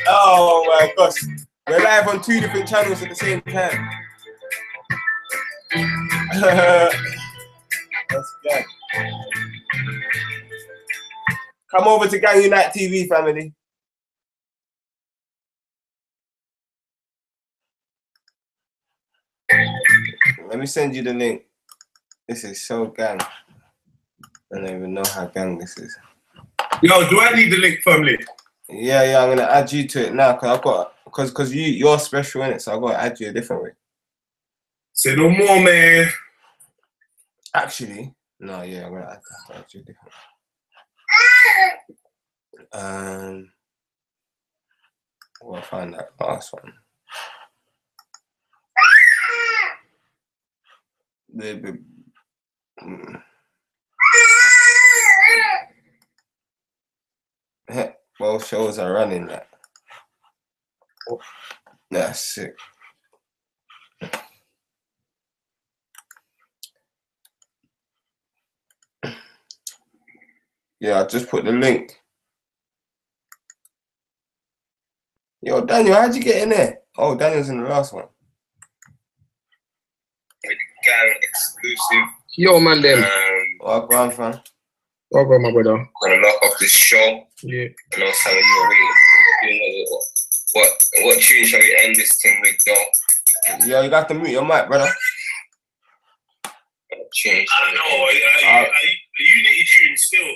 Oh my gosh. We're live on 2 different channels at the same time. That's good. Come over to Gang Unite TV, family. Let me send you the link. This is so gang. I don't even know how gang this is. Yo, do I need the link, family? Yeah, I'm gonna add you to it now because you're special in it, so I've got to add you a different way. Say no more, man. Actually, no, yeah, I'm gonna add you a different way. We'll find that last one. Both shows are running that. That's sick. Yeah, I just put the link. Yo, Daniel, how'd you get in there? Oh, Daniel's in the last one. G.A.N.G exclusive. Yo, man, them. Go on, fam. Go, my brother. Gonna knock off this show. Yeah. I know some of you are waiting. What tune shall we end this thing with, though? Yeah, you got to mute your mic, brother. Change. I know. A Unity tune still.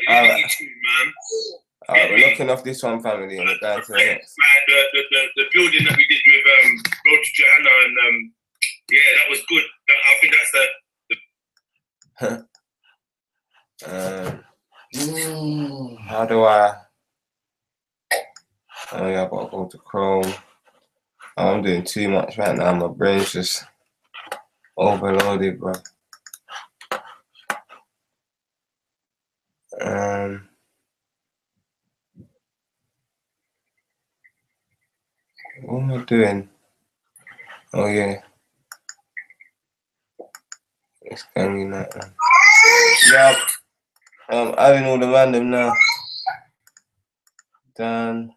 A Unity tune, man. Alright, we're knocking off this one, family, and we're going to the next. Man, the building that we did with Road to Johanna and yeah, that was good. I think that's the how do I? Oh yeah, I gotta go to Chrome. Oh, I'm doing too much right now. My brain's just overloaded, bro. What am I doing? Oh yeah. It's Gang Unite. Yeah. I'm adding all the random now. Done.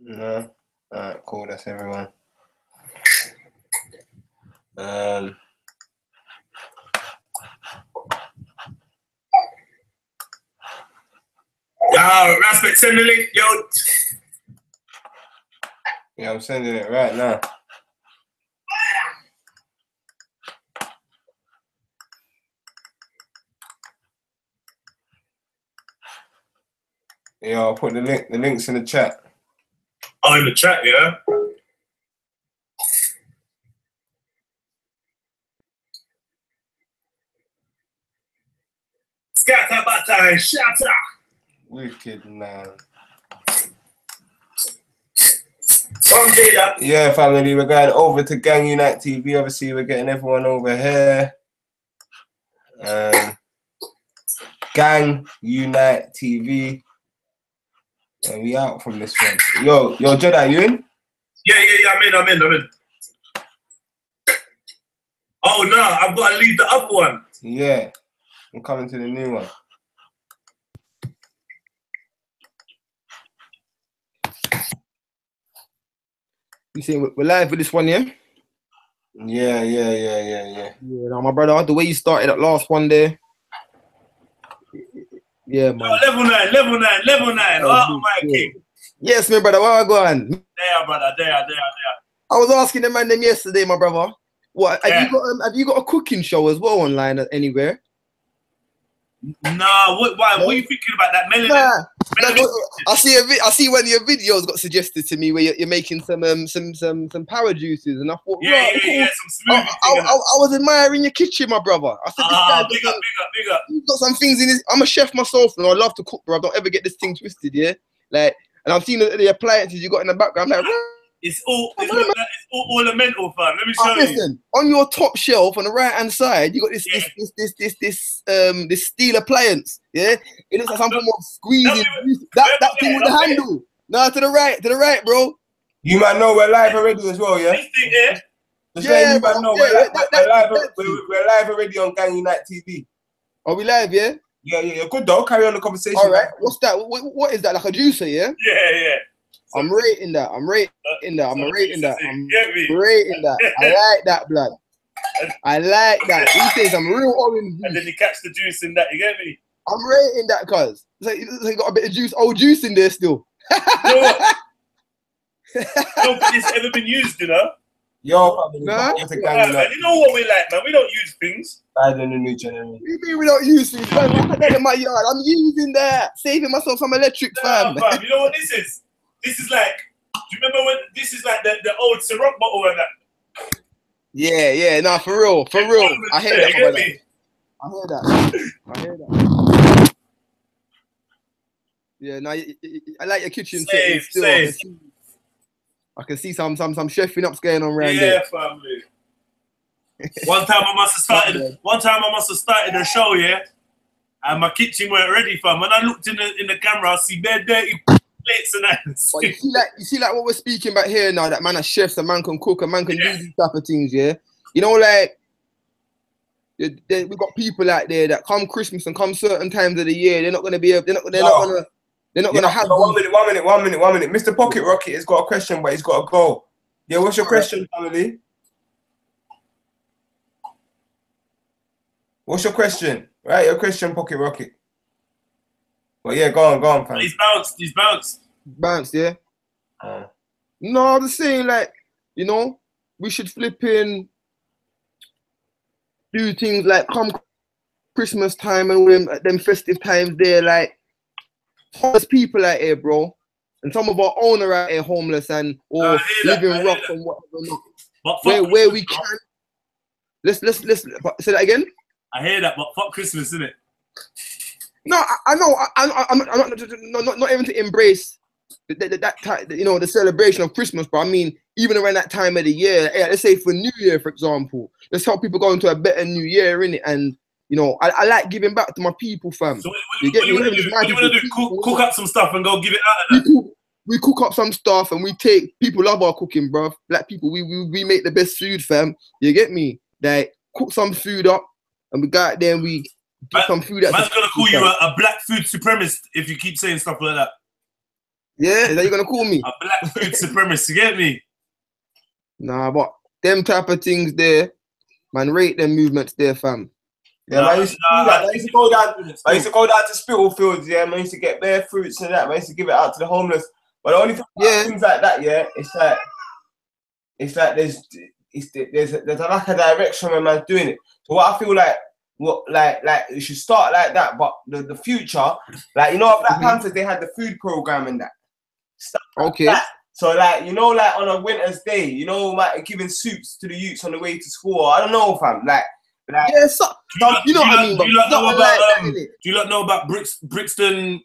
No. Alright, cool, that's everyone. Respect, send the link, yo. Yeah, I'm sending it right now. Yeah, I'll put the links in the chat. Oh, in the chat, yeah? Scatter bata, shatter. Wicked, man. Okay, yeah, family, we're going over to Gang Unite TV. Obviously, we're getting everyone over here. Gang Unite TV. And we out from this one. Yo, Jedi, you in? Yeah, I'm in. Oh, no, I've got to leave the other one. Yeah, I'm coming to the new one. You see, we're live with this one, yeah? Yeah. Yeah, no, my brother, the way you started that last one there. Yeah, man. Level 9. Oh, my king. Yes, my brother, where are you going? There, brother, there. I was asking the man them yesterday, my brother. What have you got a cooking show as well online anywhere? Nah, why? What are you thinking about that melanin? Nah. Melanin? I see one of your videos got suggested to me where you're making some power juices, and I thought, Yeah, right, yeah, cool. yeah, some smoothie thing. I was admiring your kitchen, my brother. I said, this guy Big up. he's got some things in his. I'm a chef myself, and I love to cook, bro. I don't ever get this thing twisted, yeah. Like, and I've seen the appliances you got in the background. I'm like, it's ornamental, fam. Let me show you. Listen, on your top shelf on the right hand side, you got this steel appliance. Yeah, it looks like some form of squeezing. That thing with the handle. No, to the right, bro. You might know we're live already as well, yeah. This thing here. Yeah, you might know we're live already on Gang Unite TV. Are we live? Yeah. Yeah, you're good though. Carry on the conversation. All right. What's that? What is that? Like a juicer? Yeah. Yeah. So, I'm rating that. I'm rating that. I like that, blood. I like that. He says I'm real orange juice. And then you catch the juice in that. You get me? I'm rating that, cuz. It's like got a bit of juice, old juice in there still. You know what? I don't think it's ever been used, you know? Yo, you know what we like, man. We don't use things. Better than the new generation. You mean we don't use things, man? I had that in my yard. I'm using that. Saving myself some electric, fam. You know what this is? This is like, do you remember when this is like the old Ciroc bottle and that? Yeah, nah, for real. I hear that. I hear that. Yeah, no, I like your kitchen. Safe. I can see some chefing ups going on around there. Yeah, family. One time I must have started a show, yeah, and my kitchen weren't ready, fam. When I looked in the camera, I see bare dirty plates and that. But you see like what we're speaking about here now. That man are chefs, a man can cook, a man can do these type of things, yeah. You know, like we got people out there that come Christmas and come certain times of the year. They're not gonna be. They're not gonna have. 1 minute. Mr. Pocket Rocket has got a question, but he's got to go. Yeah, what's your question, family? What's your question? Right, your question, Pocket Rocket. Well, yeah, go on, fam. He's bounced. Bounced, yeah. No, I'm just saying, like, you know, we should flip in, do things like come Christmas time and when them festive times there, like, homeless people out here, bro, and some of our own are out here homeless and or living rough and whatever. But where we can, let's say that again. I hear that, but fuck Christmas, isn't it? No, I know. I'm not even to embrace that you know, the celebration of Christmas, but I mean even around that time of the year. Let's say for New Year, for example, let's help people go into a better New Year, innit? And you know, I like giving back to my people, fam. So what you want to do? Cook up some stuff and go give it out. We cook up some stuff and we take. People love our cooking, bruv. Black people, we make the best food, fam. You get me? Like cook some food up and we go out there and we get some food. Man's gonna call you a black food supremacist if you keep saying stuff like that. Yeah, is that you're gonna call me? A black food supremacist, you get me? Nah, but them type of things there, man, rate them movements there, fam. Yeah, man, I used to go down to Spitalfields, yeah, man, I used to get bare fruits and that, man, I used to give it out to the homeless. But the only thing things like that, yeah, it's like there's a lack of direction when man's doing it. So what I feel like it should start like that, but the future, like you know, Black Panthers, they had the food program and that stuff. Okay. Like that. So like you know, like on a winter's day, you know, like giving soups to the youths on the way to school. I don't know, fam. Like yeah, you know what I mean. Do you lot know about Brixton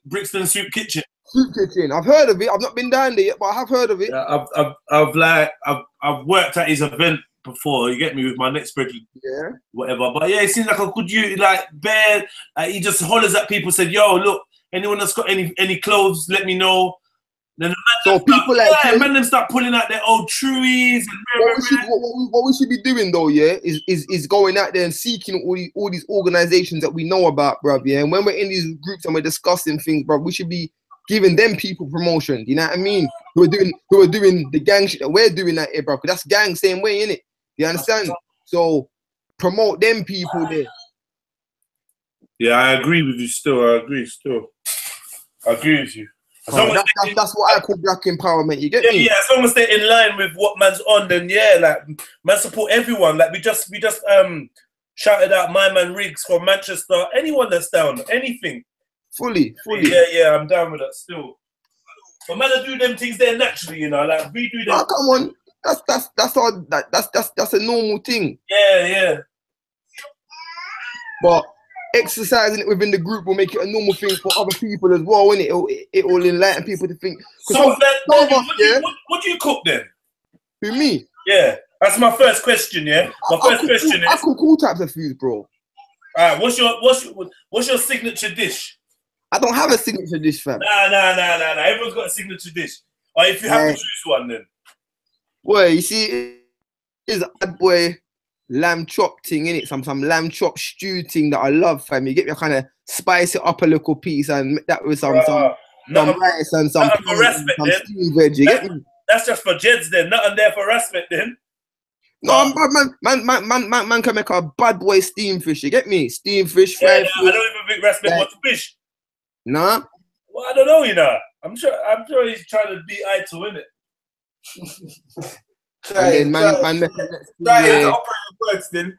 Soup Kitchen? Soup Kitchen. I've heard of it. I've not been down there yet, but I have heard of it. Yeah, I've worked at his event before. You get me, with my next spread, whatever. But yeah, it seems like a good you like bear. He just hollers at people, said, "Yo, look, anyone that's got any clothes, let me know." Then people them start pulling out their old Truies. What we should be doing though, yeah, is going out there and seeking all these organizations that we know about, bruv, yeah. And when we're in these groups and we're discussing things, bruv, we should be giving them people promotion. You know what I mean? Who are doing the gang shit that we're doing that here, bruv. Because that's gang same way, innit? You understand? So promote them people there. Yeah, I agree with you. I agree with you. That's what I call black empowerment. You get me? Yeah, as long as they're in line with what man's on, then yeah, like man support everyone. Like we just Shouted out my man Riggs from Manchester. Anyone that's down, anything. Fully. Yeah, I'm down with that still. But man, I do them things there naturally, you know, like we do them. Oh, come on, that's a normal thing. Yeah. But exercising it within the group will make it a normal thing for other people as well, innit? It will enlighten people to think. So, what do you cook then? Who, me? Yeah, that's my first question. Yeah, my first question is. I cook all types of foods, bro. All right, what's your signature dish? I don't have a signature dish, fam. Nah. Everyone's got a signature dish. Or if you have to choose one, then. Boy, you see, it's a bad boy lamb chop thing, innit? Some lamb chop stew thing that I love, fam. You get me, kind of spice it up a little piece and make that with some rice and some steamed veg. You get me? That's just for Jeds then. Nothing there for respect then. No, man can make a bad boy steamed fish. You get me? Steamed fish, fried fish. I don't even think respect wants fish. Nah. Well, I don't know, you know. I'm sure he's trying to be idle, innit? Try it to operative word still.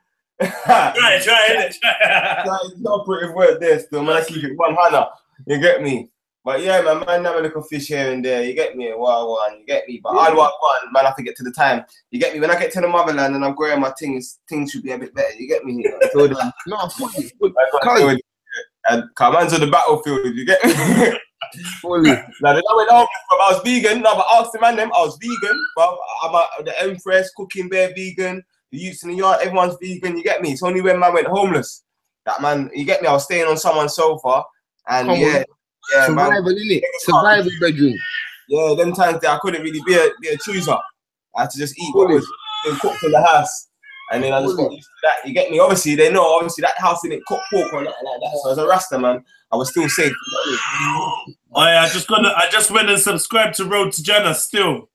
Try it. Try the operative word there still. Man, I keep it 100. You get me? But yeah, man have a little fish here and there. You get me? One. You get me? But I want one, man. I have to get to the time. You get me? When I get to the motherland and I'm growing my things should be a bit better. You get me? No, fully. Come man's on the battlefield. You get me? Fully. Now, I went home, I was vegan. No, but I asked the man them, I was vegan. But I'm the Empress, cooking bear vegan. The youths in the yard, everyone's vegan. You get me? It's only when man went homeless. That man, you get me? I was staying on someone's sofa. And survival, innit? Survival, bedroom. Yeah, them times that I couldn't really be a chooser. I had to just eat what was being cooked in the house. And then I just got used to that. You get me? Obviously, they know, that house didn't cook pork or nothing like that. So as a Rasta, man, I was still safe. Oh yeah, I just went and subscribed to Road to Jannah still.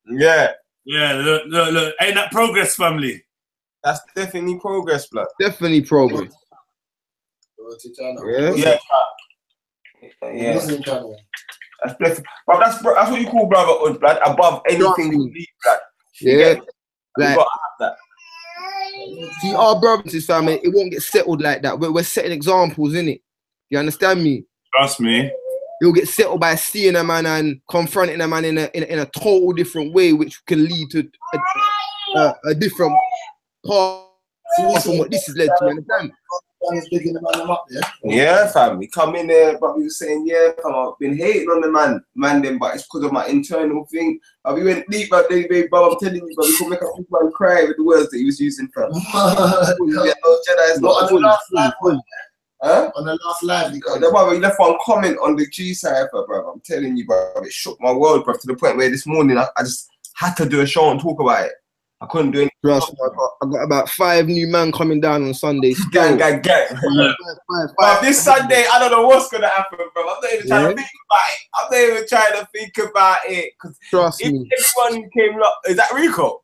Yeah. Yeah, look. Ain't that progress, family? That's definitely progress, blood. Definitely progress. Road to Jannah. Yeah. That's what you call brotherhood, blood. Above anything you need, blood. Yeah. Like, you gotta have that. See, our brothers, family, it won't get settled like that. We're setting examples, innit? You understand me? Trust me. You'll get settled by seeing a man and confronting a man in a total different way, which can lead to a different path from what this has led to. You understand? Yeah, fam. We come in there, but we were saying, yeah, fam, I've been hating on the man them, but it's because of my internal thing. But we went deep, but I'm telling you, but we could make a big man cry with the words that he was using, fam. On the last live, he left one comment on the G cipher, bro. I'm telling you, bro, it shook my world, bro, to the point where this morning I just had to do a show and talk about it. I couldn't do anything. Trust me, I got about 5 new men coming down on Sunday. Gang. But this Sunday, I don't know what's gonna happen, bro. I'm not even trying to think about it. Trust me. Everyone who came, is that Rico?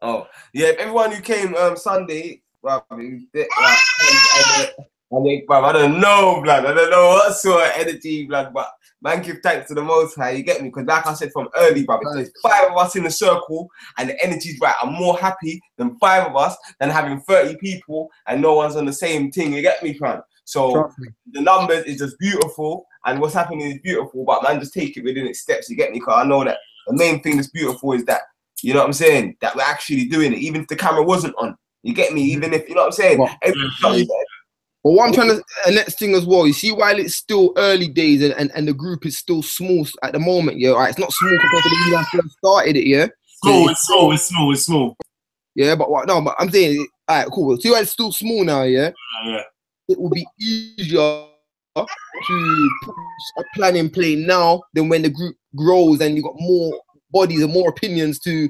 Oh, yeah. Everyone who came Sunday, bro, I don't know, blood. I don't know what sort of energy, blood, but man, give thanks to the Most High. You get me? Because like I said from early, brother, there's 5 of us in the circle and the energy's right. I'm more happy than 5 of us than having 30 people and no one's on the same thing. You get me, fam? So the numbers is just beautiful and what's happening is beautiful, but man, just take it within its steps. You get me? Because I know that the main thing that's beautiful is that, you know what I'm saying, that we're actually doing it, even if the camera wasn't on. You get me? Even if, you know what I'm saying? But what I'm trying to, next thing as well, you see, while it's still early days and the group is still small at the moment, yeah, right? It's not small compared to when I first started it, yeah? It's small. Yeah, but but I'm saying, all right, cool. See, while it's still small now, yeah? Yeah. It will be easier to put a plan in play now than when the group grows and you got more bodies and more opinions to,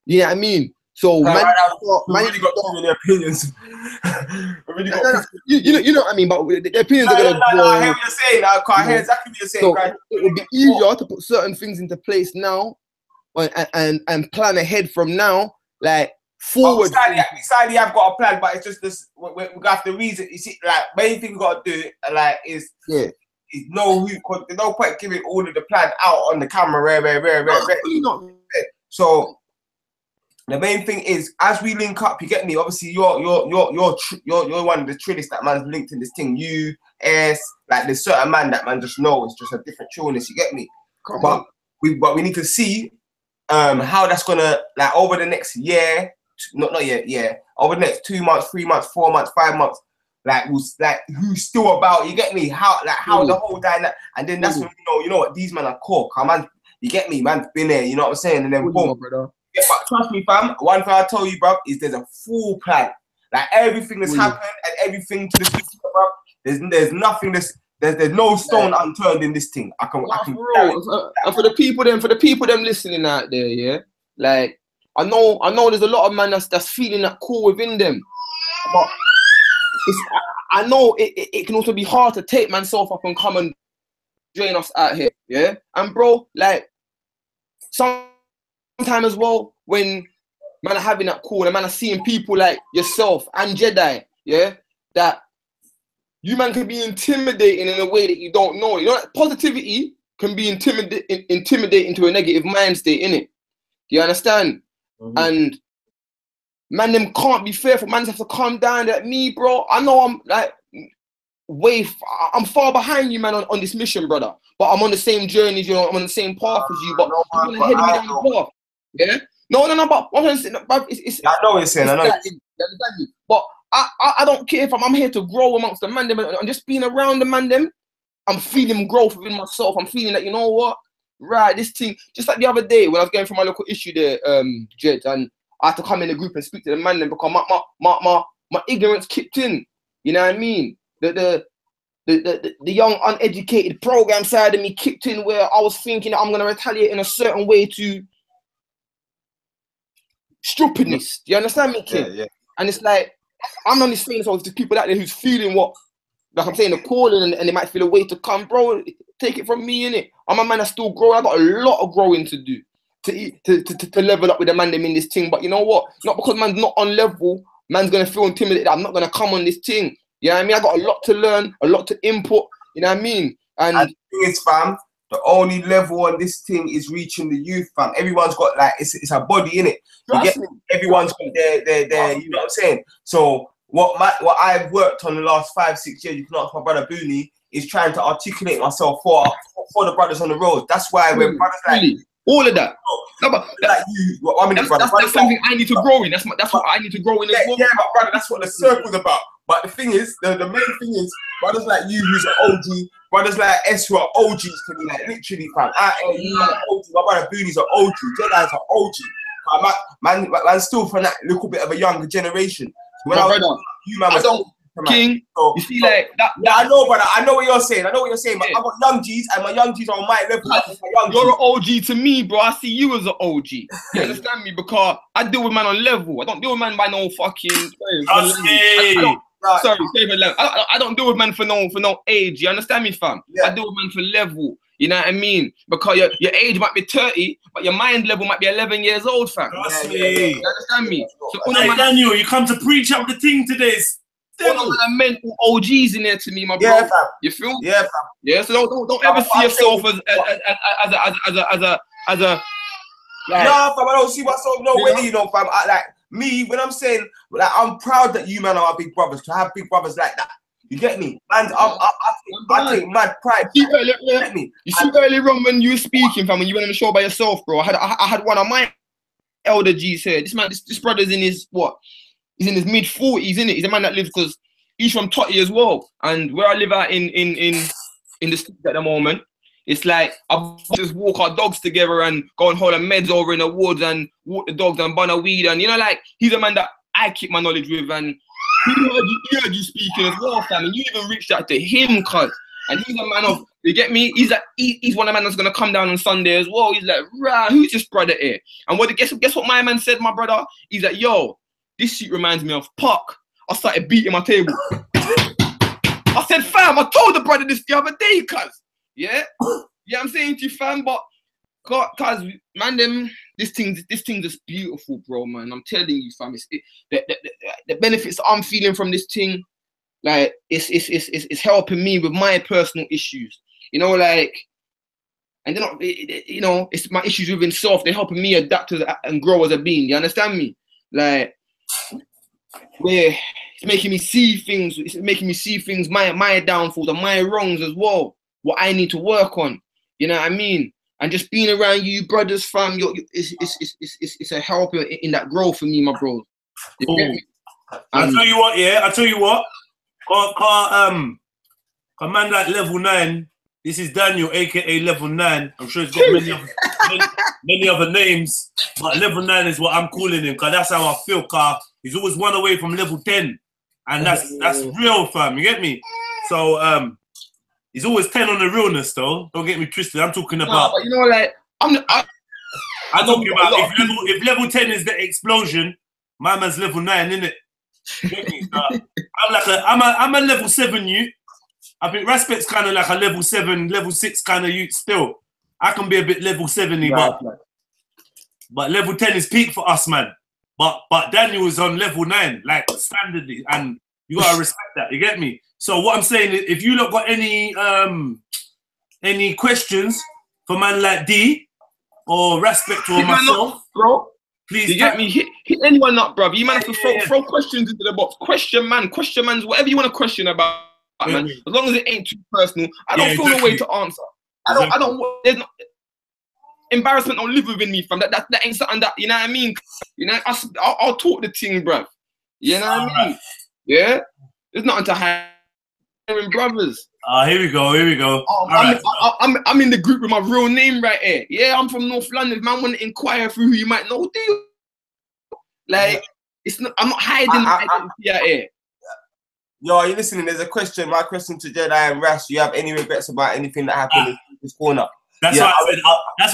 you know what I mean? So man, really got too many opinions. You know what I mean, but the opinions are gonna grow. I hear what you're saying. I can't hear exactly what you're saying. So it would be easier to put certain things into place now, and plan ahead from now, like forward. Sadly, I've got a plan, but it's just this. We got to reason. You see, like main thing we got to do, like is no point giving all of the plan out on the camera. So the main thing is, as we link up, you get me. Obviously, you're one of the trillists that man's linked in this thing. You, S, like there's certain man that man just know it's just a different trueness. You get me? But we need to see how that's gonna, like, over the next year, not yet, yeah, over the next 2 months, 3 months, 4 months, 5 months, like who's still about. You get me? How the whole dynamic, and then that's when you know what, these men are core. Come on, you get me? Man's been there. You know what I'm saying? And then boom. Yeah, but trust me, fam. One thing I tell you, bro, is there's a full plan. Like everything that's happened and everything to the future, bro. There's nothing. There's no stone unturned in this thing. I can. And for the people them listening out there, yeah. Like I know there's a lot of man that's feeling that call within them, but I know it can also be hard to take manself up and come and join us out here, yeah. And bro, like sometimes as well, when man are having that call and man are seeing people like yourself and Jedi, yeah, that you man can be intimidating in a way that you don't know. You know, like positivity can be intimidating to a negative mind state, innit? Do you understand? And man, them can't be fearful. Man have to calm down. Like me, bro, I know I'm like I'm far behind you, man, on this mission, brother. But I'm on the same journey, you know, I'm on the same path as you, but you're gonna head me down the path. Yeah? No, but what I'm saying, it's I know what you're saying, I know. But I don't care if I'm here to grow amongst the man them, and just being around the man them, I'm feeling growth within myself. I'm feeling that, you know what? Right, this thing, just like the other day when I was going through my local issue there, Jed, and I had to come in the group and speak to the man them because my ignorance kicked in. You know what I mean? The young uneducated program side of me kicked in, where I was thinking that I'm gonna retaliate in a certain way to stupidness. Do you understand me, kid? Yeah. And it's like I'm only saying so to people out there who's feeling what, like I'm saying, the calling, and they might feel a way to come, bro. Take it from me, innit? I'm a man that's still growing. I got a lot of growing to do to level up with the man them in this thing. But you know what? Not because man's not on level, man's gonna feel intimidated. I'm not gonna come on this thing. You know what I mean? I got a lot to learn, a lot to input. You know what I mean? And the thing is, fam, the only level on this thing is reaching the youth, fam. Everyone's got like it's a body, innit? Everyone's got their you know what I'm saying? So what I've worked on the last 5-6 years, you can ask my brother Booney, is trying to articulate myself for the brothers on the road. That's why when brothers like all of that. No, but like you, that's something I need to grow in. That's what I need to grow in as well. Yeah, but brother, that's what the circle's about. But the thing is, the main thing is, brothers like you who's an OG, brothers like S who are OGs to me, like literally, fam. You are OG, my brother Booney's an OG, Jedi's an OG. Man, still from that little bit of a younger generation. When I don't. King, so, you see, like that. Yeah, I know, brother. I know what you're saying. But I got young G's, and my young G's are on my level. You're an OG to me, bro. I see you as an OG. You understand me? Because I deal with man on level. I don't deal with man by no fucking. Sorry, I don't deal with man for no age. You understand me, fam? Yeah. I deal with man for level. You know what I mean? Because your age might be 30, but your mind level might be 11 years old, fam. Trust me. You understand me? So, hey, Daniel, you come to preach out the thing today. All of my mental OGs in there to me, my bro. Yeah, fam. You feel? Yeah, fam. Yeah. So don't ever see yourself as a. Like, no, fam. I don't see myself no way, you know, fam. Like me, when I'm saying, like, I'm proud that you, man, are big brothers. To have big brothers like that, you get me? And I take mad pride. You get me? You see earlier on when you were speaking, fam, when you went on the show by yourself, bro. I had one of my elder G's here. This brother's in his what? He's in his mid-40s, isn't it? He's a man that lives, because he's from Totty as well. And where I live out in the streets at the moment, it's like I just walk our dogs together and go and hold a meds over in the woods and walk the dogs and burn a weed. And you know, like, he's a man that I keep my knowledge with. And he heard you speaking as well, fam. And you even reached out to him, cuz. And he's a man of, you get me? He's one of the man that's gonna come down on Sunday as well. He's like, right, who's this brother here? And guess what my man said, my brother? He's like, yo, this shit reminds me of Puck. I started beating my table. I said, fam, I told the brother this the other day, cuz. Yeah? Yeah, I'm saying to you, fam, but cuz, man, this thing's just beautiful, bro, man. I'm telling you, fam. The benefits I'm feeling from this thing, like, it's helping me with my personal issues. You know, like, and they're not, you know, it's my issues within self. They're helping me adapt to and grow as a being. You understand me? Like, where it's making me see things. It's making me see things, my downfalls and my wrongs as well. What I need to work on. You know what I mean? And just being around you, brothers, fam, it's a help in that growth for me, my bros. I tell you what, yeah. I tell you what. Man, like level 9. This is Daniel, aka level 9. I'm sure he's got many other names, but level 9 is what I'm calling him, because that's how I feel. Cause he's always one away from level 10, and that's real, fam. You get me? So he's always 10 on the realness, though. Don't get me twisted. I'm talking about. But you know, like I'm talking about if level 10 is the explosion, my man's level 9, innit? I'm a level 7 youth. I think Respect's kind of like a level 7, level 6 kind of youth still. I can be a bit level 7-y, but level 10 is peak for us, man. But Daniel is on level 9, like standardly, and you gotta respect that. You get me? So what I'm saying is, if you lot got any questions for man like D or Respect or myself, bro, please you get me. Hit anyone up, bro. You man have to throw questions into the box. Question man's whatever you want to question about. Man, as long as it ain't too personal, I don't feel no way to answer. I don't. There's no embarrassment. Don't live within me, fam. That ain't something that, you know what I mean. You know, I'll talk the thing, bruv. You know what I mean? Yeah. There's nothing to hide, brothers. Here we go. I'm in the group with my real name right here. Yeah, I'm from North London. Man, want to inquire through who you might know. Like, it's not. I'm not hiding my identity out here. Yo, are you listening? There's a question. My question to Jedi and Rash. Do you have any regrets about anything that happened in this corner? That's why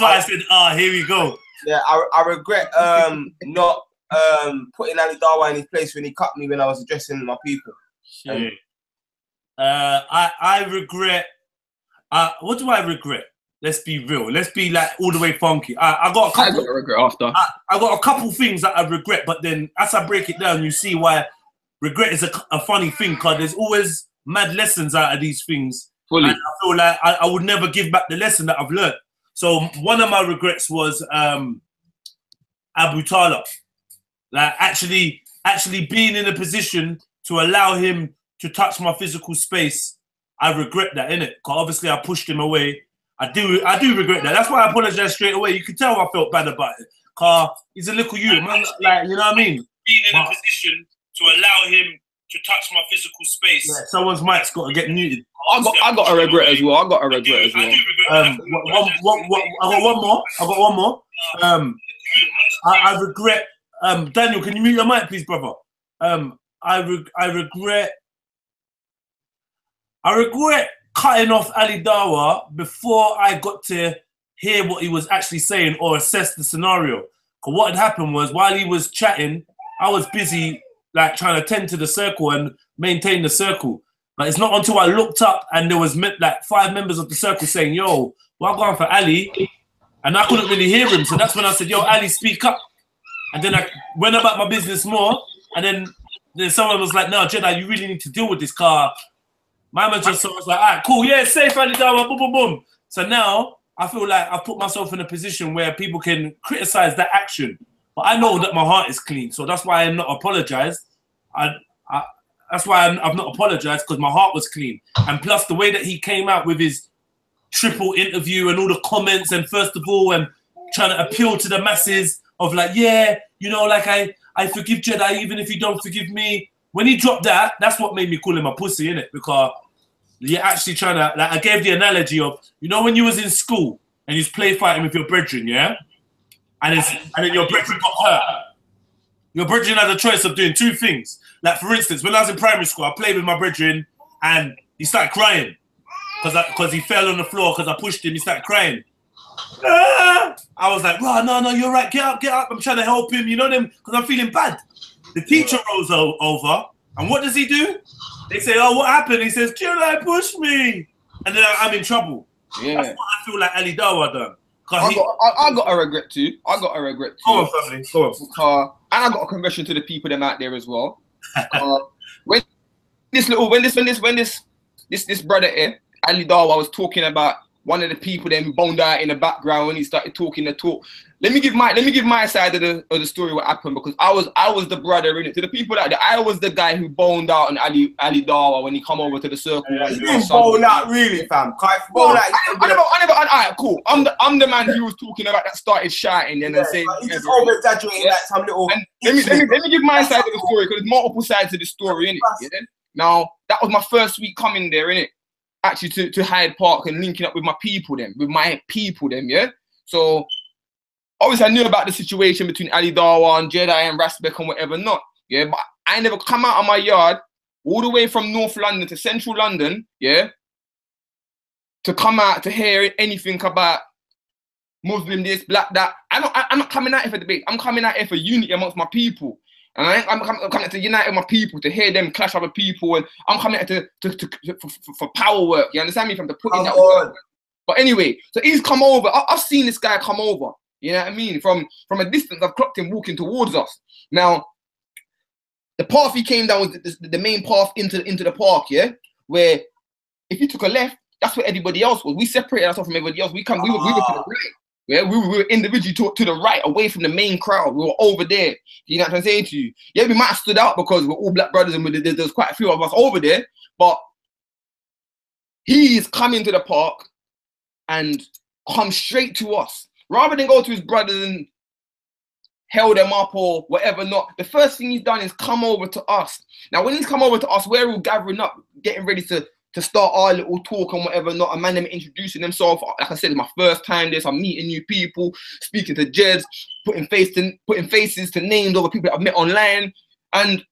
I said, here we go. Yeah, I regret not putting Ali Dawa in his place when he cut me when I was addressing my people. I regret. What do I regret? Let's be real. Let's be like all the way funky. I got a couple. I got a regret after. I got a couple things that I regret, but then as I break it down, you see why regret is a funny thing, because there's always mad lessons out of these things. Fully. And I feel like I would never give back the lesson that I've learned. So one of my regrets was Abu Talib. Like actually being in a position to allow him to touch my physical space. I regret that, innit? Because obviously I pushed him away. I do regret that. That's why I apologize straight away. You can tell I felt bad about it. Because he's a little youth, man. Like, you know what I mean? Being in a position to allow him to touch my physical space. Yeah, someone's mic's got to get muted. I got a regret as well. I got one more. I regret. Daniel, can you mute your mic, please, brother? I regret cutting off Ali Dawa before I got to hear what he was actually saying or assess the scenario. Because what had happened was, while he was chatting, I was busy like trying to tend to the circle and maintain the circle. But it's not until I looked up and there was like 5 members of the circle saying, yo, well, I'm going for Ali. And I couldn't really hear him. So that's when I said, yo, Ali, speak up. And then I went about my business more. And then someone was like, no, Jedi, you really need to deal with this car. My man just was like, all right, cool. Yeah, safe, Ali Dawa, boom, boom, boom. So now I feel like I've put myself in a position where people can criticize that action. But I know that my heart is clean. So that's why I'm not apologized. That's why I've not apologized, because my heart was clean. And plus the way that he came out with his triple interview and all the comments, and first of all, and trying to appeal to the masses of like, yeah, you know, like I forgive Jedi even if you don't forgive me. When he dropped that, that's what made me call him a pussy, innit? Because you're actually trying to, like, I gave the analogy of, you know, when you was in school and you was play fighting with your brethren, yeah? And then your brethren got hurt. Your brethren had a choice of doing 2 things. Like, for instance, when I was in primary school, I played with my brethren and he started crying because he fell on the floor because I pushed him. He started crying. I was like, bro, no, you're right. Get up. I'm trying to help him. You know them, because I'm feeling bad. The teacher rolls over, and what does he do? They say, oh, what happened? He says, Jedi, push me. And then I'm in trouble. Yeah. That's what I feel like Ali Dawa done. I got a regret too. Go on, family. Go on. And I got a confession to the people them out there as well. When this brother here, Ali Dawa, was talking about one of the people then who boned out in the background when he started talking the talk. Let me give my side of the story what happened, because I was the brother in it. To the people that I was the guy who boned out on Ali Dawa when he come over to the circle. You didn't bone out really, fam. Alright, cool. I'm the man who was talking about that started shouting and then saying. You just over exaggerating like some little. And let me give my side of the story, because there's multiple sides to the story, innit? Yeah? Now that was my first week coming there, innit? Actually to Hyde Park and linking up with my people, yeah. So obviously I knew about the situation between Ali Dawa and Jedi and Rasbek and whatever not, yeah. But I never come out of my yard all the way from North London to Central London, yeah, to come out to hear anything about Muslim this, black that. I'm not coming out here for debate. I'm coming out here for unity amongst my people. And I'm coming to unite with my people, to hear them clash other people, and I'm coming here for power work. You understand me? From the putting that work. But anyway, so he's come over. I've seen this guy come over. You know what I mean? From a distance, I've clocked him walking towards us. Now, the path he came down was the main path into the park, yeah. Where if you took a left, that's where everybody else was. We separated ourselves from everybody else. We were to the right. Yeah, we were individually to the right, away from the main crowd. We were over there. You know what I'm saying to you? Yeah, we might have stood out because we're all black brothers and there's quite a few of us over there. But he's coming to the park and come straight to us. Rather than go to his brothers and held them up or whatever not, the first thing he's done is come over to us. Now, when he's come over to us, we're all gathering up, getting ready to start our little talk and whatever not, a man them introducing themselves. Like I said, it's my first time there, so I'm meeting new people, speaking to Jeds, putting faces to names of people that I've met online. And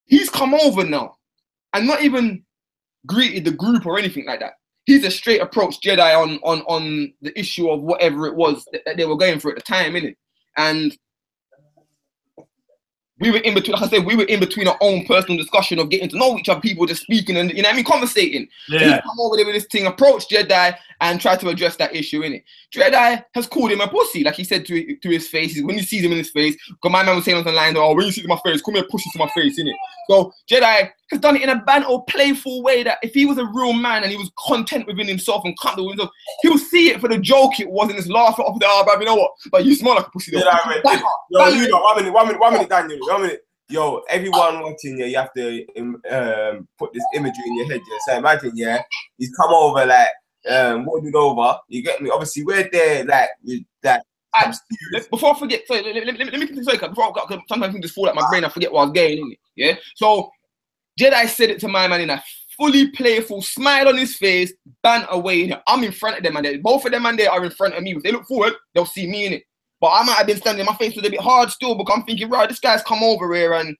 he's come over now and not even greeted the group or anything like that. He's a straight approach Jedi on the issue of whatever it was that they were going through at the time, innit? And we were in between, like I said, we were in between our own personal discussion of getting to know each other, people just speaking and, you know what I mean, conversating. Yeah. So he come over there with this thing, approach Jedi and try to address that issue, innit? Jedi has called him a pussy, like he said to his face. When he sees him in his face, because my man was saying on the line, oh, when you see it in my face, call me a pussy to my face, innit? So Jedi has done it in a banter, playful way that if he was a real man and he was content within himself and comfortable with himself, he'll see it for the joke it was and just laugh it off the bruv, you know what? But you smell like a pussy though. Yo, you know, one minute, Daniel, 1 minute. Yo, everyone watching, yeah, you have to put this imagery in your head, yeah. So imagine, yeah, he's come over like waddled over. You get me? Obviously, we're there like with that. Before I forget, sorry, let me sorry, before I sometimes things just fall out my brain. I forget what I was getting in it. Yeah. So Jedi said it to my man in a fully playful smile on his face, ban away. I'm in front of them, and both of them and they are in front of me. If they look forward, they'll see me in it. But I might have been standing, my face was a bit hard still, because I'm thinking, right, this guy's come over here and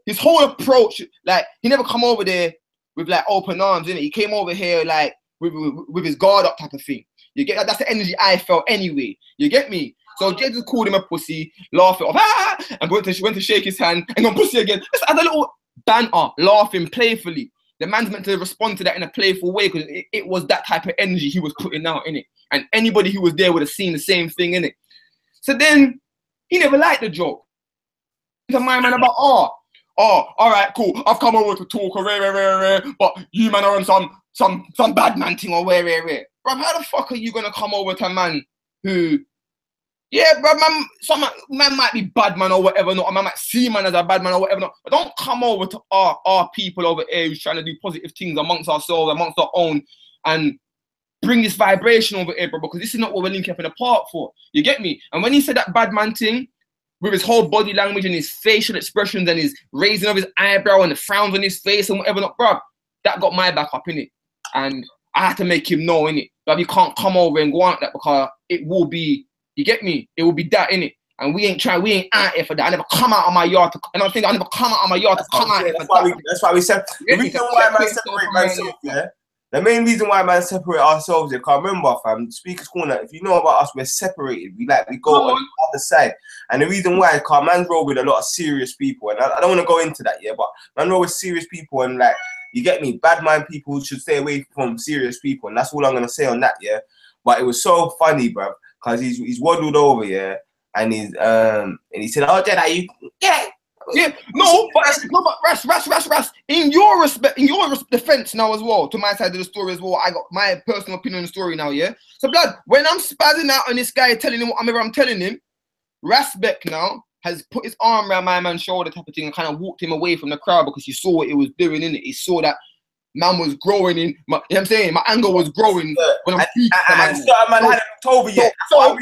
his whole approach, like, he never come over there with like open arms, innit? He came over here like with his guard up type of thing. You get that? That's the energy I felt anyway. You get me? So Jay just called him a pussy, laughed it off, and went to shake his hand and gone pussy again. Just as a little banter, laughing playfully. The man's meant to respond to that in a playful way because it was that type of energy he was putting out, innit? And anybody who was there would have seen the same thing, innit? So then he never liked the joke. He's a my man about all right, cool. I've come over to talk, but you man are on some bad man thing or where. Bro, how the fuck are you gonna come over to a man who, yeah, bro, some man might be bad man or whatever, not. A man might see man as a bad man or whatever, not. But don't come over to our people over here who's trying to do positive things amongst ourselves, amongst our own, and bring this vibration over here, bro, because this is not what we're linking up in the park for. You get me? And when he said that bad man thing, with his whole body language and his facial expressions and his raising of his eyebrow and the frowns on his face and whatever not, bro, that got my back up, innit? And I had to make him know, innit? But you can't come over and go on like that because it will be, you get me? It will be that, innit? And we ain't out here for that. I never come out of my yard to, and I'm thinking I never come out of my yard to come out here for that. That's why we said, the reason why man separate myself, yeah? The main reason why man separate ourselves, I can't remember, fam. Speaker's Corner, if you know about us, we're separated. We go on the other side. And the reason why, because man's roll with a lot of serious people. And I don't want to go into that, yeah, but man roll with serious people and like, you get me? Bad mind people should stay away from serious people. And that's all I'm going to say on that, yeah. But it was so funny, bruv, because he's waddled over, yeah. And he said, oh, Jedi, Yeah, no, but Ras. In your defense now as well, to my side of the story as well, I got my personal opinion on the story now, yeah? So, blood, when I'm spazzing out on this guy telling him whatever I'm telling him, Rasbeck now has put his arm around my man's shoulder type of thing and kind of walked him away from the crowd because he saw what it was doing, innit? He saw that man was growing in, you know what I'm saying? My anger was growing when I'm speaking to my man. Hadn't October yet. So,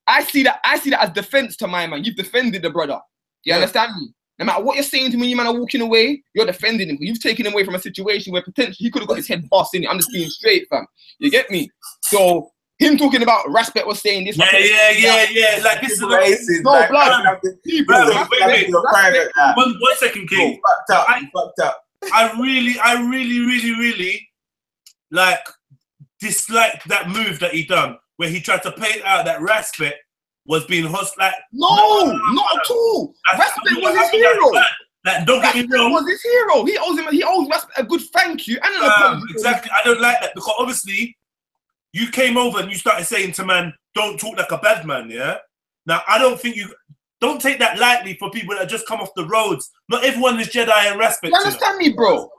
I see that as defense to my man. You've defended the brother. You understand me? No matter what you're saying to me, you man are walking away, you're defending him. You've taken him away from a situation where potentially he could have got his head bust in it. I'm just being straight, fam. You get me? So him talking about Rasbeck was saying this. Yeah. Like this is racist. No, like, blood. Wait. One second, King. Fucked up. I really like dislike that move that he done where he tried to paint out that Rasbeck was being hostile. Like, no, not at all. Rasbeck was his hero. Like, don't get me wrong. Was his hero. He owes Rasbeck a good thank you and an apology. Exactly. I don't like that because obviously you came over and you started saying to man, don't talk like a bad man, yeah? Now, I don't think don't take that lightly for people that just come off the roads. Not everyone is Jedi and Rasbeck. You understand me, bro?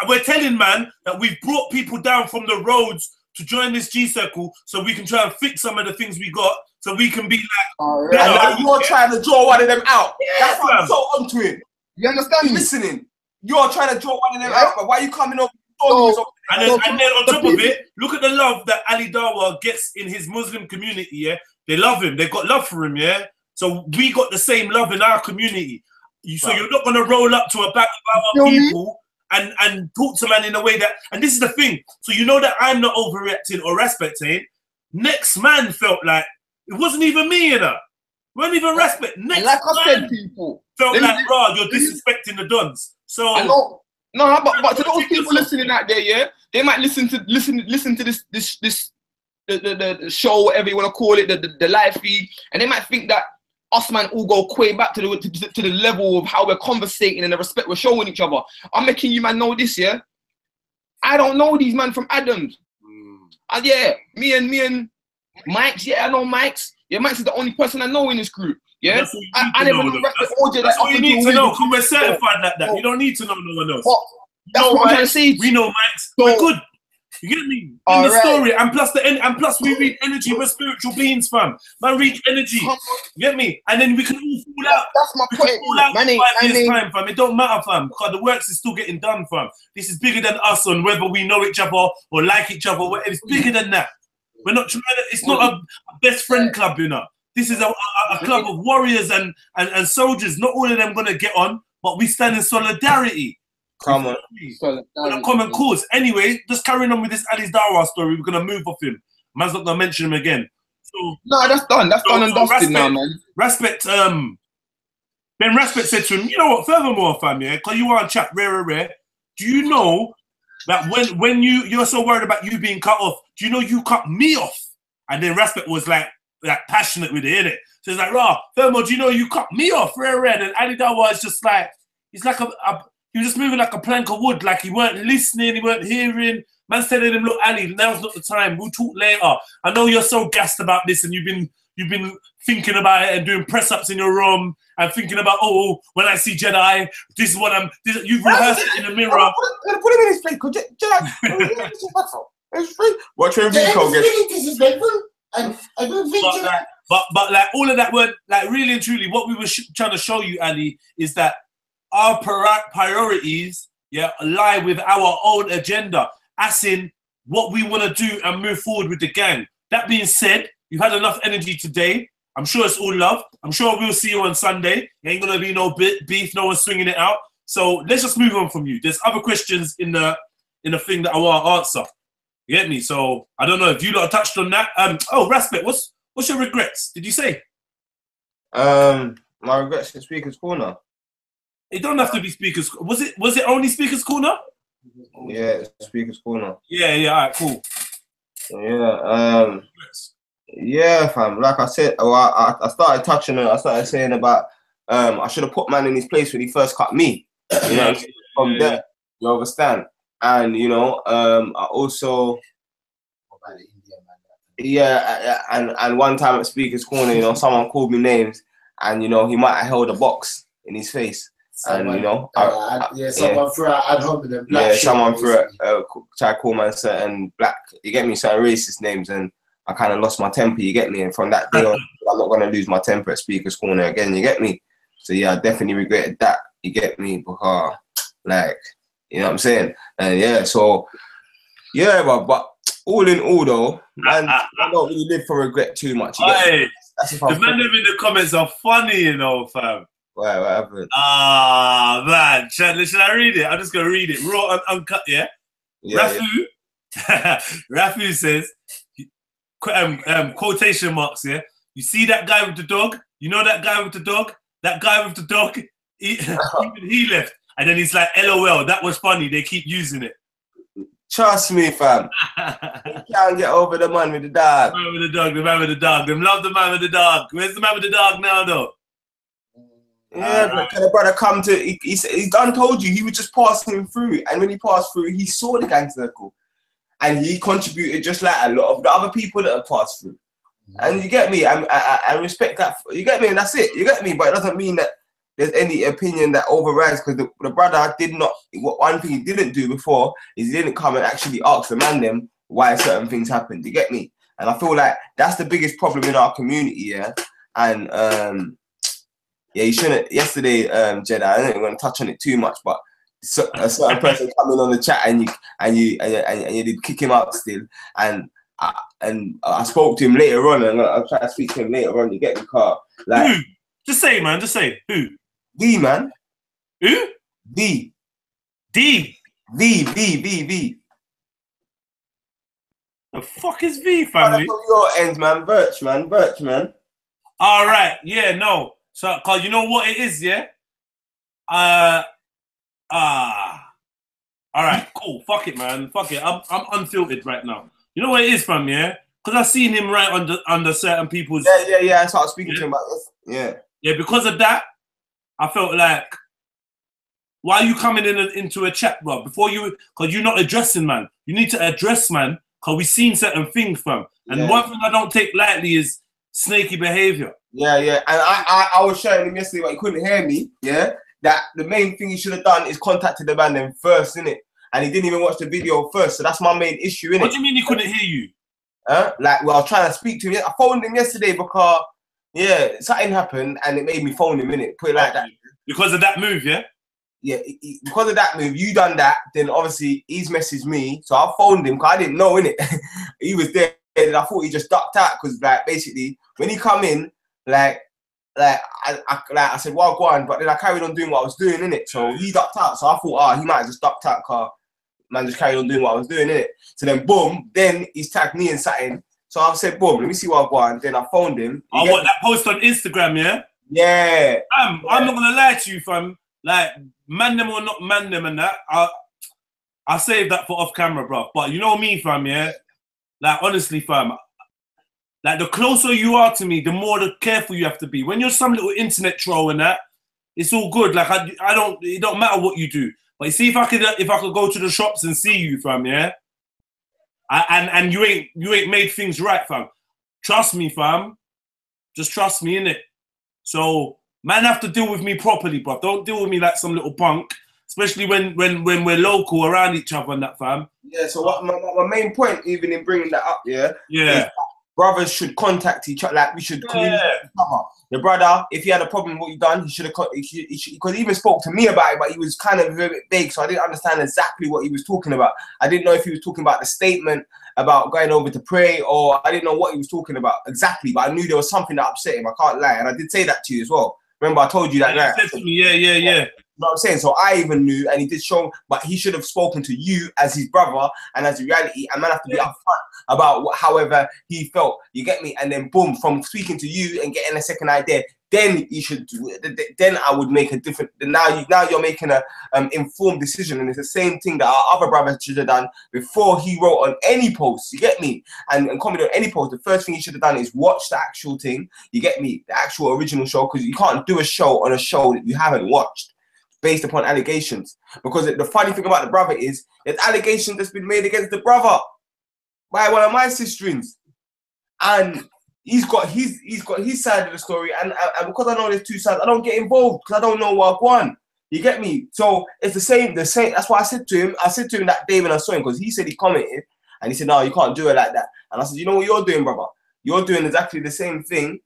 We're telling man that we've brought people down from the roads to join this G circle so we can try and fix some of the things we got so we can be like, and now you're trying to draw one of them out. That's why I'm so onto it. You understand me? Listening. You're trying to draw one of them out, but why are you coming over? And then on top of it, look at the love that Ali Dawa gets in his Muslim community, yeah? They love him. They've got love for him, yeah? So we got the same love in our community. So you're not going to roll up to a back of our people and talk to man in a way that, and this is the thing. So you know that I'm not overreacting or respecting. Next man felt like, it wasn't even me, you know? It wasn't even respect. Next like I said, man people felt like, bro, you're disrespecting the Dons. So I know. No, but to those people listening out there, yeah, they might listen to this the show, whatever you want to call it, the live feed, and they might think that us man all go way back to the level of how we're conversating and the respect we're showing each other. I'm making you man know this, yeah. I don't know these man from Adams. And yeah, me and Mike's, yeah, I know Mike's. Yeah, Mike's is the only person I know in this group. Yeah, I never know OJ. That's what you need to know, because we're certified like that. You don't need to know no one else. That's what I'm trying to say. We know Mike's. We're good. You get me? In the story, and plus we read energy. We're spiritual beings, fam. Man, read energy. You get me? And then we can all fall out. That's my point. Time, fam. It don't matter, fam, because the works is still getting done, fam. This is bigger than us, on whether we know each other or like each other. It's bigger than that. We're not trying to. It's not a best friend club, you know. This is a club of warriors and soldiers. Not all of them gonna get on, but we stand in solidarity. Come on. On a common cause. Anyway, just carrying on with this Ali's Dawa story, we're gonna move off him. Man's not gonna mention him again. So no, that's done. That's done and dusted now, man. Respect. Ben Respect said to him, you know what? Furthermore, fam, yeah, because you are a chat rare. Do you know that when you're so worried about you being cut off, do you know you cut me off? And then Respect was like passionate with it, innit? So it's like, furthermore, do you know you cut me off, rare? And Ali Dawa is just like, he's like he was just moving like a plank of wood, like he weren't listening, he weren't hearing. Man's telling him, look, Ali, now's not the time. We'll talk later. I know you're so gassed about this, and you've been thinking about it and doing press-ups in your room and thinking about, when I see Jedi, this is what you've rehearsed it in the mirror. Put him in his place, because Jedi, it's free. Watch your Rico get. But like all of that word, like really and truly, what we were trying to show you, Ali, is that our priorities, lie with our own agenda, as in what we want to do and move forward with the gang. That being said, you've had enough energy today. I'm sure it's all love. I'm sure we'll see you on Sunday. There ain't gonna be no beef, no one's swinging it out. So let's just move on from you. There's other questions in the thing that I want to answer. You get me? So I don't know if you lot touched on that. Respect, what's your regrets? Did you say? My regrets in Speaker's Corner. It don't have to be Speaker's. Was it only Speaker's Corner? Yeah, Speaker's Corner. Yeah. All right, cool. Yeah. Yeah, fam. Like I said, I started touching on it. I started saying about I should have put man in his place when he first cut me. You know, from there, you understand? And you know, I also, and one time at Speaker's Corner, you know, someone called me names, and you know he might have held a box in his face. Someone, and you know, someone threw out ad hominem black. Yeah, someone threw tried to call man certain black, you get me, certain racist names, and I kind of lost my temper, you get me. And from that day on, I'm not gonna lose my temper at Speaker's Corner again, you get me. So yeah, I definitely regretted that, you get me, because like, you know what I'm saying. And yeah, so yeah, but all in all though, man, I don't really live for regret too much. You get me? The man in the comments are funny, you know, fam. What happened? Ah, man. Should I read it? I'm just going to read it. Raw and uncut, yeah? Rafu. Yeah. Rafu says, quotation marks, yeah? You see that guy with the dog? You know that guy with the dog? That guy with the dog? Even he left. And then he's like, LOL, that was funny. They keep using it. Trust me, fam. You can't get over the man with the dog. The man with the dog, the man with the dog. Them love the man with the dog. Where's the man with the dog now, though? Yeah, but can the brother come to? He done told you he was just passing through, and when he passed through, he saw the gang circle, and he contributed just like a lot of the other people that have passed through. And you get me? I respect that. You get me? And that's it. You get me? But it doesn't mean that there's any opinion that overrides, because the brother did not. One thing he didn't do before is he didn't come and actually ask the man them why certain things happened. You get me? And I feel like that's the biggest problem in our community. Yeah, and yeah, you shouldn't. Yesterday, Jedi, I don't want to touch on it too much, but a certain person coming on the chat and you did kick him out still, and I spoke to him later on, and I'll try to speak to him later on. You get the car, like who? Just say, man. Just say who. V, man. Who? V. D. V. The fuck is V, family? Your ends, man. Birch, man. All right. Yeah. No. So, cause you know what it is, yeah? All right, cool. Fuck it, man. Fuck it. I'm unfiltered right now. You know what it is, fam, yeah? Because I seen him right under certain people's... Yeah. I started speaking to him about this. Yeah. Yeah, because of that, I felt like, why are you coming into a chat, bro? Because you're not addressing, man. You need to address, man, because we seen certain things, fam. And one thing I don't take lightly is snaky behavior. Yeah. And I was showing him yesterday, but he couldn't hear me, yeah? That the main thing he should have done is contacted the man then first, innit? And he didn't even watch the video first, so that's my main issue, innit? What do you mean he couldn't hear you? Like, well, I was trying to speak to him. I phoned him yesterday because, yeah, something happened and it made me phone him, innit? Put it like that. Because of that move, yeah? Yeah, because of that move, you done that, then obviously he's messaged me, so I phoned him because I didn't know, innit? He was there, and I thought he just ducked out because, like, basically, when he come in, I said, well, go on, but then I carried on doing what I was doing, innit? So he ducked out, so I thought, he might have just ducked out because man just carried on doing what I was doing, innit? So then, boom, then he's tagged me in something. So I said, boom, let me see what I want. Then I phoned him. Oh, what, that post on Instagram, yeah? Yeah. I'm not going to lie to you, fam. Like, man them or not man them and that, I saved that for off camera, bro. But you know me, fam, yeah? Like, honestly, fam, like, the closer you are to me, the more careful you have to be. When you're some little internet troll and that, it's all good. Like, it don't matter what you do. But you see, if I could go to the shops and see you, fam, yeah? And you ain't made things right, fam. Trust me, fam. Just trust me, innit? So, man have to deal with me properly, bro. Don't deal with me like some little punk. Especially when we're local around each other and that, fam. Yeah, so what my main point, even in bringing that up, yeah? Yeah. Brothers should contact each other, like we should communicate with each other. The brother, if he had a problem with what you done, he should have, because he even spoke to me about it, but he was kind of a bit vague, so I didn't understand exactly what he was talking about. I didn't know if he was talking about the statement about going over to pray, or I didn't know what he was talking about exactly, but I knew there was something that upset him, I can't lie, and I did say that to you as well. Remember, I told you that night. You said to me, yeah. You know what I'm saying? So I even knew, and he did show, but he should have spoken to you as his brother and as a reality, and man have to be upfront about however he felt. You get me? And then boom, from speaking to you and getting a second idea, then you should. Then I would make a different. Now you're making a informed decision, and it's the same thing that our other brother should have done before he wrote on any post. You get me? And comment on any post. The first thing he should have done is watch the actual thing. You get me? The actual original show, because you can't do a show on a show that you haven't watched, based upon allegations. Because the funny thing about the brother is there's allegations that's been made against the brother by one of my sisterins. And he's got his side of the story, and because I know there's two sides, I don't get involved because I don't know what I want. You get me? So it's the same. That's why I said to him that day when I saw him, because he said he commented and he said, no, you can't do it like that. And I said, you know what you're doing, brother? You're doing exactly the same thing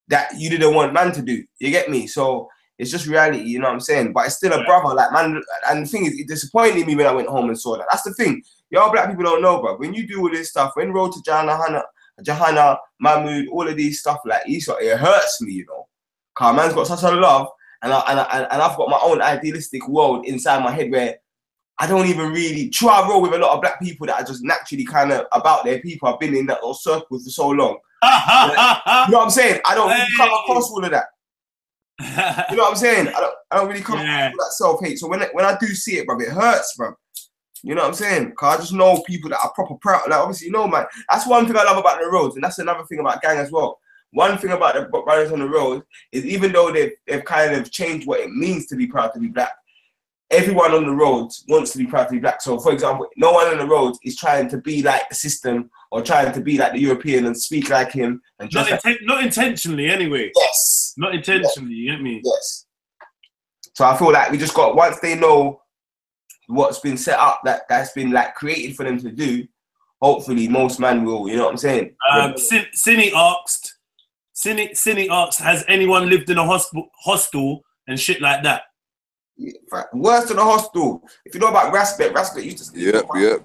that you didn't want man to do. You get me? So it's just reality, you know what I'm saying? But it's still a brother, like, man. And the thing is, it disappointed me when I went home and saw that. That's the thing. Y'all black people don't know, bro. When you do all this stuff, when Road to Johanna, Mahmood, all of these stuff, like, it hurts me, you know. Cause man's got such a love, and I've got my own idealistic world inside my head where I don't even really try to roll with a lot of black people that are just naturally kind of about their people. I've been in that little circle for so long. You know what I'm saying? I don't really come across all of that. You know what I'm saying? I don't really come across all that self-hate. So when I do see it, bro, it hurts, bro. You know what I'm saying? Cause I just know people that are proper proud. Like, obviously, you know, man. That's one thing I love about the roads, and that's another thing about gang as well. One thing about the brothers on the road is, even though they've kind of changed what it means to be proud to be black, everyone on the roads wants to be proud to be black. So, for example, no one on the roads is trying to be like the system or trying to be like the European and speak like him. And just not intentionally, anyway. Yes. Not intentionally, you get me? Yes. So I feel like we just got, once they know what's been set up, that's been like created for them to do, hopefully most man will, you know what I'm saying? Cinny asked, has anyone lived in a hostel and shit like that? Yeah, worse than a hostel. If you know about Raspet used to sleep. Yep.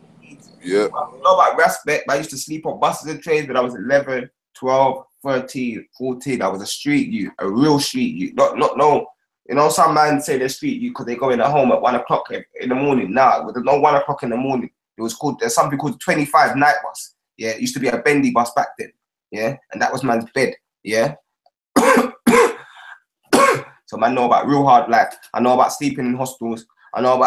You know about Raspet, I used to sleep on buses and trains when I was 11, 12, 13, 14. I was a street youth, a real street youth. No. You know, some man say they're street youth because they go in at home at 1 o'clock in the morning. Nah, there's no 1 o'clock in the morning. There's something called 25 night bus. Yeah, it used to be a bendy bus back then. Yeah, and that was man's bed. Yeah. So man know about real hard life. I know about sleeping in hostels. I know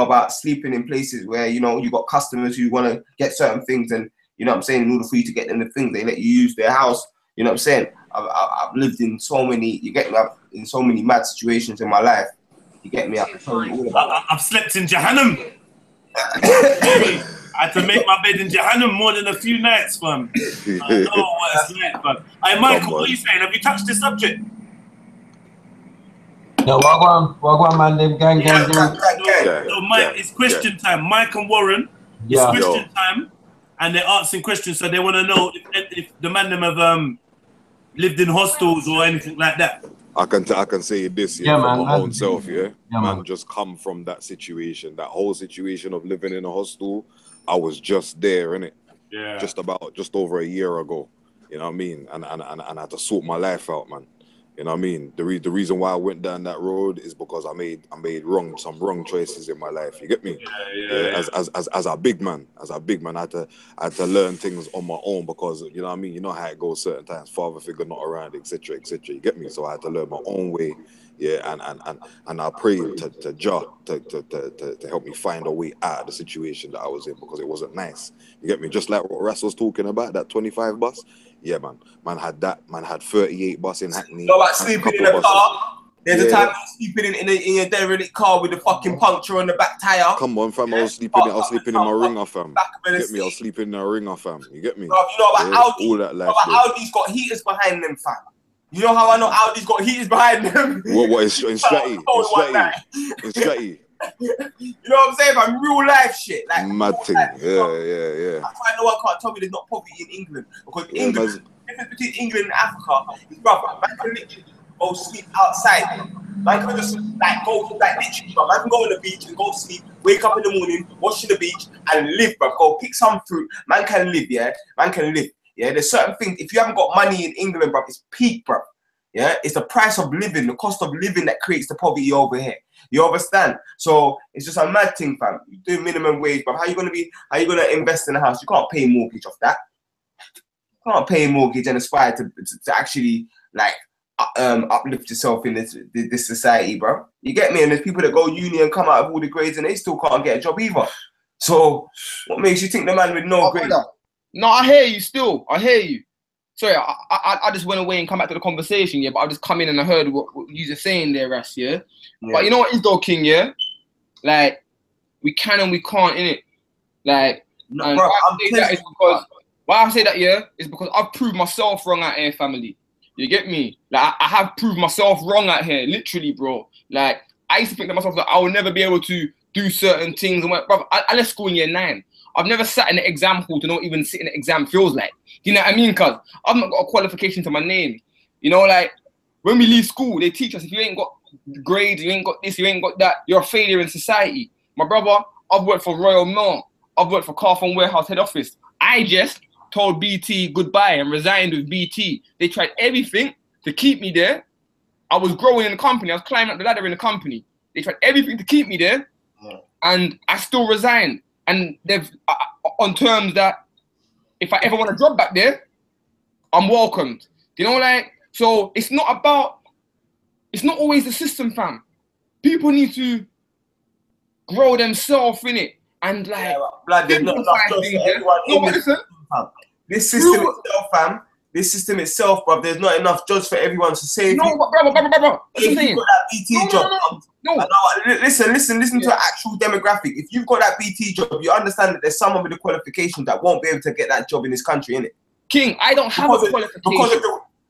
about sleeping in places where, you know, you got customers who want to get certain things, and you know what I'm saying, in order for you to get them the things, they let you use their house. You know what I'm saying? I've lived in so many, you get me, in so many mad situations in my life. You get me? I've slept in Jahannam. I had to make my bed in Jahannam more than a few nights, fam. I know what it's like, fam. Hey, Michael, what are you saying? Have you touched this subject? No, wagwan man, them gang. So Mike, it's question time. Mike and Warren, it's question time, and they're asking questions, so they want to know if the man them have lived in hostels or anything like that. I can say this, from my own self, man, just come from that situation, that whole situation of living in a hostel. I was just there, innit? Yeah. Just over a year ago, you know what I mean? And I had to sort my life out, man. You know what I mean? The reason why I went down that road is because I made some wrong choices in my life. You get me? Yeah. As a big man, I had to learn things on my own, because you know what I mean. You know how it goes certain times. Father figure not around, etc. You get me? So I had to learn my own way. Yeah, and I prayed to Jah to help me find a way out of the situation that I was in, because it wasn't nice. You get me? Just like what Russ was talking about, that 25 bus. Yeah, man had that. Man had 38 bus in Hackney. You know about sleeping in a car? There's a time you're sleeping in your derelict car with the fucking puncture on the back tire. Come on, fam. I was sleeping in my ringer, fam. You get me? I was sleeping in a ringer, fam. You get me? Bro, you know about Audi? All that life. Audi's got heaters behind them, fam. You know how I know Audi's got heaters behind them? What is in Stratty? In Stratty. You know what I'm saying? Man, real life shit. Like mad thing. Life, yeah. That's why no one can't tell me there's not poverty in England. Because England, the difference between England and Africa is, brother, man can literally go sleep outside. Man can just like go like literally, bro. Man can go on the beach and go sleep, wake up in the morning, wash in the beach and live, bro. Go pick some fruit. Man can live, yeah. Man can live. Yeah, there's certain things. If you haven't got money in England, bro, it's peak, bro. Yeah, it's the price of living, the cost of living that creates the poverty over here. You understand? So it's just a mad thing, fam. You do minimum wage, bro. How you gonna invest in a house? You can't pay mortgage off that. You can't pay a mortgage and aspire to actually like uplift yourself in this society, bro. You get me? And there's people that go uni and come out of all the grades and they still can't get a job either. So what makes you think the man with no grade? No, I hear you still. I hear you. Sorry, I just went away and come back to the conversation, yeah, but I just come in and I heard what you were saying there, Ras, yeah? But you know what is though, King, yeah? Like, we can and we can't, innit? Like, no, bro, that is because why I say that, yeah, is because I've proved myself wrong out here, family. You get me? Like, I have proved myself wrong out here, literally, bro. Like, I used to think to myself that I will never be able to do certain things. And brother, I left school in year 9. I've never sat in an exam hall to know what even sitting in an exam feels like. Do you know what I mean? Cause I've not got a qualification to my name. You know, like when we leave school, they teach us if you ain't got grades, you ain't got this, you ain't got that, you're a failure in society. My brother, I've worked for Royal Mail. I've worked for Carphone Warehouse head office. I just told BT goodbye and resigned with BT. They tried everything to keep me there. I was growing in the company. I was climbing up the ladder in the company. They tried everything to keep me there, and I still resigned. And they've on terms that if I ever want a job back there, I'm welcomed. You know, like, so it's not always the system, fam. People need to grow themselves in it and like. Blood, there's not enough jobs for everyone. No, but listen. This system itself, fam. This system itself, bro. There's not enough jobs for everyone to save. No, brother. If you've got that BT job, listen to an actual demographic. If you've got that BT job, you understand that there's someone with a qualification that won't be able to get that job in this country, innit? King, I don't have a qualification.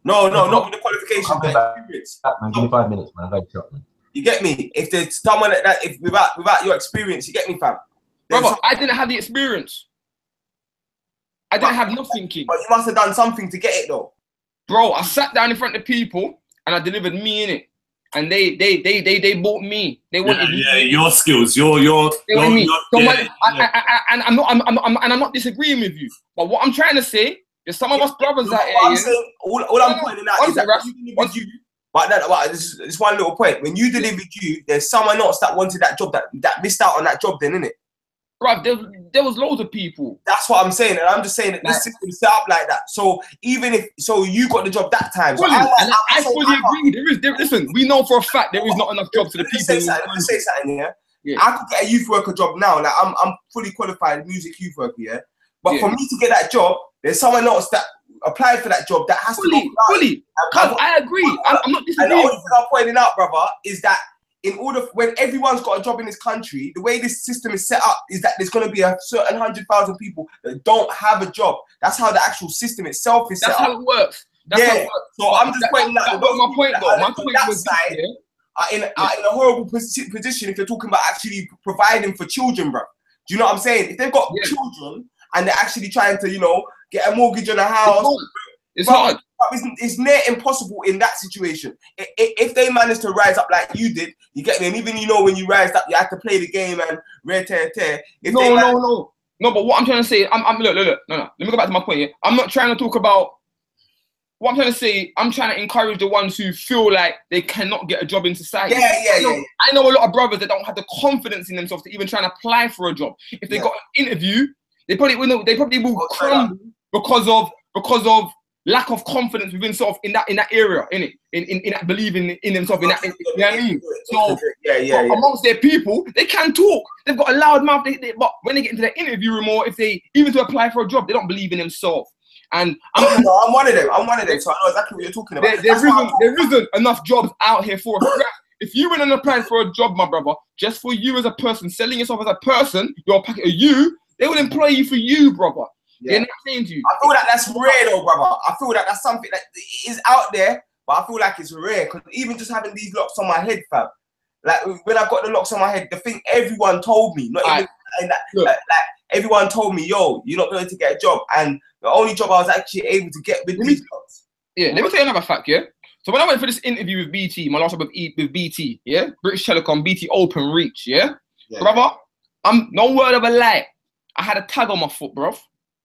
No, not with the qualification, but experience. Man, give me 5 minutes, man. I've got man. You get me? If there's someone that if without your experience, you get me, fam. Brother, I didn't have the experience. I didn't have nothing, King. But you must have done something to get it, though. Bro, I sat down in front of people and I delivered me in it, and they bought me. They wanted me. Yeah, your skills, they want me. And I'm not disagreeing with you, but what I'm trying to say is some of us brothers out here. All I'm pointing out is that but this one little point. When you delivered there's someone else that wanted that job that missed out on that job, then, innit? Bro, there was loads of people. That's what I'm saying, and I'm just saying that this system is set up like that. So even if you got the job that time, I fully agree. Listen, we know for a fact there is not enough jobs for the people. Let me say something, yeah. I could get a youth worker job now. Like I'm fully qualified music youth worker, yeah. But for me to get that job, there's someone else that applied for that job that has to go fully. I agree. I'm not disagreeing. And the only thing I'm pointing out, brother, is that in order when everyone's got a job in this country, the way this system is set up is that there's going to be a certain 100,000 people that don't have a job. That's how the actual system itself is set up. That's how it works. So I'm just pointing out. My point was in a horrible position if you're talking about actually providing for children, bro. Do you know what I'm saying? If they've got children and they're actually trying to, get a mortgage on a house, it's hard. It's near impossible in that situation. If they manage to rise up like you did, you get me. And even when you rised up, you had to play the game and tear. No. But what I'm trying to say, look. No. Let me go back to my point here. I'm not trying to talk about what I'm trying to say. I'm trying to encourage the ones who feel like they cannot get a job in society. I know a lot of brothers that don't have the confidence in themselves to even try and apply for a job. If they got an interview, they probably will crumble because of lack of confidence within self in that area, in that believing in themselves, you know what I mean? So amongst their people, they can talk. They've got a loud mouth. But when they get into their interview room, or if they even to apply for a job, they don't believe in themselves. And I'm one of them. So I know exactly what you're talking about. There isn't enough jobs out here for a scrap. If you went and applied for a job, my brother, just for you as a person, selling yourself as a person, you're a packet of you, they will employ you for you, brother. Yeah. They're not saying to you. I feel like that's rare though, brother. I feel like that's something that is out there, but I feel like it's rare. Because even just having these locks on my head, fam, like when I got the locks on my head, the thing everyone told me, everyone told me, yo, you're not going to get a job. And the only job I was actually able to get with these locks. Yeah, let me tell you another fact, yeah? So when I went for this interview with BT, my last job with BT, yeah? British Telecom, BT Open Reach, yeah? Brother, I'm no word of a lie. I had a tag on my foot, bro.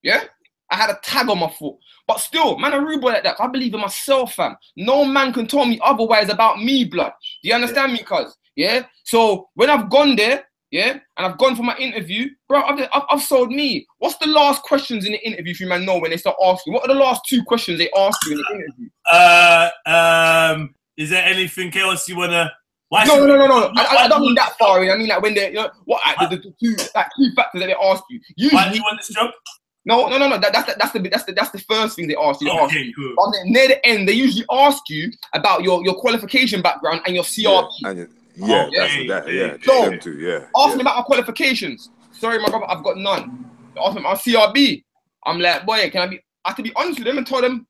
Yeah? I had a tag on my foot. But still, man, I'm rude boy like that. I believe in myself, fam. No man can tell me otherwise about me, blood. Do you understand me, cuz? Yeah? So when I've gone there, yeah, and I've gone for my interview, bro, I've sold me. What's the last questions in the interview if you man know when they start asking? What are the last 2 questions they ask you in the interview? Is there anything else you wanna? No. I don't mean that far. I mean like when they, the 2 factors that they ask you. Usually, why do you want this job? No. That's the first thing they ask you. Okay, cool. But then near the end, they usually ask you about your qualification background and your CRP. So ask me about my qualifications. Sorry, my brother, I've got none. Ask me about my CRB. I'm like, boy, I have to be honest with them and tell them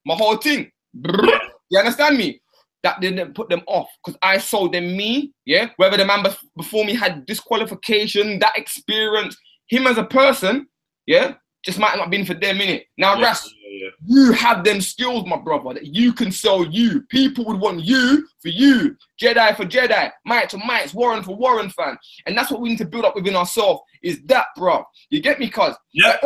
my whole thing. You understand me? That didn't put them off because I sold them me, yeah? Whether the man before me had disqualification, that experience, him as a person, yeah, just might not have been for them, innit? Now, Ras, you have them skills, my brother, that you can sell you. People would want you for you. Jedi for Jedi, Might to Mites, Warren for Warren, fan. And that's what we need to build up within ourselves, is that, bro. You get me, cuz? Yeah.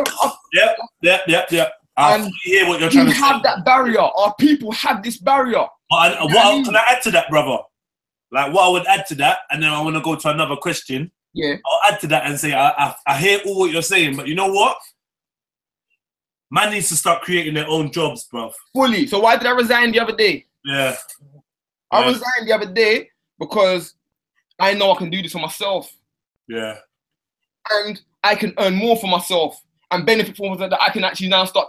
I hear what you're trying to say. We have that barrier. Our people have this barrier. Can I add to that, brother? Like, what I would add to that, and then I want to go to another question. Yeah. I'll add to that and say, I hear all what you're saying, but you know what? Man needs to start creating their own jobs, bruv. Fully. So why did I resign the other day? Yeah. I resigned the other day because I know I can do this for myself. Yeah. And I can earn more for myself and benefit from that I can actually now start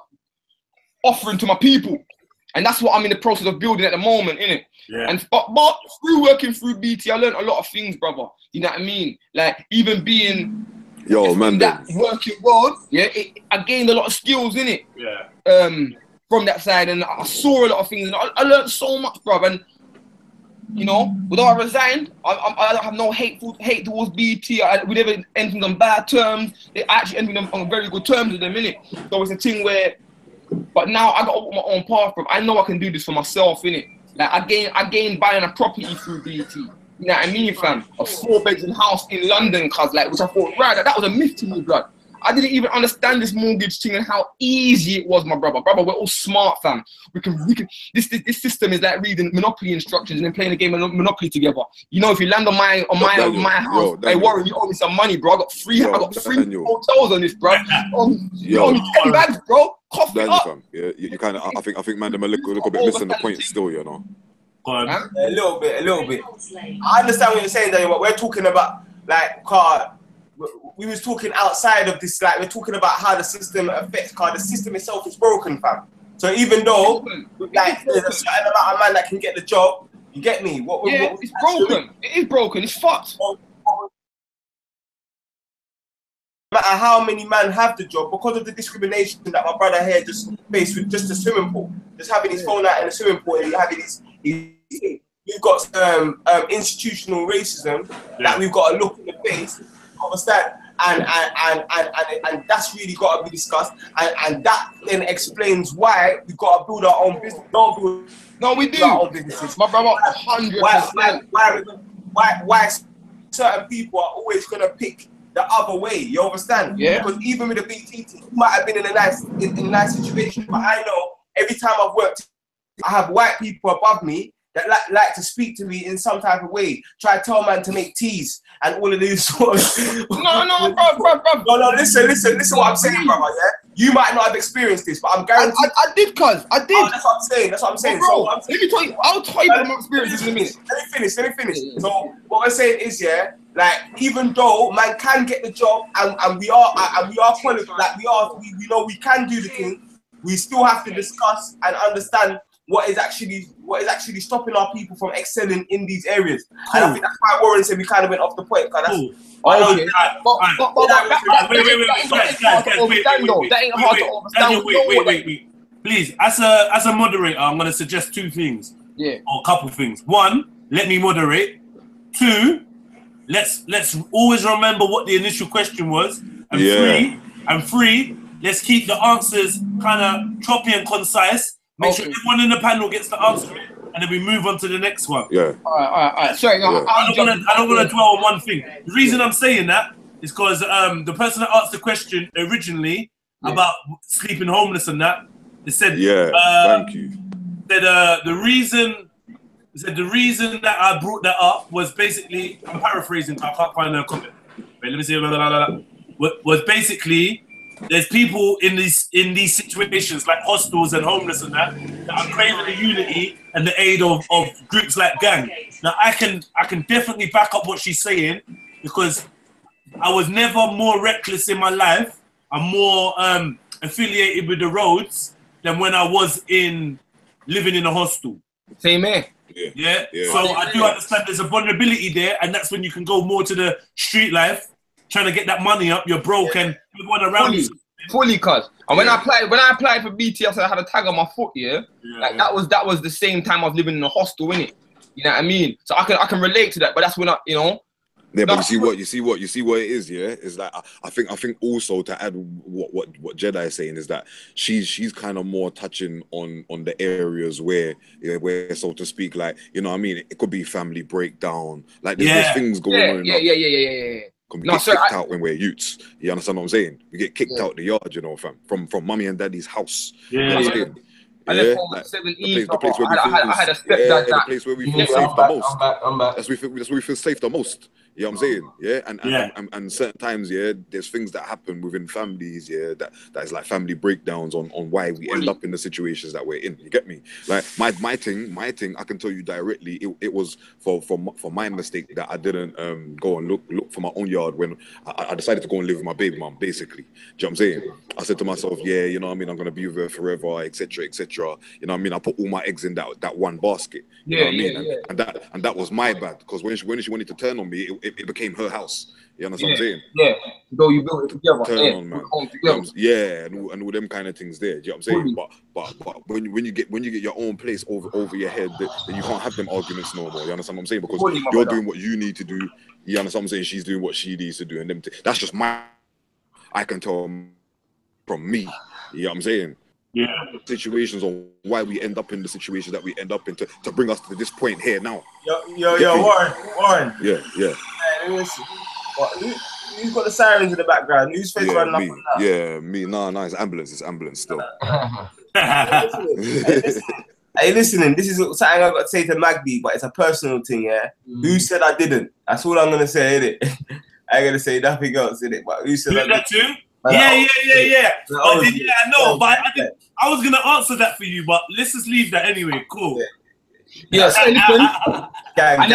offering to my people. And that's what I'm in the process of building at the moment, innit? Yeah. And but through working through BT, I learned a lot of things, brother. You know what I mean? Like even being in that working world, yeah, I gained a lot of skills in it. Yeah. From that side, and I saw a lot of things, and I learned so much, brother. And you know, although I resigned, I don't have no hate towards BT. We never ended on bad terms. They actually ended on very good terms with them, innit? So it's a thing where, but now I got to walk my own path, bro. I know I can do this for myself, innit? Like I gained buying a property through BT. You know what I mean, fam? A 4-bedroom house in London, cuz, like, which I thought, right, that was a myth to me, blood. I didn't even understand this mortgage thing and how easy it was, my brother. Brother, we're all smart, fam. We can. This system is like reading Monopoly instructions and then playing a game of Monopoly together. You know, if you land on my house, hey, Warren, you owe me some money, bro. I got three hotels on this, bro. You owe me 10 bags, bro. Cough it up. Fam. Yeah, you kind of. I think man, them a little bit missing the point still, you know. A little bit. I understand what you're saying, Daniel, but we're talking about like we was talking outside of this, like we're talking about how the system affects car. The system itself is broken, fam. So even though like there's a certain amount of man that can get the job, you get me? It's broken. It is broken. It's fucked. No matter how many men have the job, because of the discrimination that my brother here just faced with just a swimming pool, just having his phone out in the swimming pool and having we've got institutional racism that we've got to look in the face. Understand? And that's really got to be discussed, and that then explains why we've got to build our own business. No, we do our own businesses, my brother. 100%. Why certain people are always gonna pick the other way? You understand? Yeah. Because even with the BT team, you might have been in a nice situation, but I know every time I've worked, I have white people above me that like to speak to me in some type of way, try to tell man to make teas and all of these sort of... No, bro. No, listen what I'm saying, brother, yeah? You might not have experienced this, but I'm guaranteed... I did, cuz. I did. Oh, that's what I'm saying. Bro, let me tell you, I'll tell you my experiences in a minute. Let me finish. So, what I'm saying is, yeah, like, even though man can get the job and we are qualified, like, we know we can do the thing, we still have to discuss and understand what is actually stopping our people from excelling in these areas. Cool. And I think that's why Warren said we kind of went off the point. Cool. That ain't hard to understand. Wait. Please, as a moderator, I'm going to suggest two things. Yeah. Or a couple things. One, let me moderate. Two, let's always remember what the initial question was. And three, let's keep the answers kind of choppy and concise. Make sure everyone in the panel gets to answer it, and then we move on to the next one. Yeah. All right. Sorry, no, I don't want to dwell on one thing. The reason I'm saying that is because the person that asked the question originally about sleeping homeless and that, they said, thank you. That the reason that I brought that up was basically, I'm paraphrasing, I can't find a comment. Wait, let me see. Was basically, there's people in these situations like hostels and homeless and that are craving the unity and the aid of groups like G.A.N.G. Now I can definitely back up what she's saying, because I was never more reckless in my life. I'm more affiliated with the roads than when I was living in a hostel. Same here. Yeah. So I do understand there's a vulnerability there, and that's when you can go more to the street life, trying to get that money up. You're broke and everyone around you Fully, cuz. And when I applied for BT, I said I had a tag on my foot, like that was the same time I was living in a hostel, innit? You know what I mean? So I can relate to that, but that's when Yeah, but you see what it is, yeah? It's like I think also to add what Jedi is saying is that she's kind of more touching on the areas where so to speak, like, you know what I mean, it could be family breakdown, like there's things going on. Yeah. We get kicked out when we're youths. You understand what I'm saying? We get kicked out the yard, you know, from mummy and daddy's house. Yeah. You know what I'm saying? Yeah, like 17, the place where we feel I had a stepdad the place where we feel safe the most. I'm back. That's where we feel safe the most. You know what I'm saying? Yeah, and certain times, there's things that happen within families, that is like family breakdowns on why we end up in the situations that we're in. You get me? Like my thing, I can tell you directly, it was for my mistake that I didn't go and look for my own yard when I decided to go and live with my baby mom. Basically, do you know what I'm saying? I said to myself, you know what I mean, I'm gonna be with her forever, etc., etc. You know what I mean? I put all my eggs in that one basket. You know what I mean? And that was my bad, because when she wanted to turn on me, it became her house. You understand what I'm saying? Yeah. So you built it together. Turn on, man. And all them kind of things there. Do you know what I'm saying? But when you get your own place over your head, then you can't have them arguments no more. You understand what I'm saying? Because you're doing what you need to do. You understand what I'm saying? She's doing what she needs to do, and that's just I can tell from me. You know what I'm saying? Yeah. Situations on why we end up in the situation that we end up in to bring us to this point here now. Yo, Warren. Yeah. Hey, listen. Who's got the sirens in the background? Who's face running up? Yeah, me. No, it's ambulance. It's ambulance still. Hey, listening. This is something I got to say to Magby, but it's a personal thing. Yeah. Who said I didn't? That's all I'm gonna say, innit? I ain't gonna say nothing else, innit? But who said I didn't? That too? Yeah. I know, but I was gonna answer that for you, but let's just leave that anyway. Cool. Yeah, so listen, I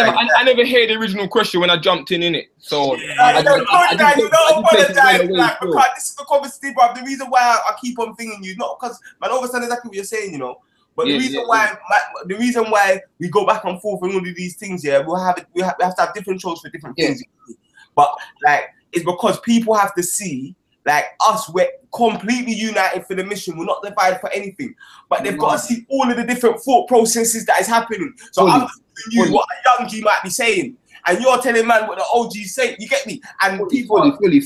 never heard the original question when I jumped in it. So don't apologize, like, because this is the conversation, bro. The reason why I keep on thinking you, not because man, understand exactly what you're saying, you know. But the reason why we go back and forth and all of these things, we have to have different shows for different things. But like, it's because people have to see. Like us, we're completely united for the mission. We're not divided for anything. But they've got to see all of the different thought processes that is happening. So I'm telling you what a young G might be saying. And you're telling man what the OG's say. You get me? And people fully.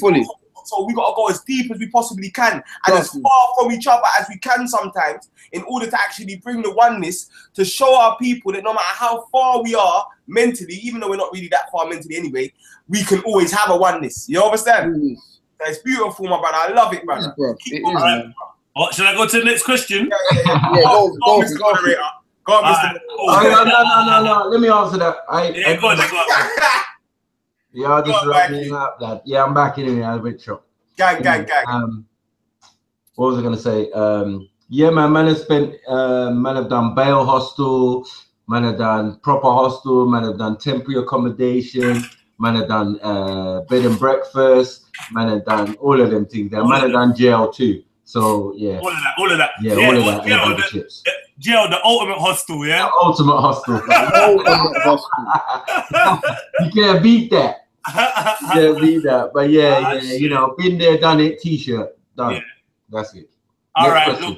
So we got to go as deep as we possibly can. And as far from each other as we can sometimes, in order to actually bring the oneness, to show our people that no matter how far we are mentally, even though we're not really that far mentally anyway, we can always have a oneness. You understand? It's beautiful, my brother. I love it, brother. Should I go to the next question? Yeah. Go, Mr. Moderator. Go on, Mr. No. Let me answer that. Go on. Yeah, I just wrapping up that. Yeah, I'm back in here. I was a bit shocked. Gang. What was I gonna say? Yeah, man has spent. Man have done bail hostel. Man have done proper hostel. Man have done temporary accommodation. Man have done bed and breakfast. Man have done all of them things. Man have done jail too. So yeah. All of that. Yeah, all of that. Jail, the ultimate hostel, yeah? The ultimate hostel. You can't beat that. But yeah, you know, been there, done it, t-shirt, done. Yeah. That's it. All right, look.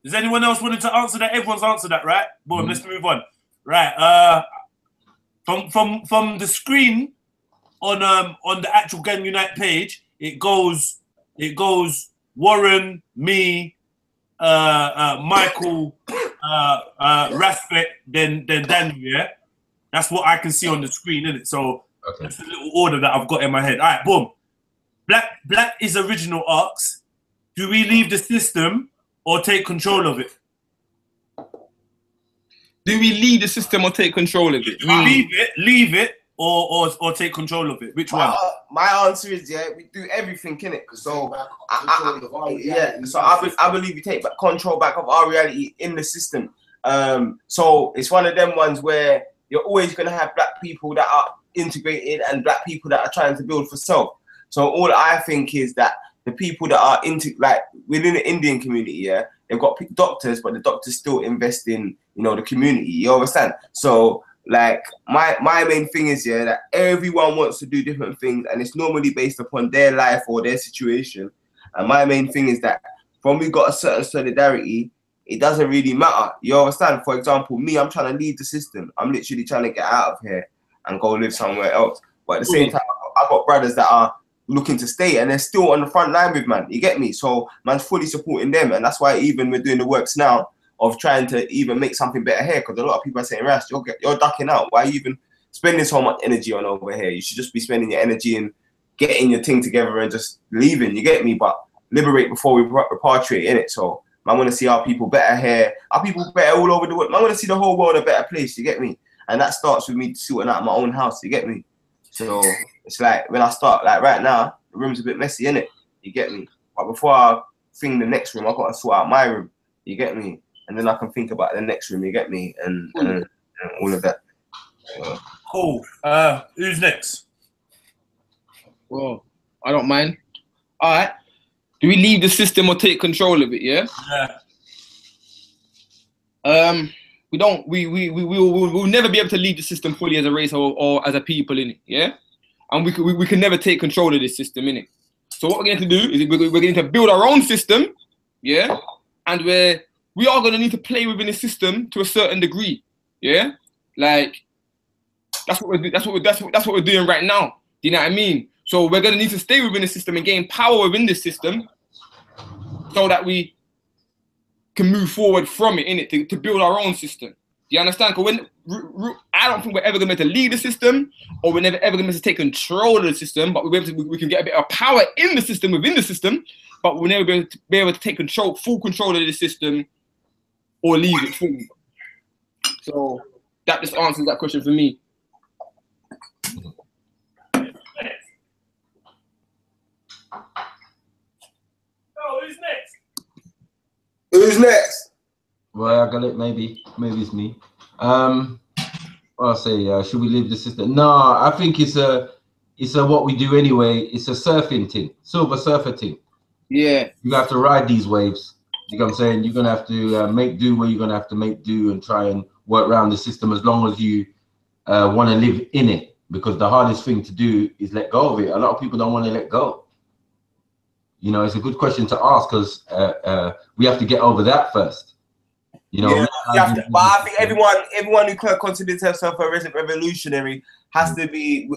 Does anyone else wanted to answer that? Everyone's answered that, right? Boom, let's move on. Right. From the screen on the actual Gang Unite page, it goes Warren, me, Michael, Raspet, then Daniel, yeah? That's what I can see on the screen, isn't it? So that's the little order that I've got in my head. All right, boom. Black is original asks, do we leave the system or take control of it? Do we lead the system or take control of it? Leave it, or take control of it. Which one? My answer is we do everything in it. So I believe we take control back of our reality in the system. So it's one of them ones where you're always gonna have black people that are integrated and black people that are trying to build for self. So all I think is that the people that are within the Indian community, they've got doctors, but the doctors still invest in the community. You understand? So like my main thing is that everyone wants to do different things, and it's normally based upon their life or their situation. And my main thing is that when we got a certain solidarity, it doesn't really matter. You understand? For example, me, I'm trying to leave the system. I'm literally trying to get out of here and go live somewhere else. But at the same time, I've got brothers that are looking to stay, and they're still on the front line with man. You get me? So man's fully supporting them, and that's why even we're doing the works now of trying to even make something better here, because a lot of people are saying, Ras, you're ducking out. Why are you even spending so much energy on over here? You should just be spending your energy in getting your thing together and just leaving. You get me? But liberate before we repatriate, in it. So I want to see our people better here, our people better all over the world. I want to see the whole world a better place. You get me? And that starts with me sorting out my own house. You get me? So it's like when I start, like right now, the room's a bit messy, innit? You get me? But before I think the next room, I got to sort out my room. You get me? And then I can think about the next room. You get me? And all of that. So. Cool. Who's next? Well, I don't mind. All right. Do we leave the system or take control of it? Yeah. Yeah. We don't. We'll never be able to lead the system fully as a race or as a people, in it. Yeah. And we can never take control of this system, in it. So what we're going to do is we're going to build our own system. Yeah. And we are going to need to play within the system to a certain degree. Yeah. Like that's what we're doing right now. Do you know what I mean? So we're going to need to stay within the system and gain power within this system so that we can move forward from it, innit, to build our own system. Do you understand? Because I don't think we're ever going to lead the system, or we're never ever going to take control of the system, but we can get a bit of power in the system, within the system, but we'll never be able to take full control of the system or leave it fully. So that just answers that question for me. Who's next? Who's next? Well, I got it. Maybe it's me. I'll say, should we leave the system? No, I think it's a what we do anyway. It's a surfing thing, silver surfer thing. Yeah. You have to ride these waves. You know what I'm saying? You're gonna have to make do where you're gonna have to make do and try and work around the system as long as you want to live in it. Because the hardest thing to do is let go of it. A lot of people don't want to let go. You know, it's a good question to ask because we have to get over that first. You know, yeah, but I think everyone who considers himself a revolutionary has to be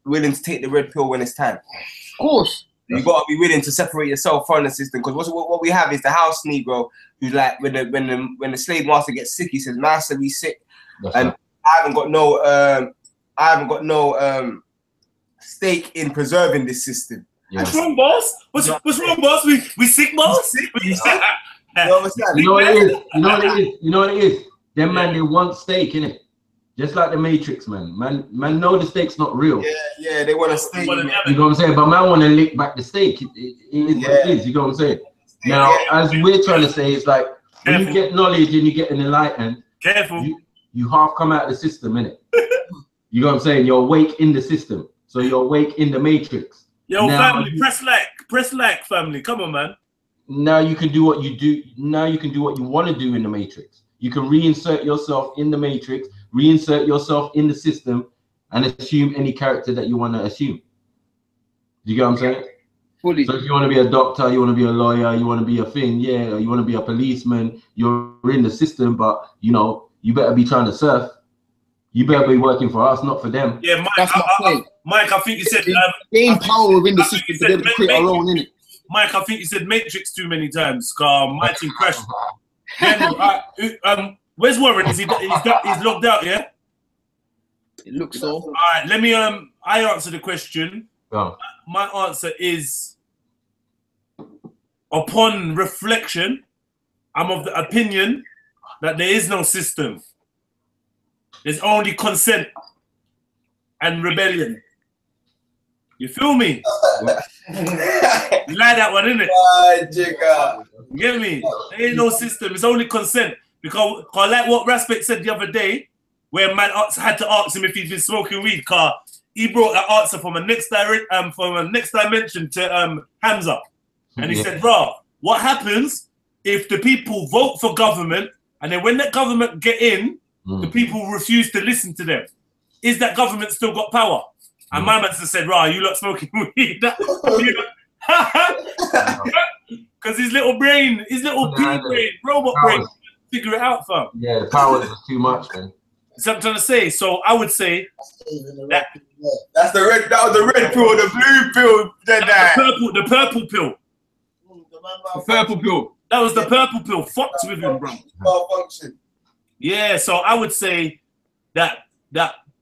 willing to take the red pill when it's time. Of course. You got to be willing to separate yourself from the system, because what we have is the house Negro who's like, when the slave master gets sick, he says, "Master, we sick," and right. I haven't got no stake in preserving this system. Yeah. What's wrong, boss? What's wrong, boss? We sick, boss? You understand? You know what it is? You know what it is? Them man, they want stake, innit? Just like the Matrix, man. Man know the stake's not real. Yeah, they want a stake. You know what I'm saying? But man want to lick back the stake. It is what it is. You know what I'm saying? Now, as we're trying to say, it's like when you get knowledge and you get an enlightened, you half come out of the system, innit? You know what I'm saying? You're awake in the system. So you're awake in the Matrix. Yo, now, family, press like, family. Come on, man. Now you can do what you do. Now you can do what you want to do in the Matrix. You can reinsert yourself in the Matrix, reinsert yourself in the system, and assume any character that you want to assume. Do you get what I'm saying? Fully. So if you want to be a doctor, you want to be a lawyer, you want to be a thing, yeah, you want to be a policeman, you're in the system, but you know, you better be trying to surf. You better be working for us, not for them. Yeah, Mike, that's my point. Mike, I think you said gain power within the system to be able to create our own, innit? Mike, I think you said Matrix too many times. My team crashed. Where's Warren? He's logged out, yeah? It looks so. All right, let me I answer the question. Oh. My answer is, upon reflection, I'm of the opinion that there is no system. There's only consent and rebellion. You feel me? You like that one, innit? You get me? There ain't no system. It's only consent. Because like what Raspek said the other day, where man had to ask him if he's been smoking weed, because he brought that answer from a next dimension to Hamza. And he said, bro, what happens if the people vote for government, and then when that government get in, the people refuse to listen to them. Is that government still got power? And my man just said, "Right, you lot smoking weed." Because his little brain, his little pea brain, robot brain, figure it out, fam. Yeah, the power is too much, man. That's what I'm trying to say. So I would say that's the red. That was the red pill, the blue pill, the purple pill. The purple pill. That was the purple pill. Fucked with him, bro. Yeah. So I would say that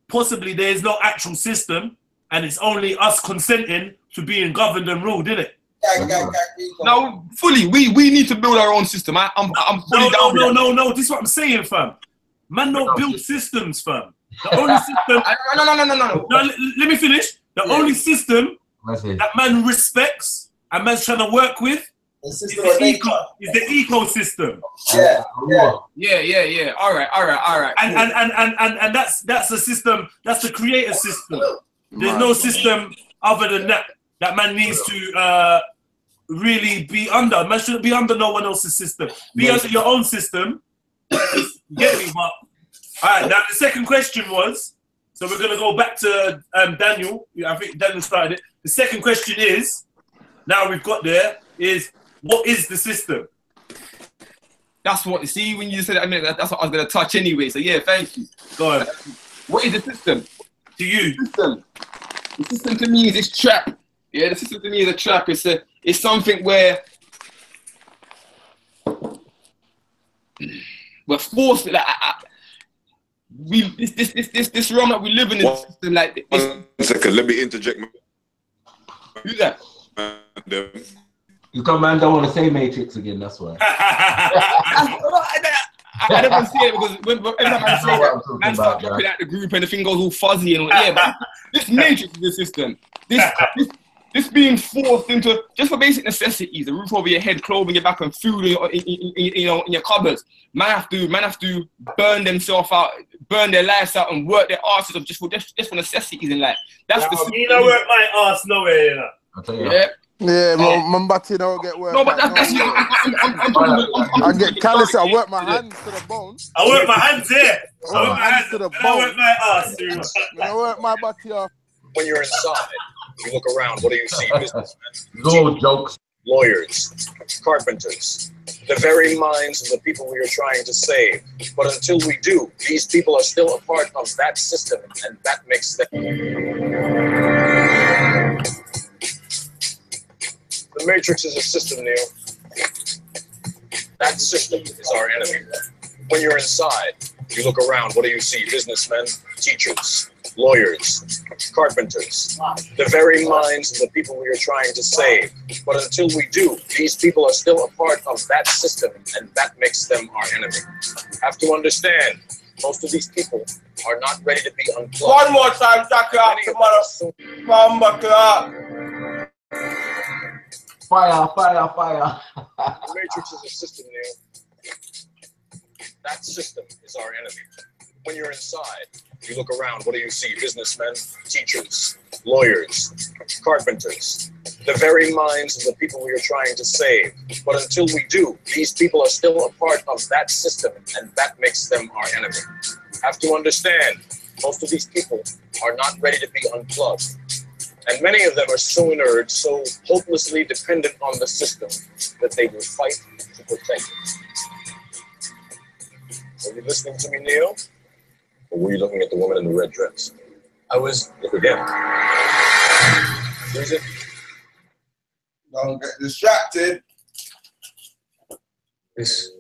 possibly there is no actual system, and it's only us consenting to being governed and ruled, isn't it? Now, fully, we need to build our own system. I'm fully down. No. This is what I'm saying, fam. Man, don't build systems, fam. The only system. No. Let me finish. The only system that man respects and man's trying to work with is the ecosystem. Yeah. All right. And that's the system. That's the creator system. There's no system other than that man needs to really be under. Man shouldn't be under no one else's system. Be under your own system. Get me, but all right. Now the second question was, so we're gonna go back to Daniel. I think Daniel started it. The second question is, now we've got there, is what is the system? That's what. See, when you said that, I mean, that's what I was gonna touch anyway. So yeah, thank you. Go on. What is the system? To you, the system to me is this trap. Yeah, the system to me is a trap. It's something where we're forced. Like, this realm that we live in is a system like this. 1 second, let me interject. Who's that? You come, man, don't want to say Matrix again, that's why. I never see it because every time I say that, man start dropping out the group and the thing goes all fuzzy and all. Yeah, but this Matrix is the system. This being forced into, just for basic necessities, a roof over your head, clothing your back, and food in your cupboards. Man have to burn themselves out, burn their lives out, and work their asses off just for necessities in life. That's the system. You don't work my ass nowhere, you know. I'll tell you. Yeah. Yeah, bro, my body don't get work. No, but that's I get callous. I work my hands to the bone. I work my hands here. I work my hands to the bone. I work my ass, dude. I work my body off. When you're inside, you look around, what do you see? Businessmen, No jokes. lawyers, carpenters, the very minds of the people we are trying to save. But until we do, these people are still a part of that system, and that makes them... The Matrix is a system, Neil. That system is our enemy. When you're inside, you look around, what do you see? Businessmen, teachers, lawyers, carpenters, the very minds of the people we are trying to save. But until we do, these people are still a part of that system, and that makes them our enemy. Have to understand, most of these people are not ready to be unplugged. One more time, Jack up tomorrow. Fire. The Matrix is a system, Neil. That system is our enemy. When you're inside, you look around, what do you see? Businessmen, teachers, lawyers, carpenters, the very minds of the people we are trying to save. But until we do, these people are still a part of that system, and that makes them our enemy. Have to understand, most of these people are not ready to be unplugged. And many of them are so inert, so hopelessly dependent on the system, that they will fight to protect it. Are you listening to me, Neil? Or were you looking at the woman in the red dress? I was. Look again. Who's it? Don't get distracted. This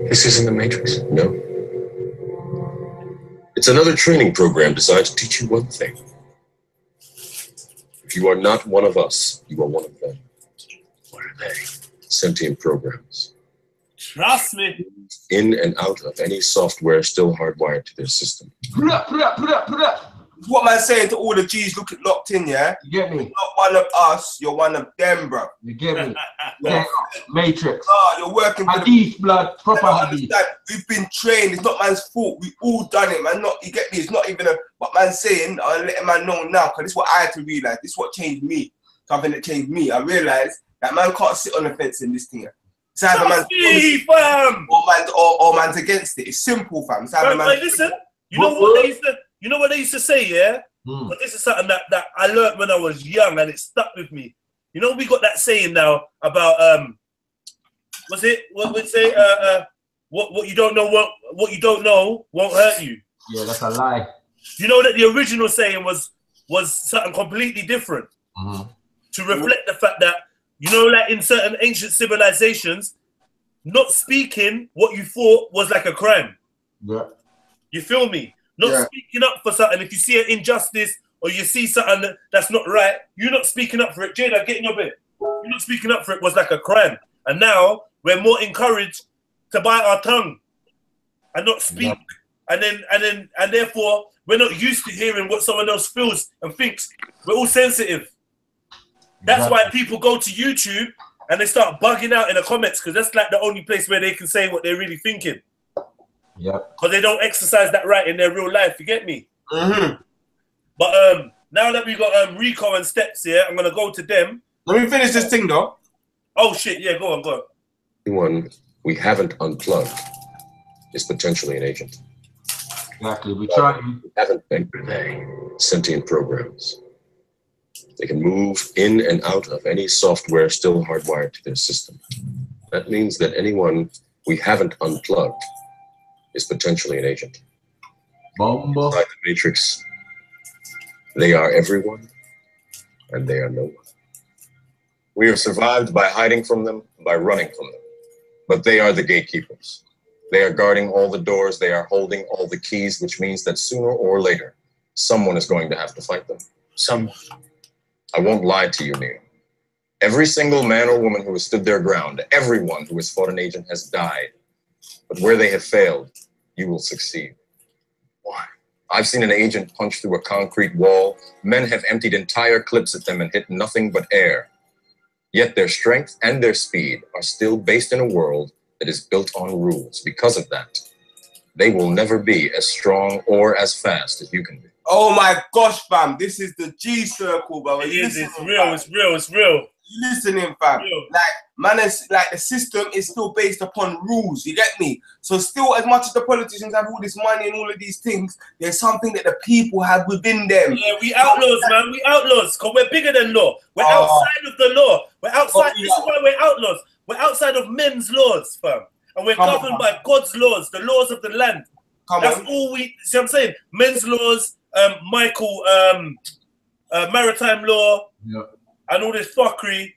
isn't the Matrix. No. It's another training program designed to teach you one thing. If you are not one of us, you are one of them. What are they? Sentient programs. Trust me. In and out of any software still hardwired to their system. What man's saying to all the G's locked in, yeah? You get me? You're not one of us, you're one of them, bro. You get me? Yeah. Matrix. You're working for Hadith, blood, proper Hadith. We've been trained, it's not man's fault. We've all done it, man. You get me? It's not even what man's saying. I'll let a man know now, because this is what I had to realize. This is what changed me. Something that changed me. I realized that man can't sit on the fence in this thing. It's either man's fam. or man's against it. It's simple, fam. It's either Hey, listen, you know what they used to say, yeah? But this is something that I learned when I was young and it stuck with me. You know, we got that saying now about what's it? What would say? What you don't know won't hurt you. Yeah, that's a lie. You know that the original saying was something completely different to reflect the fact that, you know, like in certain ancient civilizations, not speaking what you thought was like a crime. Yeah. You feel me? Not speaking up for something. If you see an injustice or you see something that's not right, you're not speaking up for it. Jada, get in your bed. You're not speaking up for it was like a crime. And now we're more encouraged to bite our tongue and not speak. And therefore we're not used to hearing what someone else feels and thinks. We're all sensitive. That's why people go to YouTube and they start bugging out in the comments, because that's like the only place where they can say what they're really thinking. Yeah. Because they don't exercise that right in their real life. You get me? Mm-hmm. But now that we got Rico and Steps here, I'm gonna go to them. Let me finish this thing though. Oh shit! Yeah, go on. Anyone we haven't unplugged is potentially an agent. Exactly. We try. We haven't been sentient programs. They can move in and out of any software still hardwired to their system. That means that anyone we haven't unplugged is potentially an agent. Bomba. Inside the Matrix, they are everyone, and they are no one. We have survived by hiding from them, by running from them. But they are the gatekeepers. They are guarding all the doors, they are holding all the keys, which means that sooner or later, someone is going to have to fight them. Someone. I won't lie to you, Neil. Every single man or woman who has stood their ground, everyone who has fought an agent has died. But where they have failed, you will succeed. Why? I've seen an agent punch through a concrete wall. Men have emptied entire clips at them and hit nothing but air. Yet their strength and their speed are still based in a world that is built on rules. Because of that, they will never be as strong or as fast as you can be. Oh my gosh, fam. This is the G circle, bro. It's real. You listening, fam. Like, man, it's like the system is still based upon rules. You get me? So still, as much as the politicians have all this money and all of these things, there's something that the people have within them. Yeah, we outlaws, man. We outlaws, because we're bigger than law. We're outside of the law. We're outside. This is why we're outlaws. We're outside of men's laws, fam. And we're governed by God's laws, the laws of the land. That's all we, see what I'm saying? Men's laws, maritime law, and all this fuckery.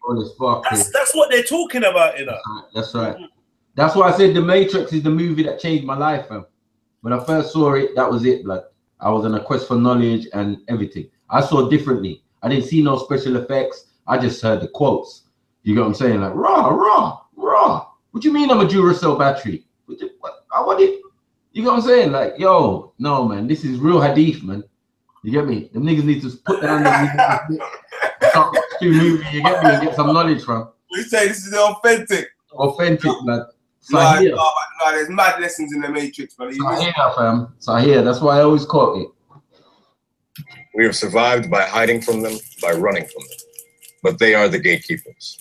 That's what they're talking about, you know. That's right. That's why I said The Matrix is the movie that changed my life, fam. When I first saw it, that was it. Like, I was on a quest for knowledge and everything. I saw differently. I didn't see no special effects. I just heard the quotes. You get what I'm saying? Like, raw. What you mean I'm a Duracell battery? I want it. You get what I'm saying? Like, yo, no, man, this is real hadith, man. You get me? Them niggas need to put that underneath movie, you get me, and get some knowledge from. We say this is authentic. Authentic, man. No, there's mad lessons in the Matrix, but fam. That's why I always quote it. We have survived by hiding from them, by running from them. But they are the gatekeepers.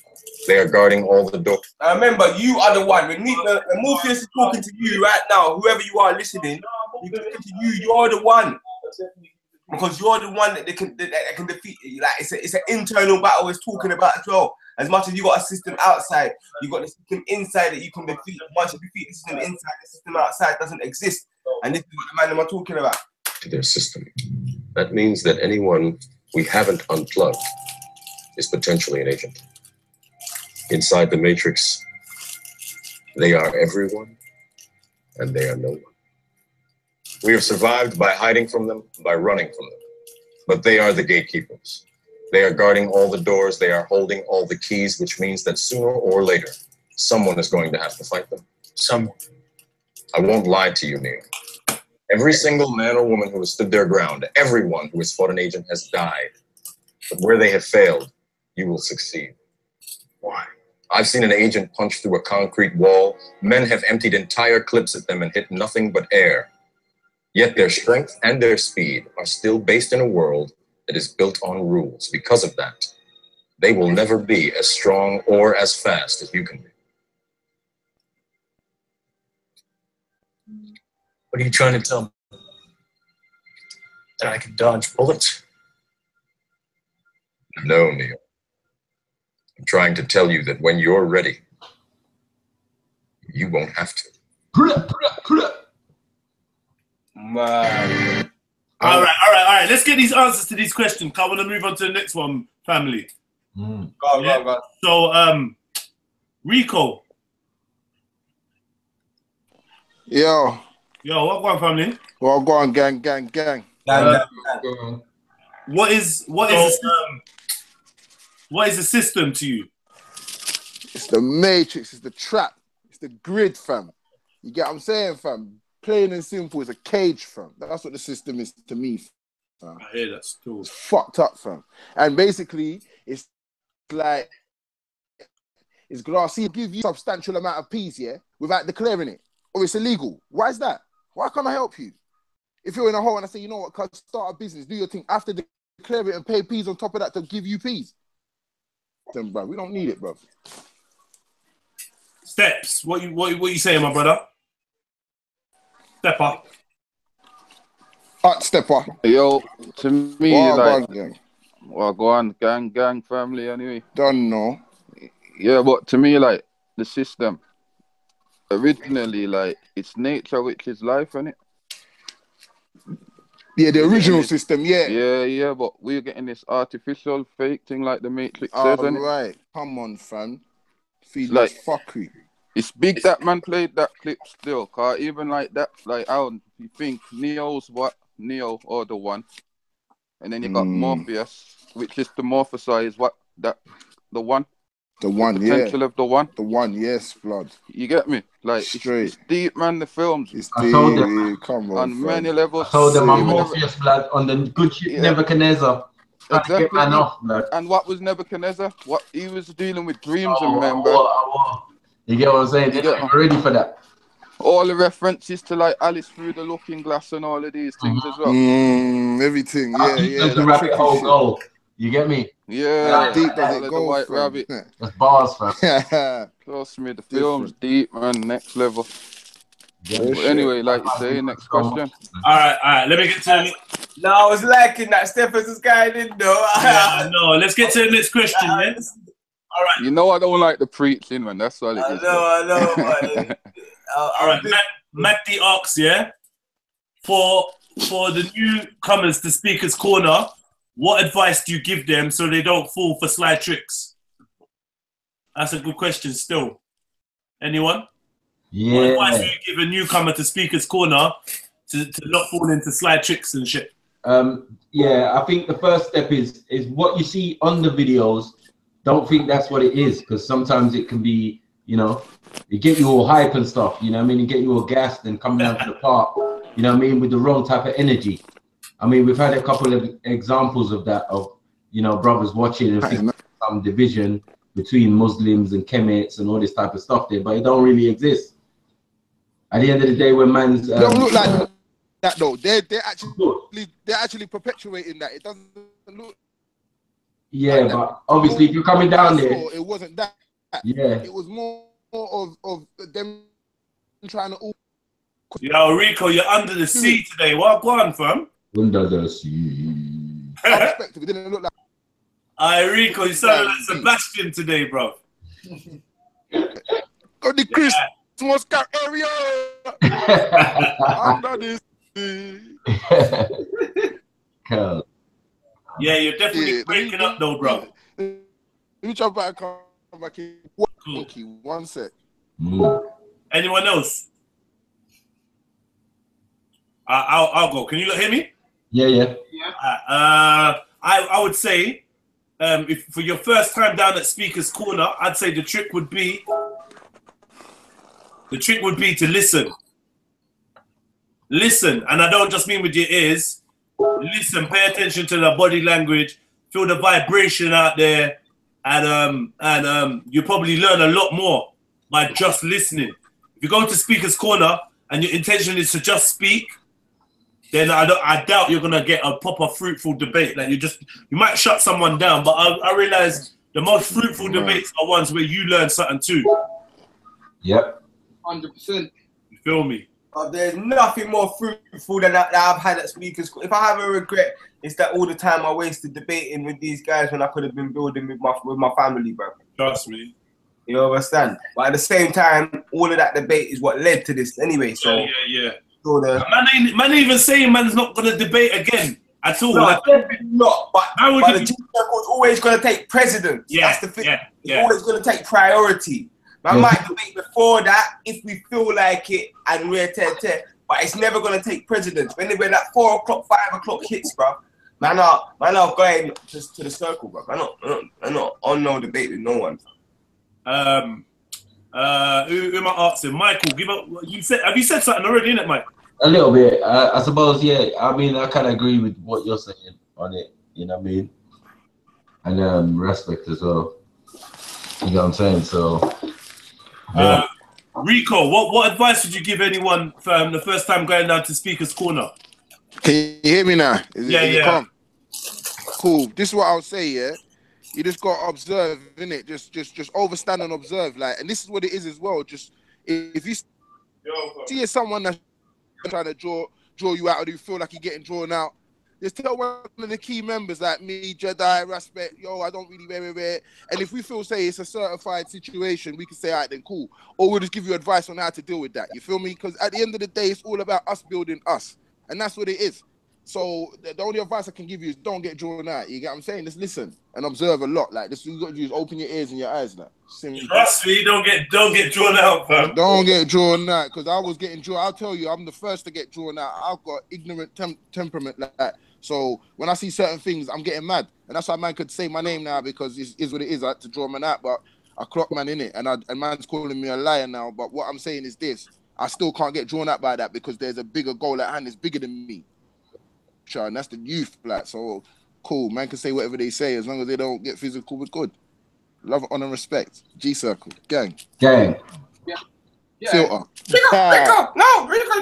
They are guarding all the doors. Remember, you are the one. When Morpheus is talking to you right now, whoever you are listening, he's talking to you. You are the one. Because you're the one that they can defeat. Like, it's an internal battle it's talking about as well. As much as you got a system outside, you got the system inside that you can defeat. Once you defeat the system inside, the system outside doesn't exist. And this is what the man are talking about. To their system. That means that anyone we haven't unplugged is potentially an agent. Inside the Matrix, they are everyone, and they are no one. We have survived by hiding from them, by running from them. But they are the gatekeepers. They are guarding all the doors, they are holding all the keys, which means that sooner or later, someone is going to have to fight them. Someone. I won't lie to you, Neil. Every single man or woman who has stood their ground, everyone who has fought an agent has died. But where they have failed, you will succeed. Why? I've seen an agent punch through a concrete wall. Men have emptied entire clips at them and hit nothing but air. Yet their strength and their speed are still based in a world that is built on rules. Because of that, they will never be as strong or as fast as you can be. What are you trying to tell me? That I can dodge bullets? No, Neil. I'm trying to tell you that when you're ready, you won't have to. Man. All right. Let's get these answers to these questions. I want to move on to the next one, family. Go on. So, Rico. Yo, what going, family? well, go on, gang. What is the system to you? It's the matrix, it's the trap, it's the grid, fam. You get what I'm saying, fam? Plain and simple, it's a cage, fam. That's what the system is to me, fam. I hear that's cool. It's fucked up, fam. And basically, it's like, it's glassy, give you a substantial amount of peace, yeah, without declaring it. Or it's illegal. Why is that? Why can't I help you? If you're in a hole and I say, you know what, cuz, start a business, do your thing, after declare it and pay peas on top of that to give you peas. Then, bro, we don't need it, bro. Steps. What you saying, my brother? Step up. Step up. Yo, to me, go on, gang, family, anyway. Don't know. Yeah, but to me, like, the system, originally, like, it's nature which is life, innit? Yeah, the original system, yeah. Yeah, but we're getting this artificial fake thing like the Matrix says, innit? Right, come on, fam. Feed like fuckery. It's big that man played that clip still, cause even like that, like how you think Neo's Neo or the one, and then you got Morpheus, which is to morphosize the one. The one, the potential of the one. The one, yes, blood. You get me? Like, it's deep, man, the films. It's deep, come on, on many levels. I told them I'm Morpheus, blood, on the good shit, Nebuchadnezzar. Exactly. Man off, blood. And what was Nebuchadnezzar? What he was dealing with dreams, remember? You get what I'm saying? They're not ready for that. All the references to like Alice Through the Looking Glass and all of these things as well. Everything, yeah. The rabbit hole goal. You get me? Yeah. How deep does it go, White Rabbit. That's bars, fam. Trust me, the film's deep, man, next level. But anyway, like you say, next question. All right. Let me get to it. No, I was liking that Stephens guy didn't know. Yeah, no, let's get to the next question, yeah? All right. You know I don't like the preaching, man. That's all it is. I know. All right, Matt the Ox, yeah? For the newcomers to Speaker's Corner, what advice do you give them so they don't fall for sly tricks? That's a good question still. Anyone? Yeah. What advice do you give a newcomer to Speaker's Corner to not fall into sly tricks and shit? Yeah, I think the first step is what you see on the videos. Don't think that's what it is, because sometimes it can be, it get you all hype and stuff, you know what I mean? It get you all gassed and coming out to the park, you know what I mean, with the wrong type of energy. I mean, we've had a couple of examples of that, of, brothers watching and thinking some division between Muslims and Kemetes and all this type of stuff there, but it don't really exist. At the end of the day, when man's... don't look like that, though. They're actually perpetuating that. It doesn't look... Yeah, like but obviously, if you're coming down there... It wasn't that. Yeah. It was more of them trying to... Yo, Rico, you're under the sea today. What go on, fam? Under the sea. It didn't look like... Rico, you sound like Sebastian today, bro. Got the Christmas area. Under the sea. Cool. Yeah, you're definitely breaking up though, bro. Let me try back. Come back in. Cool. 1 sec. Anyone else? I'll go. Can you hear me? Yeah. I would say, if for your first time down at Speaker's Corner, I'd say the trick would be to listen. Listen, and I don't just mean with your ears. Listen, pay attention to the body language, feel the vibration out there, and you probably learn a lot more by just listening. If you go to Speaker's Corner and your intention is to just speak, then I doubt you're gonna get a proper fruitful debate. Like you might shut someone down, but I realize the most fruitful debates are ones where you learn something too. Yep. 100%. You feel me? There's nothing more fruitful than that I've had at Speakers. If I have a regret, it's that all the time I wasted debating with these guys when I could have been building with my family, bro. Trust me. You understand? But at the same time, all of that debate is what led to this anyway. So yeah. So man ain't even saying man's not gonna debate again at all. No, definitely not. But the G-Circle is always gonna take precedence. Yeah, that's the thing. It's always gonna take priority. I might debate before that if we feel like it and we're but it's never gonna take precedence. When that 4 o'clock, 5 o'clock hits, bro, man are going just to the circle, bro. I'm not on no debate with no one. Who am I asking? Michael, have you said something already, innit, Mike? A little bit, I suppose. Yeah, I mean, I kind of agree with what you're saying on it. You know what I mean? And respect as well. You know what I'm saying? So, yeah. Rico, what advice would you give anyone from the first time going down to Speaker's Corner? Can you hear me now? Is it calm? Cool. This is what I'll say. Yeah. You just got to observe, innit? Just overstand and observe, like, and this is what it is as well. Just if you see someone that's trying to draw you out, or you feel like you're getting drawn out, just tell one of the key members like me, Jedi, respect, yo, I don't really wear. And if we feel, say, it's a certified situation, we can say, all right, then cool. Or we'll just give you advice on how to deal with that. You feel me? Because at the end of the day, it's all about us building us, and that's what it is. So the only advice I can give you is don't get drawn out. You get what I'm saying? Just listen and observe a lot. Like this, you got to do is open your ears and your eyes. Like trust me, don't get drawn out, fam. Don't get drawn out, because I was getting drawn. I'll tell you, I'm the first to get drawn out. I've got ignorant temperament like that. So when I see certain things, I'm getting mad, and that's why man could say my name now, because it is what it is. I had to draw man out, but I clock man in it, and man's calling me a liar now. But what I'm saying is this: I still can't get drawn out by that, because there's a bigger goal at hand. It's bigger than me. And that's the youth, like, so cool. Man can say whatever they say as long as they don't get physical with good. Love, honor, respect. G-Circle. Gang. Yeah. Filter. Rico! No! Rico,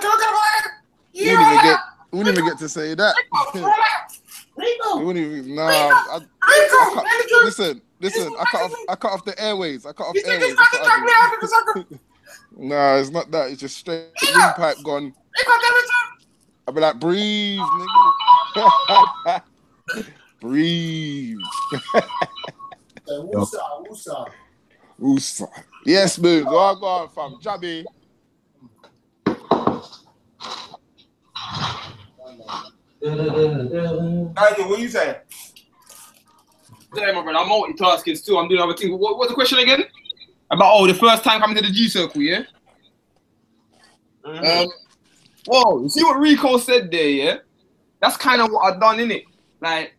We wouldn't even get to say that. Rico! We wouldn't even, listen, I cut off the airways. Nah, it's not that. It's just straight windpipe gone. I'll be like, breathe, nigga. Breathe. Woosa. Yes, man. Go on, fam. Jabby. Daniel, what you saying? Yeah, my brother. I'm multitasking still. I'm doing other things. What's the question again? About the first time coming to the G-Circle, yeah? Whoa, you see what Rico said there, yeah? That's kind of what I've done, innit? Like,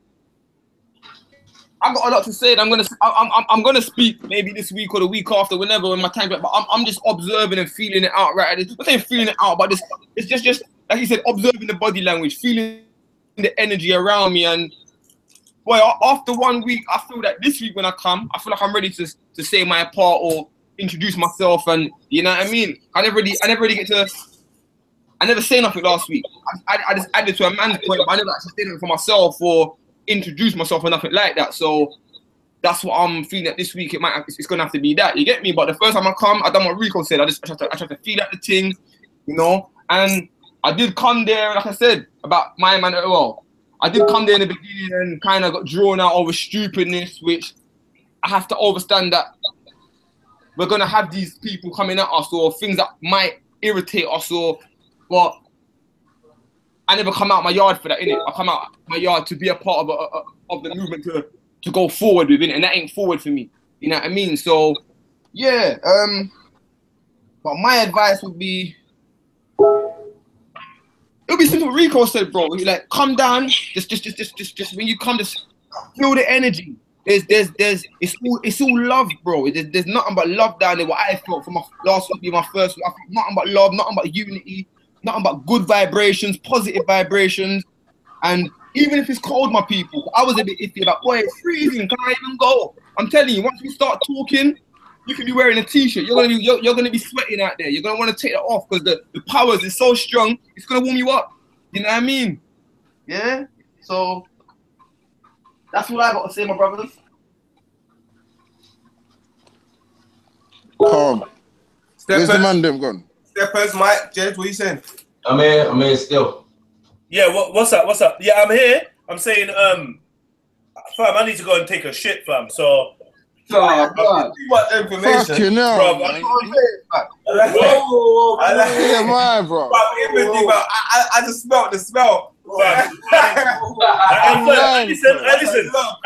I got a lot to say. I'm gonna speak maybe this week or the week after, whenever, when my time. But I'm just observing and feeling it out, right? I'm not saying feeling it out, but it's just like you said, observing the body language, feeling the energy around me. And boy, after 1 week, I feel that this week when I come, I feel like I'm ready to say my part or introduce myself, and you know what I mean. I never really get to. I never say nothing last week. I just added to a man's point, but I never actually say nothing for myself or introduce myself or nothing like that. So that's what I'm feeling that this week. It's gonna have to be that. You get me? But the first time I come, I done what Rico said. I tried to feel at the thing, you know. And I did come there, like I said about my man. Well, I did come there in the beginning and kind of got drawn out over stupidness, which I have to understand that we're gonna have these people coming at us or things that might irritate us or. But I never come out my yard for that, innit? I come out my yard to be a part of the movement to go forward with it, and that ain't forward for me. You know what I mean? So, yeah. But my advice would be, it'll be simple. Rico said, bro, like, come down. Just when you come, just feel the energy. It's all love, bro. There's nothing but love down there. What I felt from my last week, my first week, I felt nothing but love, nothing but unity. Nothing but good vibrations, positive vibrations. And even if it's cold, my people, I was a bit iffy about, boy, it's freezing, can I even go? I'm telling you, once we start talking, you can be wearing a t-shirt. You're gonna be sweating out there. You're gonna want to take that off because the powers is so strong, it's gonna warm you up. You know what I mean? Yeah? So that's what I got to say, my brothers. Where's the man them gone? Steppers, Mike, Jed, what you saying? I'm here still. Yeah, what's up? What's up? Yeah, I'm here. I'm saying, fam, I need to go and take a shit, fam. So, too much information. Fucking hell, bro. man. Yeah, man, bro. I just smelled the smell.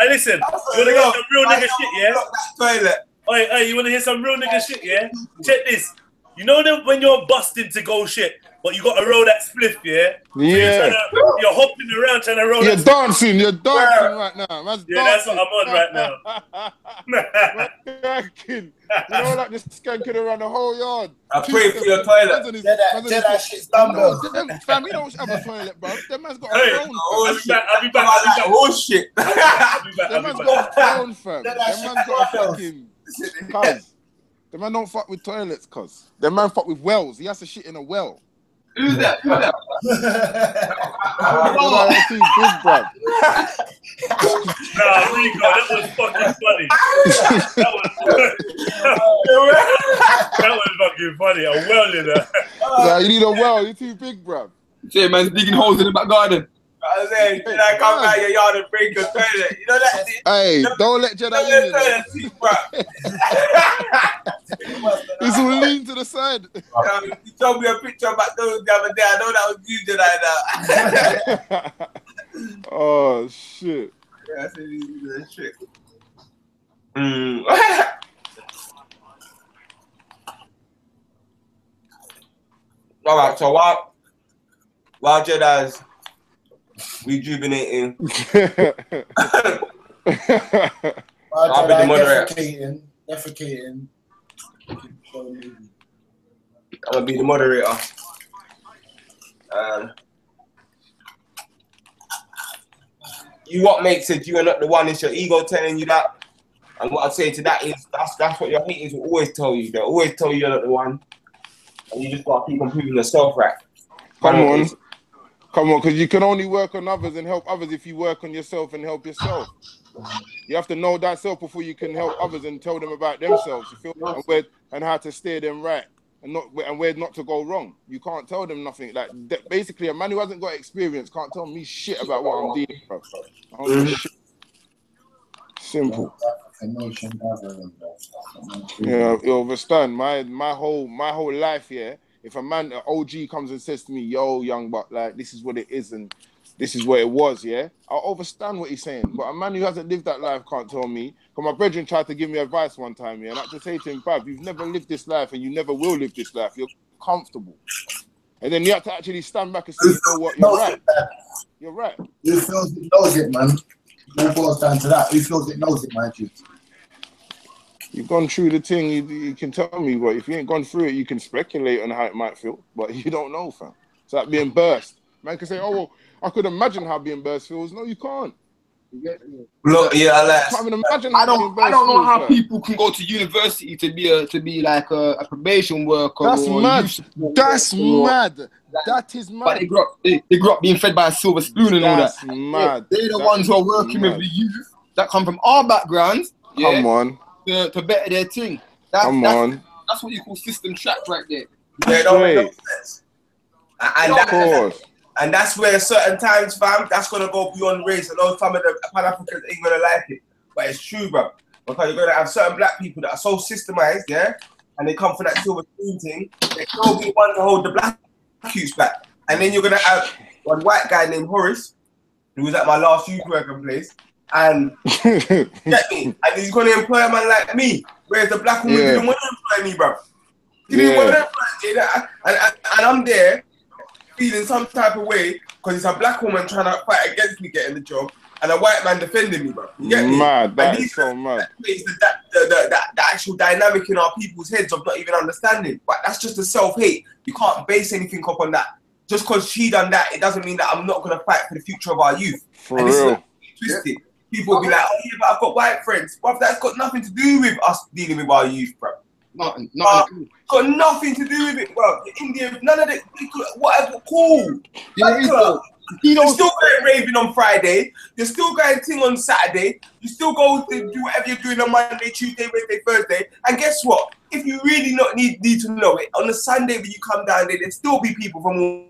Listen. You wanna hear some real nigga shit, yeah? Toilet. Hey, you wanna hear some real nigga shit, yeah? Check this. You know that when you're busting to go shit, but you got to roll that spliff, yeah? Yeah. So you're hopping around trying to roll You're that dancing right now. Man's yeah, that's what I'm on right now. Skanking. You know, like just skanking around the whole yard. I pray for your toilet. That shit's done, bro. Fam, you don't have a toilet, bro. That man's got a phone. I'll be back. Oh shit. That man's got a phone, fam. That man's got a fucking cuz. The man don't fuck with toilets, cuz. The man fuck with wells. He has to shit in a well. Who's that? That's too big, bruv. Nah, Rico, that was fucking funny. That was fucking funny. A well in there. Nah, you need a well. You're too big, bruv. Yeah, man's digging holes in the back garden. I was saying, did I come out your yard and break your toilet? You know that? Hey, don't let Jedi in you. He's all lean to the side. You showed me a picture of McDonald's the other day. I know that was you, Jedi. Oh, shit. Yeah, I said you do that shit. All right, so while Jedi's rejuvenating, I'll be the moderator. Defecating. I'm gonna be the moderator. You what makes it you are not the one, it's your ego telling you that. And what I'd say to that is that's what your haters will always tell you. They'll always tell you you're not the one. And you just gotta keep on proving yourself right. Come on, because you can only work on others and help others if you work on yourself and help yourself. You have to know that self before you can help others and tell them about themselves. You feel and how to steer them right and where not to go wrong. You can't tell them nothing. Like basically, a man who hasn't got experience can't tell me shit about what I'm dealing with. I don't know shit. Simple. Yeah, you understand? My whole life here. If a man, an OG comes and says to me, "Yo, young buck, like this is what it is and this is what it was," yeah, I'll understand what he's saying. But a man who hasn't lived that life can't tell me. Because my brethren tried to give me advice one time, yeah, and I had to say to him, "Bruv, you've never lived this life and you never will live this life. You're comfortable." And then you have to actually stand back and say, "You know what? You're right. You're right." Who feels it knows it, man? It boils down to that. Who feels it knows it, man? You've gone through the thing, you can tell me, but if you ain't gone through it, you can speculate on how it might feel, but you don't know, fam. It's like being burst. Man can say, "Oh, well, I could imagine how being burst feels." No, you can't. Look, yeah, I don't know how people can go to university to be like a probation worker. That's mad. That's mad. That is mad. But they grew up being fed by a silver spoon and all that. That's mad. They're the ones who are working with the youth that come from our backgrounds. Come on. To better their thing. That's what you call system trap right there. Yeah, don't make no sense. And that's where certain times, fam, that's gonna go beyond race. I know some of the Pan-Africans ain't gonna like it, but it's true, bro. Because you're gonna have certain black people that are so systemized, yeah, and they come for that silver spoon thing. They can be one to hold the black youths back, and then you're gonna have one white guy named Horace, who was at my last youth working place. And get me, and he's gonna employ a man like me, whereas the black woman didn't want to employ me, bro. He didn't want to employ me, and I'm there feeling some type of way because it's a black woman trying to fight against me getting the job, and a white man defending me, bro. You get me? Mad, that is so mad. The actual dynamic in our people's heads of not even understanding, but that's just a self-hate. You can't base anything up on that. Just because she done that, it doesn't mean that I'm not gonna fight for the future of our youth. For real. Twisted. People will be like, "Oh yeah, but I've got white friends." But that's got nothing to do with us dealing with our youth, bro. Nothing. Got nothing to do with it, bro. The Indian, none of it. Whatever, cool. You're still going raving on Friday. You're still going ting on Saturday. You still go to do whatever you're doing on Monday, Tuesday, Wednesday, Thursday. And guess what? If you really not need to know it, on the Sunday when you come down there, there'll still be people from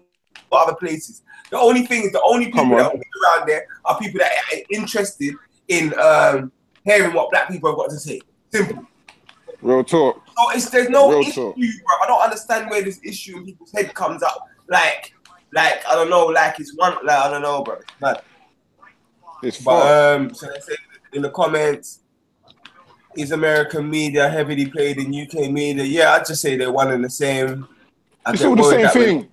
other places. The only thing is, the only people that will be around there are people that are interested in hearing what black people have got to say. Simple. Real talk. So there's no Real issue, talk. bro. I don't understand where this issue in people's head comes up. Like I don't know, like it's one, like I don't know, bro. Man. It's but so they say in the comments, is American media heavily played in UK media? Yeah, I'd just say they're one and the same. It's all the same thing.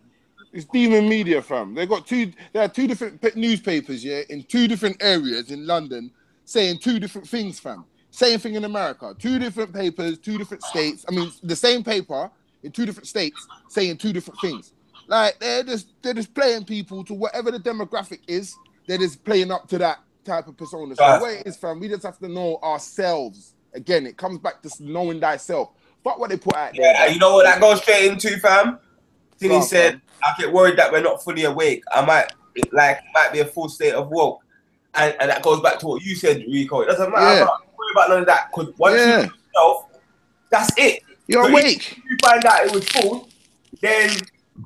It's demon media, fam. They have two different newspapers, yeah, in two different areas in London, saying two different things, fam. Same thing in America. Two different papers, two different states. I mean, the same paper in two different states saying two different things. Like they're just playing people to whatever the demographic is. They're just playing up to that type of persona. So the way it is, fam, we just have to know ourselves. Again, it comes back to knowing thyself. Fuck what they put out there. Yeah, you know what that goes straight into, fam? Tinny said, I get worried that we're not fully awake. It might be a full state of woke. And that goes back to what you said, Rico. It doesn't matter. Don't worry about none of that. Because once you know yourself, that's it. You're awake. If you find out it was full, then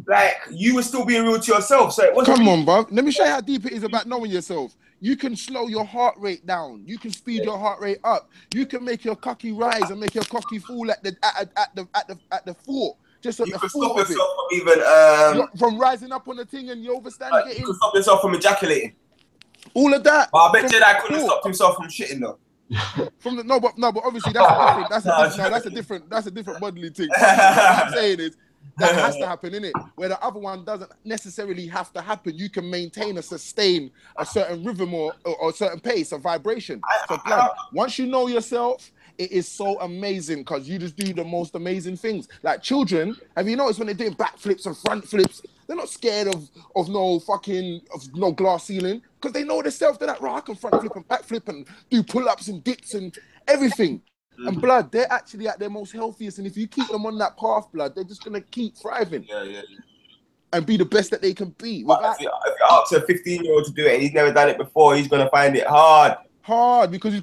like you were still being real to yourself. So it wasn't. Come on, bro. Let me show you how deep it is about knowing yourself. You can slow your heart rate down. You can speed your heart rate up. You can make your cocky rise and make your cocky fall at the fort. Just at you the can fort stop of yourself it. from even from rising up on the thing and you overstand like, getting. You can stop yourself from ejaculating. All of that. But I bet Jedi couldn't have stopped himself from shitting though. But obviously that's a different bodily thing. What I'm saying is that has to happen, innit? Where the other one doesn't necessarily have to happen. You can maintain or sustain a certain rhythm or a certain pace, a vibration. Once you know yourself, it is so amazing because you just do the most amazing things. Like children, have you noticed when they're doing backflips and front flips, they're not scared of no glass ceiling because they know themselves. They're like, right, I can front flip and back flip and do pull-ups and dips and everything. And blood, they're actually at their most healthiest. And if you keep them on that path, blood, they're just gonna keep thriving. Yeah. And be the best that they can be. If you ask a 15-year-old to do it and he's never done it before, he's gonna find it hard. Because he's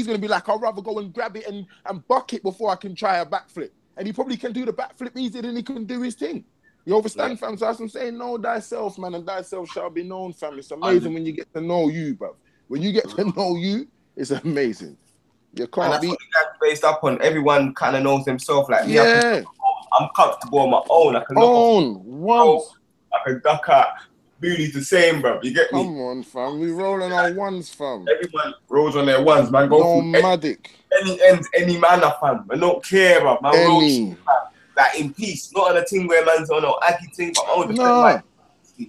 gonna be like, I'd rather go and grab it and buck it before I can try a backflip. And he probably can do the backflip easier than he can do his thing. You understand, fam? So that's what I'm saying. Know thyself, man, and thyself shall be known, fam. It's amazing when you get to know you, bro. When you get to know you, it's amazing. You can't and that's what the gang's based up on. Everyone kind of knows themselves. Like me, I'm comfortable on my own. I can I can duck out. Booney's the same, bro. You get me? Come on, fam. We rolling our ones, fam. Everyone rolls on their ones, man. Go nomadic. Any ends, any manner, fam. I don't care, bro. Man, rolls, like in peace. Not on a thing where man's on no aggy thing, but on the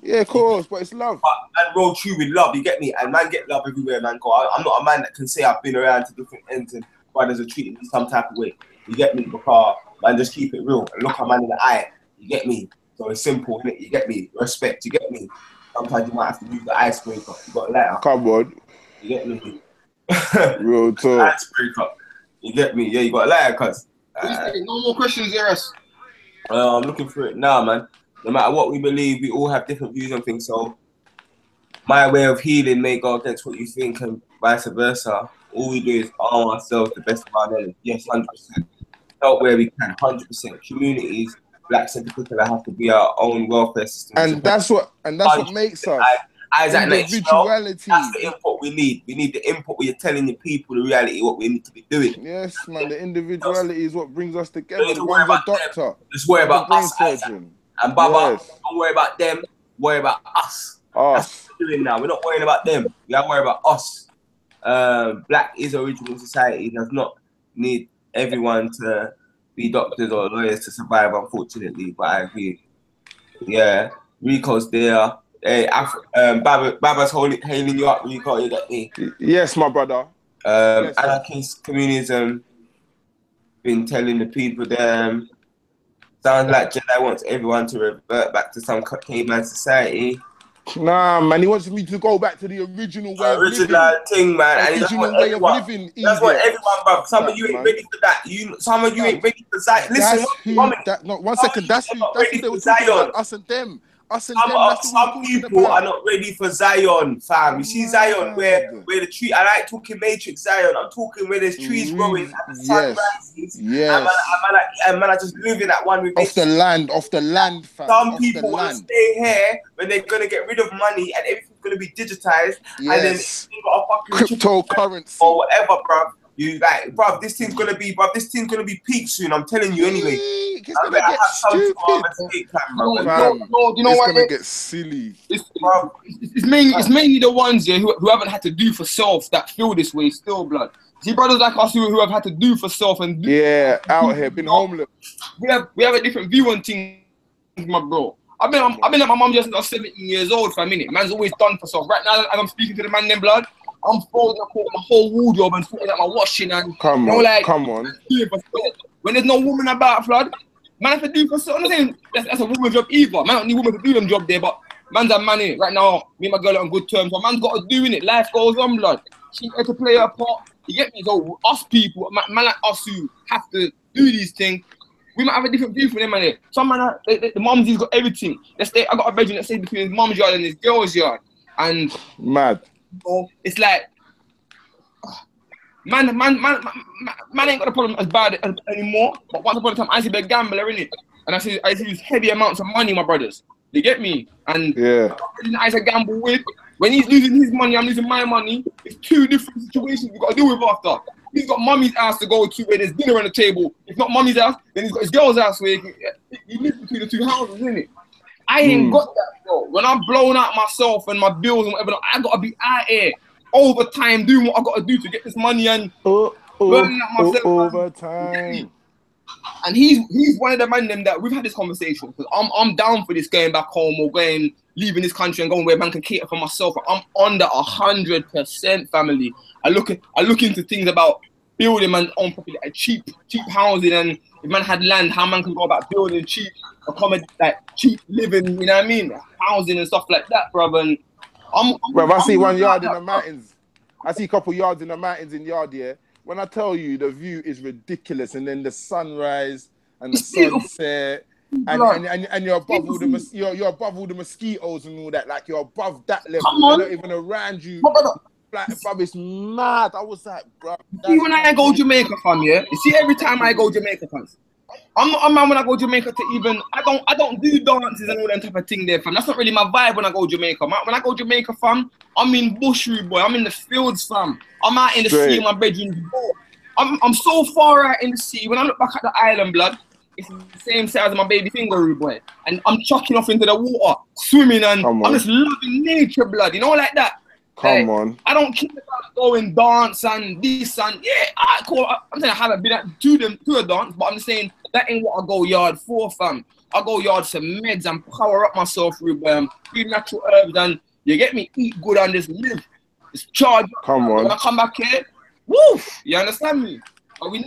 yeah, of course, but it's love. And roll true with love, you get me? And man get love everywhere, man. Go. I'm not a man that can say I've been around to different ends and brothers are treating me some type of way. You get me? Because man, just keep it real and look a man in the eye. You get me? So it's simple, innit? You get me? Respect, you get me? Sometimes you might have to use the icebreaker. You got a letter. Come on. You get me? Real talk. Icebreaker. You get me? Yeah, you got a letter, cuz. No more questions there, us. I'm looking for it now, man. No matter what we believe, we all have different views on things. So my way of healing may go against what you think and vice versa. All we do is arm ourselves the best of our knowledge. Yes, 100%. Help where we can, 100%. Communities, blacks in particular, have to be our own welfare system. And that's what makes us. Individuality. That's the input we need. We need the input where you're telling the people the reality, what we need to be doing. Yes, man. The individuality is what brings us together. The one's a doctor. Just worry about us, surgeon. And Baba, don't worry about them. Worry about us. That's what we're doing now. We're not worrying about them. We gotta worry about us. Black is original society. It does not need everyone to be doctors or lawyers to survive, unfortunately. But I agree. Yeah, Rico's there. Hey, Baba's hailing you up, Rico. You get me? Yes, my brother. Anarchist communism. Been telling the people them. Sounds like Jedi wants everyone to revert back to some caveman society. Nah, man, he wants me to go back to the original way of living. Thing, man. And original way of living. That's what everyone, bro. Some of you ain't ready for that. Some of you ain't ready for Zion. Listen, one second. That's who they were talking about. Us and them. Us and them, that's what Some we're people about. are not ready for Zion, fam. You see Zion where the tree. I like talking Matrix Zion. I'm talking where there's trees growing and the sun rises. Yes. And man, I just living that one with off the land, fam. Some people want to stay here when they're gonna get rid of money and everything's gonna be digitized. Yes. And then you got a fucking cryptocurrency or whatever, bruv. You like, bruv, this thing's gonna be peak soon. I'm telling you anyway. It's gonna get stupid. You know it's what? Gonna get silly. It's mainly the ones here who haven't had to do for self that feel this way still, blood. See, brothers like us who have had to do for self and out here, been homeless. We have a different view on things, my bro. I've been at my mum just since I was 17 years old for a minute. Man's always done for self. Right now, as I'm speaking to the man, them blood, I'm folding up my whole wardrobe and sorting out my washing and come on. When there's no woman about, blood, man have to do for self. I'm not saying that's a woman's job either. Man don't need women to do them job there, but man's a man in it. Right now, me and my girl are on good terms. So man's got to do in it. Life goes on, blood. She had to play her part. You get me? So us people, man like us who have to do these things, we might have a different view for them, man. Some man, the mums, he's got everything. I got a bedroom that stays between his mum's yard and his girl's yard. And mad. So it's like, man ain't got a problem as bad anymore. But once upon a time, I see the gambler, innit? And I see these heavy amounts of money, my brothers. You get me? And I say gamble with. When he's losing his money, I'm losing my money. It's two different situations we got to deal with after. He's got mummy's house to go to where there's dinner on the table. If not mummy's house, then he's got his girl's house where he lives between the two houses, isn't it? I ain't got that, bro. When I'm blowing out myself and my bills and whatever, I got to be out here overtime doing what I got to do to get this money and burning out myself. Overtime. And he's one of the men them that we've had this conversation because I'm down for this going back home or leaving this country and going where man can cater for myself. I'm under 100% family. I look into things about building man own property, like cheap housing, and if man had land, how man can go about building cheap cheap living, you know what I mean? Housing and stuff like that, brother. And I see one yard in the mountains. I see a couple yards in the mountains in yard, yeah. When I tell you the view is ridiculous, and then the sunrise and the sunset, and you're above all the you're above all the mosquitoes and all that, like you're above that level. Come on. They're not even around you. Like, bro, it's mad. I was like, bro. See, when I go Jamaica, fam, yeah. You see, every time I go Jamaica, fam, I'm not a man when I go Jamaica to even. I don't do dances and all that type of thing there, fam. That's not really my vibe when I go Jamaica. When I go Jamaica, fam, I'm in bushry, boy. I'm in the fields, fam. I'm out in the sea in my bedroom. I'm so far out in the sea. When I look back at the island, blood, it's the same size as my baby finger, boy. And I'm chucking off into the water, swimming, and I'm just loving nature, blood. You know, like that. Come on. I don't care about going dance and this and I'm saying I haven't been to a dance, but I'm just saying that ain't what I go yard for, fam. I go yard for meds and power up myself with natural herbs and you get me, eat good and just live. Just charge. Come on. When I come back here, woo! You understand me?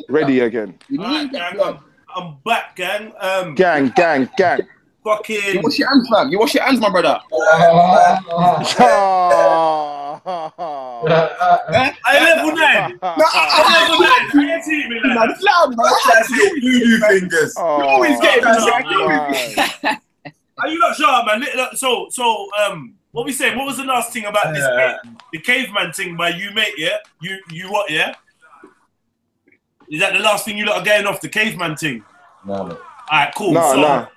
Ready that. Again. Right, gang, I'm back, gang. Gang. Fucking. You wash your hands, fam. You wash your hands, my brother. I level 9. I level 9. You can't see me now. It's loud, man. That's your voodoo fingers. You always get me. Are you not sure, man? So, what we saying? What was the last thing about this? The caveman thing by you, mate? Yeah, you what? Yeah, is that the last thing you lot are getting off the caveman thing? No. All right, cool. No.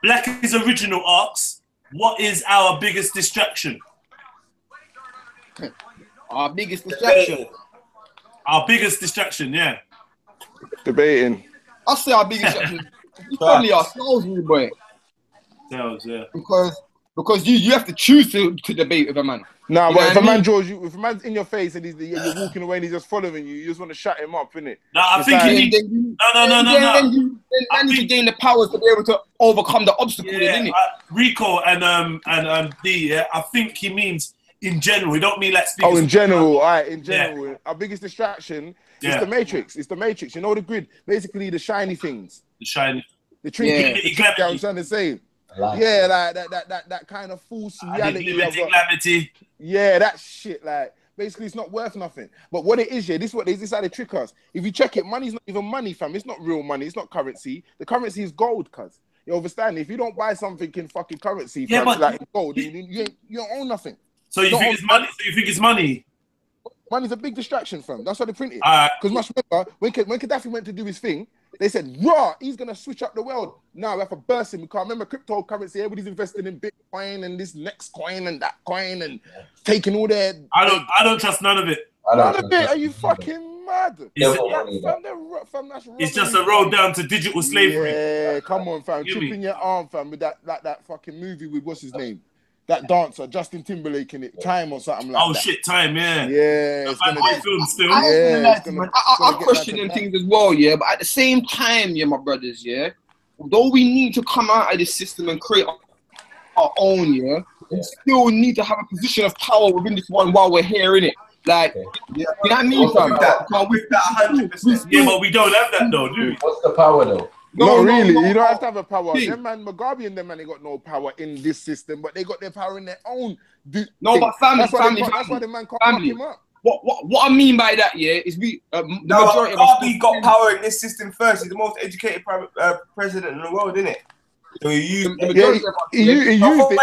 Black is Original asks, what is our biggest distraction? Our biggest distraction. Our biggest distraction, yeah. Debating. I'll say our biggest distraction. It's probably ourselves, boy. Selves, yeah. Because you have to choose to debate with a man. Nah, but if a man draws you, if a man's in your face and you're walking away and he's just following you, you just want to shut him up, innit? No, I think you need. Then you need to gain the powers to be able to overcome the obstacle, innit? Rico and D, yeah, I think he means in general. We don't mean like speakers. Oh, in general, all right, in general. Yeah. Our biggest distraction is the Matrix. It's the Matrix. You know the grid? Basically, the shiny things. The shiny. The trinkets. Yeah. I'm trying to say. Like that kind of false reality. Yeah, that shit. Like, basically, it's not worth nothing. But what it is, this is what this is how they trick us. If you check it, money's not even money, fam. It's not real money. It's not currency. The currency is gold, cuz. You understand? If you don't buy something in fucking currency, Yeah, but like in gold, you don't own nothing. So you think it's money? So you think it's money? Money's a big distraction, fam. That's why they print it. Because must remember, when Gaddafi went to do his thing, they said, "Raw, he's gonna switch up the world." Now we have to burst him. We can't remember cryptocurrency. Everybody's investing in Bitcoin and this next coin and that coin and taking all their. I don't trust none of it. None of it. Are you fucking mad? It's just a road down to digital slavery. Yeah, come on, fam. Chipping your arm, fam, with that fucking movie with what's his name? That dancer, Justin Timberlake in it, Time or something like that. Oh shit, Time, yeah. Yeah, it's gonna be film still. I'm questioning things as well, yeah. But at the same time, yeah, my brothers, yeah. Although we need to come out of this system and create our own, yeah, we still need to have a position of power within this one while we're here in it. Like, you know what I mean, fam? With that 100%. Yeah, but we don't have that though, do we? What's the power though? No, really. You don't have to have a power. Them man, Mugabe and them man, they got no power in this system, but they got their power in their own. No, but family. That's why the man can't fuck him up. What I mean by that, yeah, is the majority of Mugabe got power in this system first. He's the most educated president in the world, isn't it? So he used he used it.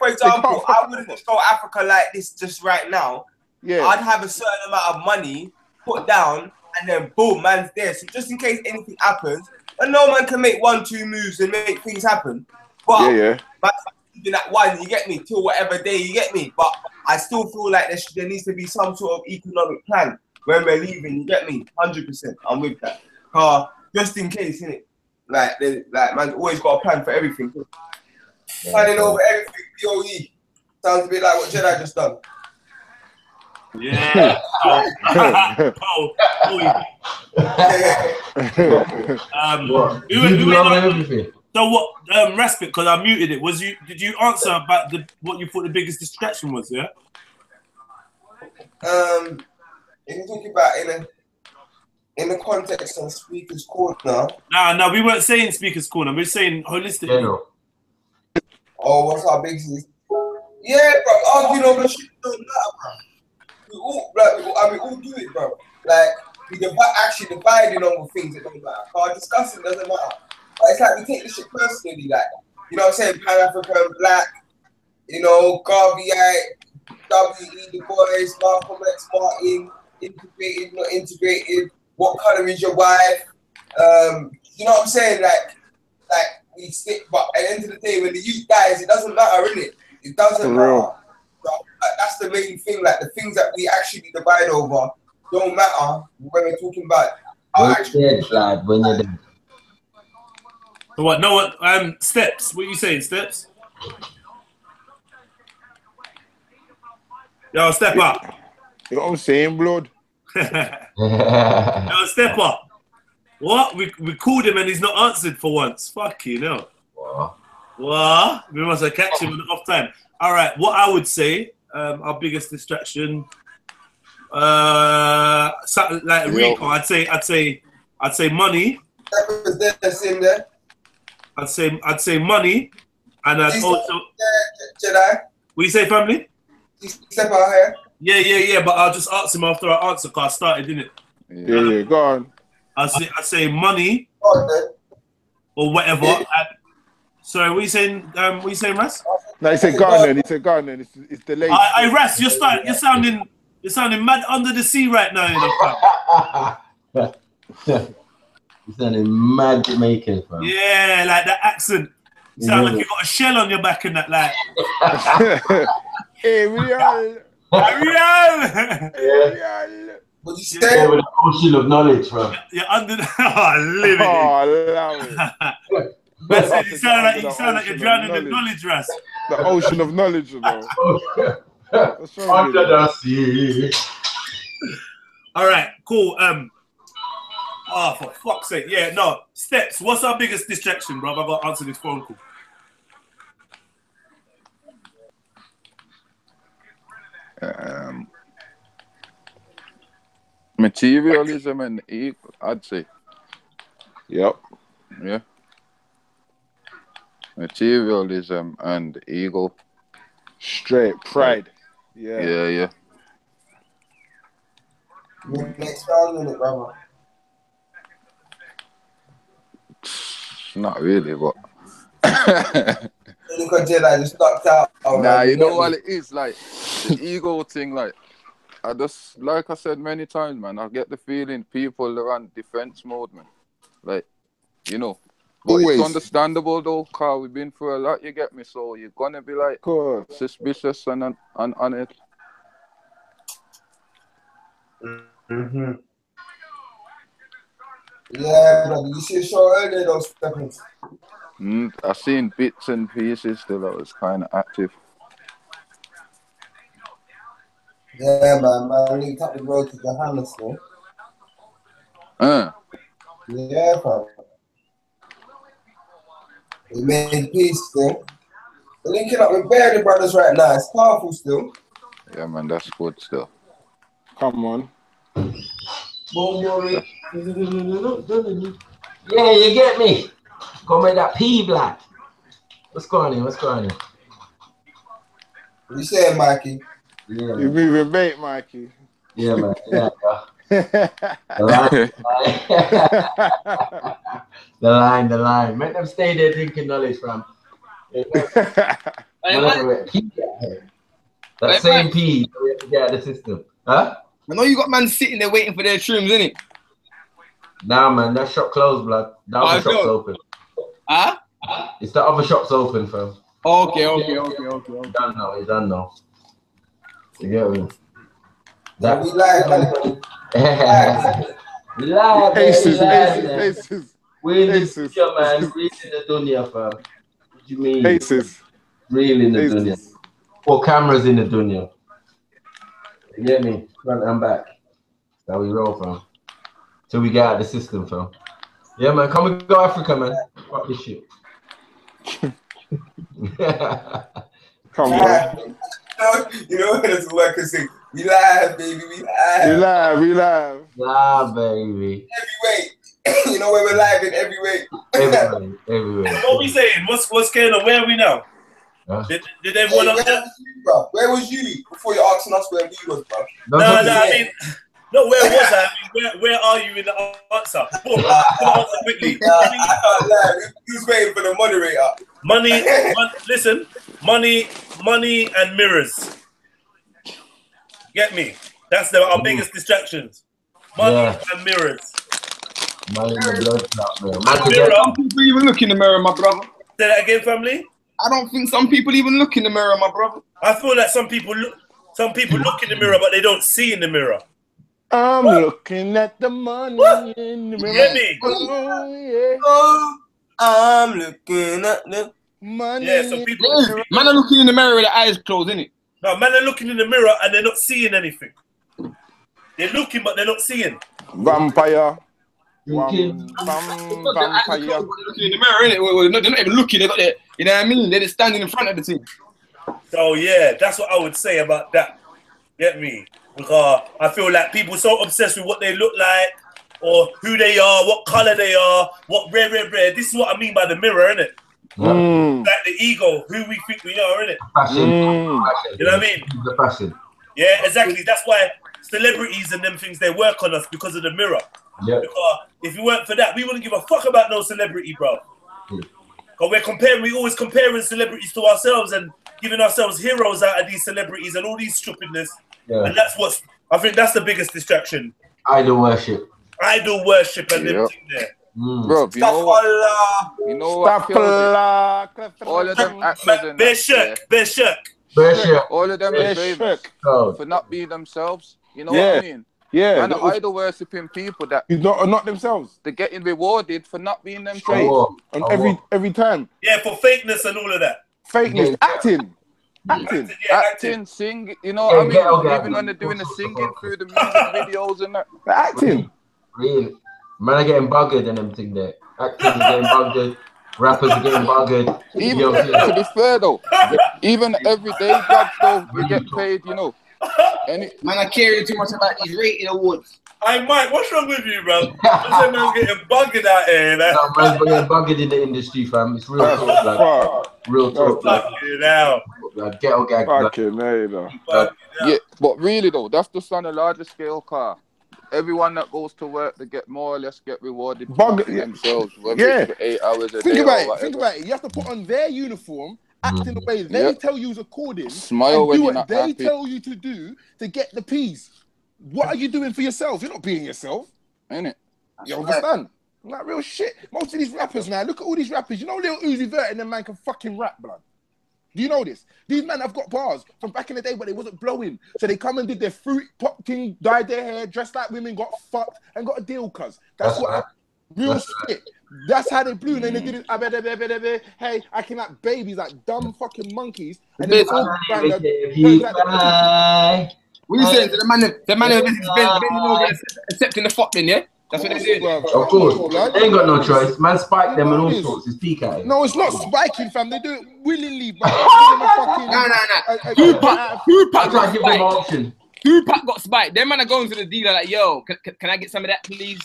For example, I wouldn't just go Africa like this just right now. Yeah, I'd have a certain amount of money put down, and then boom, man's there. So just in case anything happens, and no man can make 1-2 moves and make things happen. But that one, you get me, till whatever day, you get me. But I still feel like there needs to be some sort of economic plan when we're leaving. You get me, 100%. I'm with that. Just in case, innit? Like man's always got a plan for everything. Planning over everything, POE. Sounds a bit like what Jedi just done. Yeah. So what? Respite, because I muted it. Did you answer about what you thought the biggest distraction was? Yeah. If you think about in the context of Speaker's Corner. No, we weren't saying Speaker's Corner. We were saying holistically. Oh, what's our biggest? Yeah, bro. Arguing over shit don't matter, bro. We all do it, bro. Like we actually dividing over things that don't matter. Discussing doesn't matter. But it's like we take this shit personally, like you know what I'm saying, Pan-African, Black, you know, Garveyite, W.E. Du Bois, Malcolm X, Martin, integrated, not integrated. What color is your wife? You know what I'm saying? Like we stick, but at the end of the day, when the youth dies, it doesn't matter, innit? It doesn't matter. That's the main thing. Like the things that we actually divide over don't matter when we're talking about. When you're dead. What? No, what? Steps. What are you saying, Steps? Yo, step up. You know what I'm saying, blood? Yo, step up. What? We called him and he's not answered for once. Fuck you, no. What? We must have catch him in the off time. All right. What I would say, our biggest distraction, like Rico, I'd say money. I'd say money, and I'd also. Jedi. What you say, family? Step out here. Yeah. But I'll just ask him after I answer, cause I started, didn't it? Yeah. Go on. I'd say money, or whatever. Sorry, what you saying? Ras? No, he said Ghana. It's delayed. Hey, Ras, you're sounding mad under the sea right now, you know. You're sounding mad Jamaican, fam. Yeah, like that accent. You sound like you got a shell on your back and that, like. Hey, real. What you say? Over the ocean of knowledge, fam. You're under the. You sound like you're drowning in knowledge, Ras. The ocean of knowledge, you know. Under the sea. All right, cool. For fuck's sake. Yeah, no. Steps. What's our biggest distraction, bro? I got to answer this phone call. Materialism and ego, I'd say. Yep. Yeah. Materialism and ego. Straight pride. Yeah. Next round, brother. Not really, but Because Jedi just knocked out. nah, you know what it is, like the ego thing. Like I just, like I said many times, man. I get the feeling people are on defense mode, man. Like, you know. But Always. it's understandable though, Carl. We've been through a lot, you get me? So you're gonna be like suspicious and on it. Mm-hmm. Yeah, bro. You see a show earlier, those steppings. I seen bits and pieces still. That was kind of active. Yeah, man. I linked up the road to Johannesburg. Yeah, fam. We made peace still. We're linking up with Barry Brothers right now. It's powerful still. Yeah, man, that's good still. Come on. Yeah, you get me? Go make that P black. What's going on? What's going on? What you saying, Mikey? Yeah, You're moving bait, Mikey. Yeah, man. Yeah, the line. Make them stay there drinking knowledge, fam. That same P, we have to get out of the system. Huh? I know you got man sitting there waiting for their trims, innit? Nah, man, that shop closed, blood. The other shop's open. Huh? It's the other shop's open, fam. Okay. It's done now. You get me? So we live, man. We live, Aces. We in the dunya, man. Real in the dunya, fam. What do you mean? Aces. Real in the dunya. 4 cameras in the dunya. You get me? Front and back. That's how we roll, fam. Till we get out of the system, fam. Yeah, man. Come and go Africa, man. Fuck this shit. Come on. You know what this worker say? We live, baby. We live. We live. Live, baby. Every way. You know where we're live in every way. Everywhere. What are we saying? What's going on? Where are we now? Huh? Did everyone Where was you before you're asking us where we was, bro? No, I mean, no, where was I? I mean, where are you in the answer? Boom, answer quickly. I can't lie. We was waiting for the moderator. Listen, money and mirrors. Get me? That's our biggest distractions. Money and mirrors. Money in the blood clot, man. Some people even look in the mirror, my brother. Say that again, family. I don't think some people even look in the mirror, my brother. I feel like some people look in the mirror, but they don't see in the mirror. I'm looking at the money in the mirror. Get me? Oh, yeah. Oh, I'm looking at the money. Yeah, some people. Man are looking in the mirror with their eyes closed, innit? No, man are looking in the mirror and they're not seeing anything. They're looking, but they're not seeing. Vampire. Vampire. Looking in the mirror, innit? They're not even looking. They got their, you know what I mean? They're just standing in front of the thing. So yeah, that's what I would say about that. Get me? Because I feel like people are so obsessed with what they look like, or who they are, what color they are, what rare. This is what I mean by the mirror, innit? Like the ego, who we think we are, innit? Fashion. You know what I mean? The fashion. Yeah, exactly. That's why celebrities and them things, they work on us because of the mirror. Yeah. Because if it weren't for that, we wouldn't give a fuck about no celebrity, bro. Because we always comparing celebrities to ourselves and giving ourselves heroes out of these celebrities and all these stupidness. Yeah. And I think that's the biggest distraction. Idol worship. Idol worship and everything there. Bro, you know what? All of them actors Bear Shirk. All of them are famous for not being themselves. You know what I mean? Yeah. And idol worshipping people that not themselves. They're getting rewarded for not being themselves. And every time. Yeah, for fakeness and all of that. Fakeness, acting, sing. You know what I mean? Even when they're doing the singing through the music videos and that. The acting. Really? Man are getting buggered and everything there. Actors are getting buggered. Rappers are getting buggered. Even, to be fair though, even everyday jobs though, we get paid, you know. Man, I care too much about these rating awards. Hey Mike, what's wrong with you, bro? That man's getting buggered out here. No, man's getting buggered in the industry, fam. It's real talk, like. Real talk, like. Like ghetto gag. Yeah, but really though, that's just on a larger scale, car. everyone that goes to work, they get more or less get rewarded themselves, whether it's for 8 hours a Think day about or it. whatever. Think about it. You have to put on their uniform, act in the way they tell you according, Smile and when do you're what not they happy. tell you to do to get the peas. What are you doing for yourself? You're not being yourself. Ain't it? You understand? Like real shit. Most of these rappers now, look at all these rappers. You know, Lil Uzi Vert and them man can fucking rap, blood. Do you know this? These men have got bars from back in the day, but they wasn't blowing. So they come and did their fruit pop thing, dyed their hair, dressed like women, got fucked, and got a deal, cuz. That's what real shit. That's how they blew. And then they did it. Hey, acting like babies, like dumb fucking monkeys. And then what you saying? So the man is bending over and accepting the fuck then, yeah? That's what they did. Of course. They ain't got no choice. Man spike them and all sorts. It's peak at it. No, it's not spiking, fam. They do it willingly, bro. Tupac got spiked. Them man are going to the dealer like, yo, can I get some of that, please?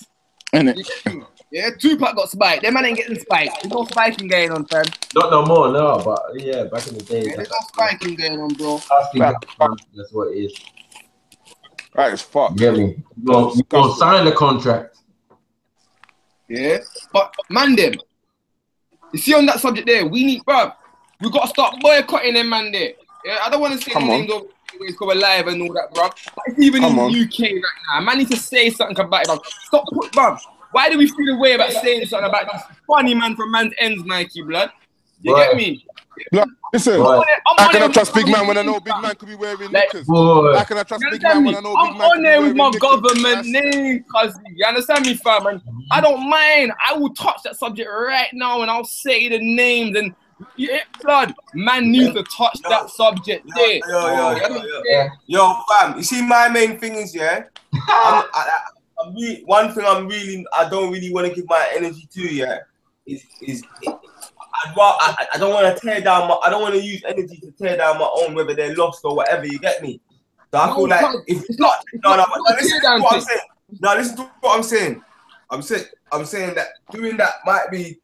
Yeah, Tupac got spiked. Them man ain't getting spiked. There's no spiking going on, fam. Not no more, no. But yeah, back in the day. Yeah, there's no spiking going on, bro. That's what it is. Right as fuck. Get me? You go sign the contract. Yeah, but man, them. You see on that subject there, we need, bruv. We got to start boycotting them, man. There. Yeah, I don't want to say the names of it's called live and all that, bruv. But it's even in the UK right now. Man need to say something about it, bruv. Stop, bruv. Why do we feel the way about saying something about this funny man from man's ends, Mikey, blood? You get me? Look, listen, how can I trust big man when I know big man could be wearing knickers? How can I trust big man when I know big man I'm on there with my government name, cousin. You understand me, fam? And I don't mind. I will touch that subject right now and I'll say the names and blood. Man needs to touch that subject there. Yo, fam. You see, my main thing is, one thing I don't really want to give my energy to, is I don't want to tear down I don't want to use energy to tear down my own, whether they're lost or whatever. You get me? So I feel like if it's not, listen to what I'm saying. No, listen to what I'm saying. I'm saying that doing that might be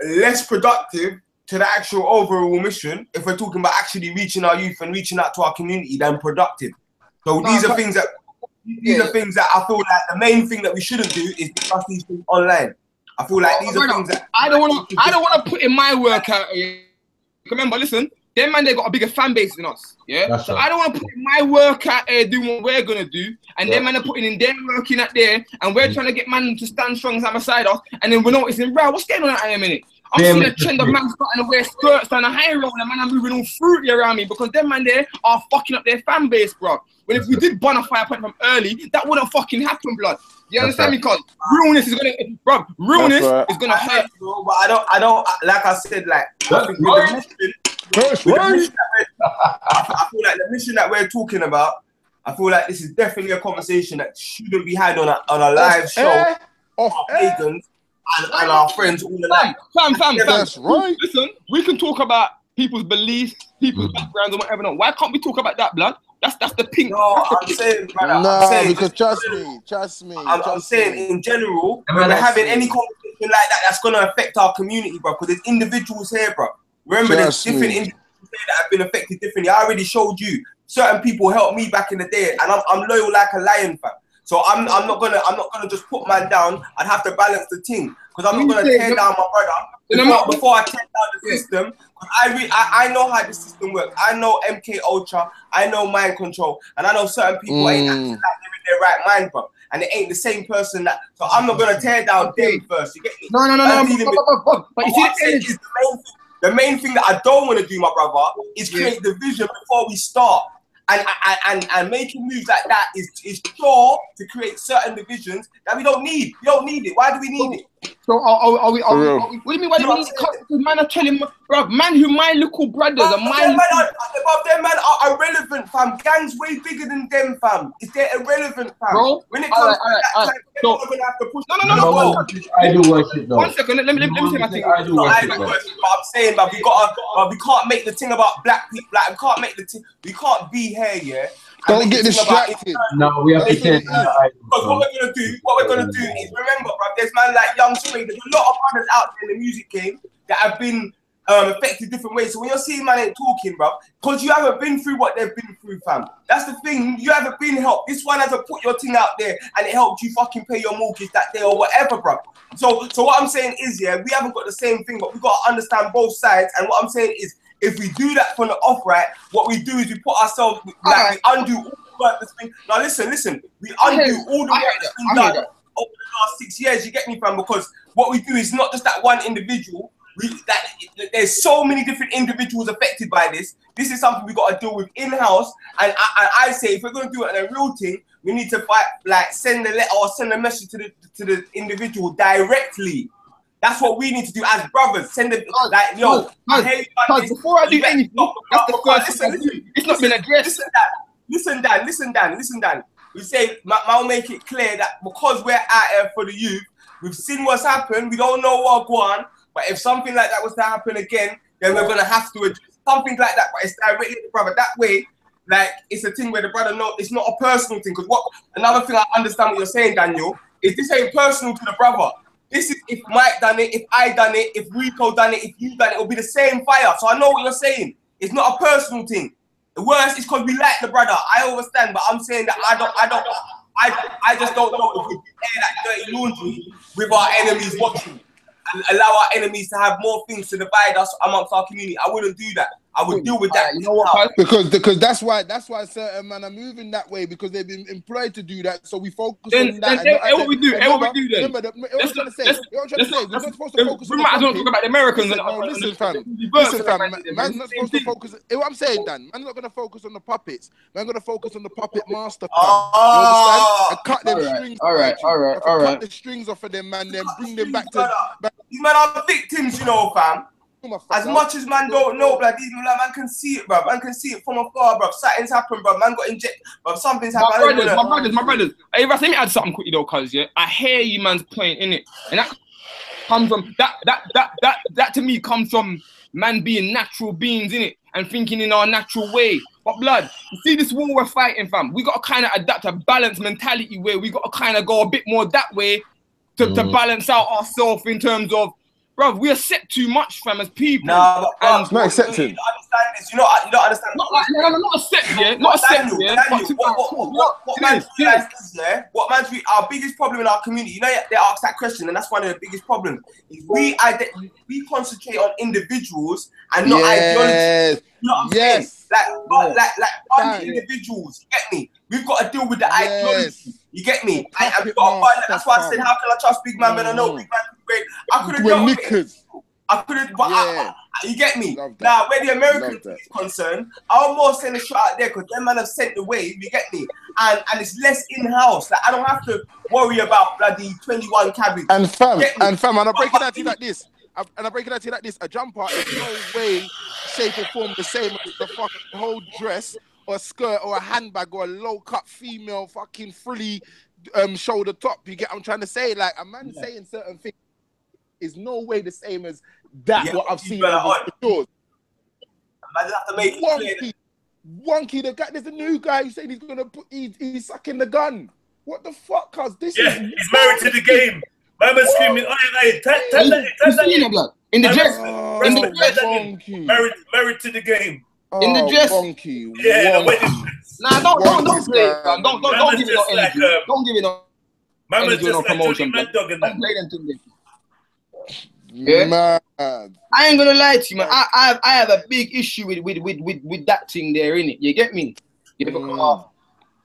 less productive to the actual overall mission if we're talking about actually reaching our youth and reaching out to our community than productive. So these are things that I feel like the main thing that we shouldn't do is discuss these things online. I feel like these are things that I don't want to put in my work out. Remember, listen, them man, they got a bigger fan base than us. Yeah, that's so right. I don't want to put in my work out here doing what we're gonna do, and them man are putting in their work in out there, and we're trying to get man to stand strong side by side us, and then we're noticing, bro, what's going on at a minute? I'm seeing a trend of man starting to wear skirts on a high roll, and man are moving all fruity around me because them man there are fucking up their fan base, bro. But if we did burn a fire point from early, that wouldn't fucking happen, blood. You understand me? Because realness is gonna, bro. Realness is gonna hurt. But I don't. Like I said, like I feel like the mission that we're talking about, I feel like this is definitely a conversation that shouldn't be had on a live show of pagans and our friends all the time. Fam. That's right. Listen, we can talk about people's beliefs, people's backgrounds, and whatever. Why can't we talk about that, blood? That's the pink. No, I'm saying, brother. No, because trust me. I'm saying in general, when we're having any conversation like that, that's gonna affect our community, bro. Because there's individuals here, bro. Remember, there's different individuals here that have been affected differently. I already showed you. Certain people helped me back in the day, and I'm loyal like a lion, fam. So I'm not gonna just put man down. I'd have to balance the thing because I'm not gonna tear down my brother before I tear down the system. I know how the system works. I know MK Ultra. I know mind control, and I know certain people ain't acting like they're in their right mind, bro. And it ain't the same person that. So I'm not gonna tear down them first. You get me? No. But you see, the main thing that I don't want to do, my brother, is create division before we start. And making moves like that is sure to create certain divisions that we don't need. We don't need it. Why do we need it? So are we what do you mean? Why do we need it? Because man are telling bro, man who my little brothers are my them man are irrelevant, fam. Gang's way bigger than them, fam. They're irrelevant, fam. Bro, when it comes to that, so, we're gonna have to push. No. I do worship though. 1 second, let me say my thing. I do worship. But I'm saying, but we can't make the thing about black people. Like we can't make the thing. We can't be here, yeah. Don't get distracted. No, we have to say because what we're gonna do is remember, bro. There's man like Young Spring. There's a lot of brothers out there in the music game that have been affected different ways. So when you're seeing man ain't talking, bro, because you haven't been through what they've been through, fam. That's the thing. You haven't been helped. This one hasn't put your thing out there and it helped you fucking pay your mortgage that day or whatever, bro. So what I'm saying is, yeah, we haven't got the same thing, but we got to understand both sides. And what I'm saying is, if we do that from the off, right, what we do is we put ourselves, like, we undo all the work that's been. Now listen, we undo all the work that's been done over the last 6 years. You get me, fam? Because what we do is not just that one individual. There's so many different individuals affected by this. This is something we got to deal with in-house. And I say, if we're going to do it on a real thing, we need to send a letter or send a message to the individual directly. That's what we need to do as brothers. Send it like, yo, hey, before I do anything, that's the first thing. It's not been addressed. Listen, Dan. We say, I'll make it clear that because we're out here for the youth, we've seen what's happened. We don't know what's going on. But if something like that was to happen again, then we're gonna have to address something like that. But it's directly to the brother. That way, like, it's a thing where the brother knows it's not a personal thing. Because another thing I understand what you're saying, Daniel, is this ain't personal to the brother. This is if Mike done it, if I done it, if Rico done it, if you done it, it'll be the same fire. So I know what you're saying. It's not a personal thing. The worst is because we like the brother. I understand, but I'm saying that I just don't know if we air that dirty laundry with our enemies watching. And allow our enemies to have more things to divide us amongst our community. I wouldn't do that. I would deal with that. You know what? Because that's why certain men are moving that way, because they've been employed to do that. So we focus on that. What we do then? We're not supposed to focus on. We might as well talk about the Americans. Listen, fam. Man's not supposed to focus. What I'm saying, Dan, man's not going to focus on the puppets. Man's going to focus on the puppet master. You understand? And cut them strings. All right. Cut the strings off of them, man. Then bring them back to. These men are victims, you know, fam. As much as man don't know, blood, these man can see it, bro. Man can see it from afar, bro. Something's happened, bro. Man got injected, bro. Something's happened. My brothers. Hey, Russ, let me add something quickly though, cuz, yeah, I hear you man's point in it, and that comes from that to me comes from man being natural beings in it and thinking in our natural way. But blood, you see this war we're fighting, fam. We got to kind of adapt a balanced mentality where we got to kind of go a bit more that way to balance out ourselves in terms of. Bro, we accept too much, fam, as people. Nah, but not accepting. You don't understand this. You don't understand. Not accept, yeah. Not accept, yeah. What man's realised is, yeah. Our biggest problem in our community, you know, they ask that question, and that's one of the biggest problems. Is we concentrate on individuals and not ideology. You know what I'm saying? Like individuals. You get me? We've got to deal with the ideology. You get me? And we've got to find that. That's why I said, how can I trust big man when I know big man can break? I could have done it. I could have, but you get me? Now, where the American is concerned, I'll more send a shot out there because them man have sent the wave, you get me? And it's less in-house. Like, I don't have to worry about bloody 21 cabbage. And fam, and I'm breaking that to you like this. A jumper is no way, shape or form the same as the fucking whole dress or a skirt or a handbag or a low-cut female fucking frilly shoulder top. You get what I'm trying to say? Like, a man saying certain things is no way the same as that what I've seen on the stores. I just have to make it clear. Wonky, there's a new guy who's saying he's sucking the gun. What the fuck, cuz? This is he's married to the game. Man was screaming, in the dress. Married to the game. In the dress. Wonky. Yeah, the wedding dress. Nah, don't play it, fam. Don't give it no energy. Don't give it no energy, no promotion. Don't play them things. Yeah, man. I ain't gonna lie to you, man. I have a big issue with that thing there, innit? You get me? You know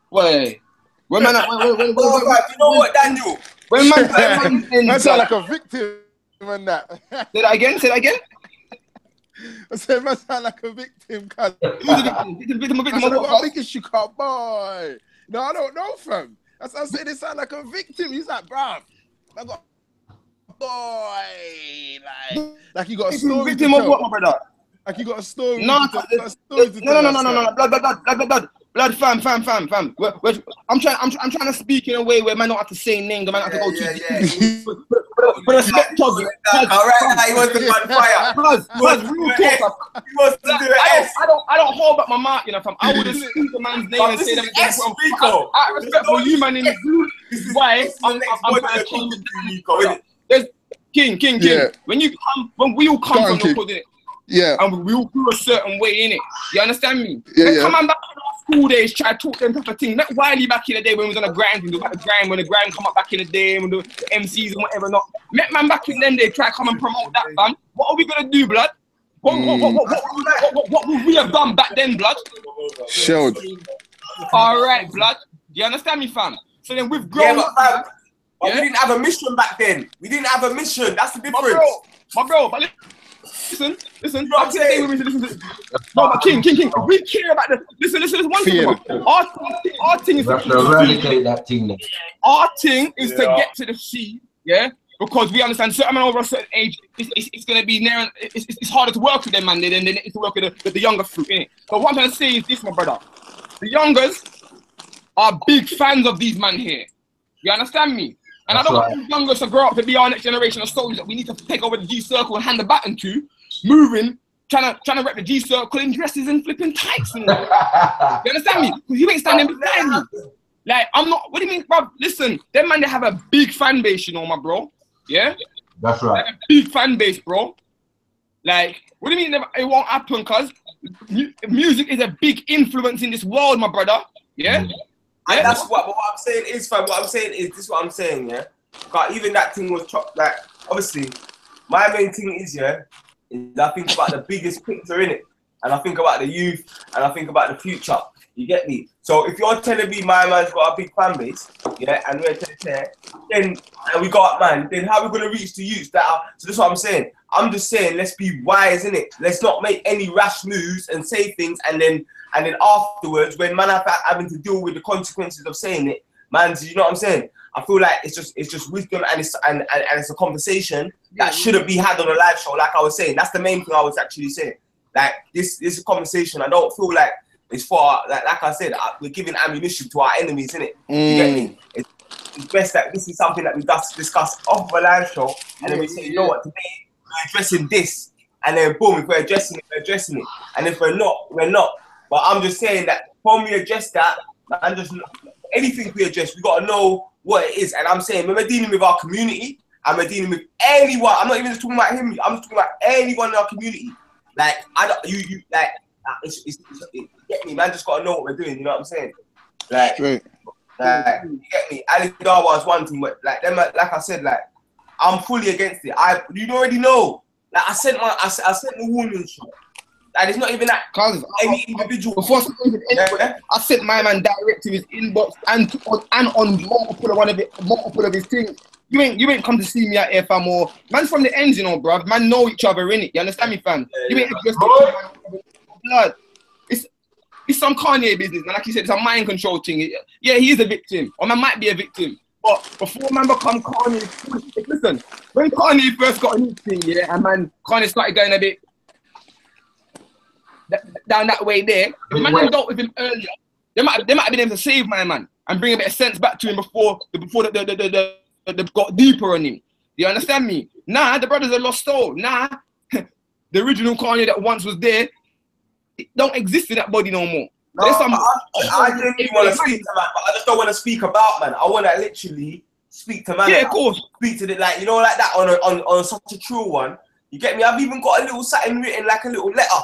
what, Daniel? When man that sound like a victim, man. That. Say that again. I said, man, sound like a victim, cuz. Victim. I got a big issue, cuz, boy. No, I don't know, fam. That's what I said. They sound like a victim. He's like, bruv, I got. Boy, like you got a story victim to of tell. what, my brother? Like you got a story. No, No. Blood, fam. I'm trying to speak in a way where man don't have to say names, man have to go to. But respect of it. Alright, he wants to run fire. Plus, real talk. He wants to do it. I don't hold back my mark, you know, fam. I would have speak the man's name and say that. I respect for you, man. In the group, this is why I'm gonna change it. King. Yeah. When we all come from the Yeah. And we all grew a certain way, innit? You understand me? Yeah, Then yeah. come on back to our school days, try to talk them type of thing. Not Wiley back in the day when we was on the grind, we was at the grind, when the grind come up back in the day, when the MCs and whatever not. Met man back in them days, try to come and promote that, fam. What are we gonna do, blood? What would we have done back then, blood? Showed. All right, blood. Do you understand me, fam? So then we've grown up. But we didn't have a mission back then. We didn't have a mission. That's the difference. My bro, but listen. You know what I'm saying? Listen. No, but King. We care about the. Listen. One thing, bro. Our thing is to eradicate that thing. Then. Our thing is to get to the sea, yeah. Because we understand certain men over a certain age, it's going to be near. It's harder to work with them, man, than it's to work with the younger fruit, innit? But what I'm trying to say is this, my brother. The youngers are big fans of these men here. You understand me? And I don't want the youngers to grow up to be our next generation of soldiers that we need to take over the G circle and hand the baton to, moving, trying to rep the G circle in dresses and flipping tights. And you understand me? Because you ain't standing beside me. Like, I'm not, what do you mean, bro? Listen, them man, they have a big fan base, you know, my bro. Yeah? That's right. They have a big fan base, bro. Like, what do you mean it won't happen? Because music is a big influence in this world, my brother. Yeah? And that's what I'm saying is, fam. What I'm saying is, this is what I'm saying, yeah? Because even that thing was, like, obviously, my main thing is, yeah, is I think about the biggest picture in it. And I think about the youth, and I think about the future. You get me? So if you're telling me my man's got a big fan base, yeah, and we're then and we got man, then how are we gonna reach the youth that are? So that's what I'm saying. I'm just saying, let's be wise, innit? Let's not make any rash moves and say things, and then afterwards, when man having to deal with the consequences of saying it, man, you know what I'm saying? I feel like it's just wisdom, and it's a conversation that shouldn't be had on a live show. Like I was saying, that's the main thing I was actually saying. Like this is a conversation. I don't feel like it's for, like I said, we're giving ammunition to our enemies, innit? You get me? It's best that this is something that we discuss off of a live show, and then we say, you know what, today we're addressing this, and then boom, if we're addressing it, we're addressing it, and if we're not, we're not. But I'm just saying that when we address that, and just anything we address, we gotta know what it is. And I'm saying when we're dealing with our community, and we're dealing with anyone, I'm not even just talking about him. I'm just talking about anyone in our community. Like you get me, man. Just gotta know what we're doing. You know what I'm saying? Like, you get me. Ali Dawa is one thing, but like them, like I said, like I'm fully against it. You already know. Like I sent the warning shot. Like it's not even that any individual. Before I sent my man direct to his inbox and on multiple of his things. You ain't come to see me out here, fam, or man's from the ends, you know, bruv. Man know each other, innit? You understand me, fam? You ain't just blood. It's some Kanye business, man. Like you said, it's a mind control thing. Yeah, he is a victim, or man might be a victim. But before man become Kanye, listen, when Kanye first got his thing, yeah, and man, Kanye started going a bit down that way there. If man had dealt with him earlier, they might have been able to save my man and bring a bit of sense back to him before they've got deeper on him. You understand me? Nah, the brothers are lost soul. Nah, the original Kanye that once was there, it don't exist in that body no more. No, I genuinely want to speak to man, but I just don't want to speak about man. I want to literally speak to man. Yeah, of course. Speak to it, like, you know, like that on such a true one. You get me? I've even got a little something written, like a little letter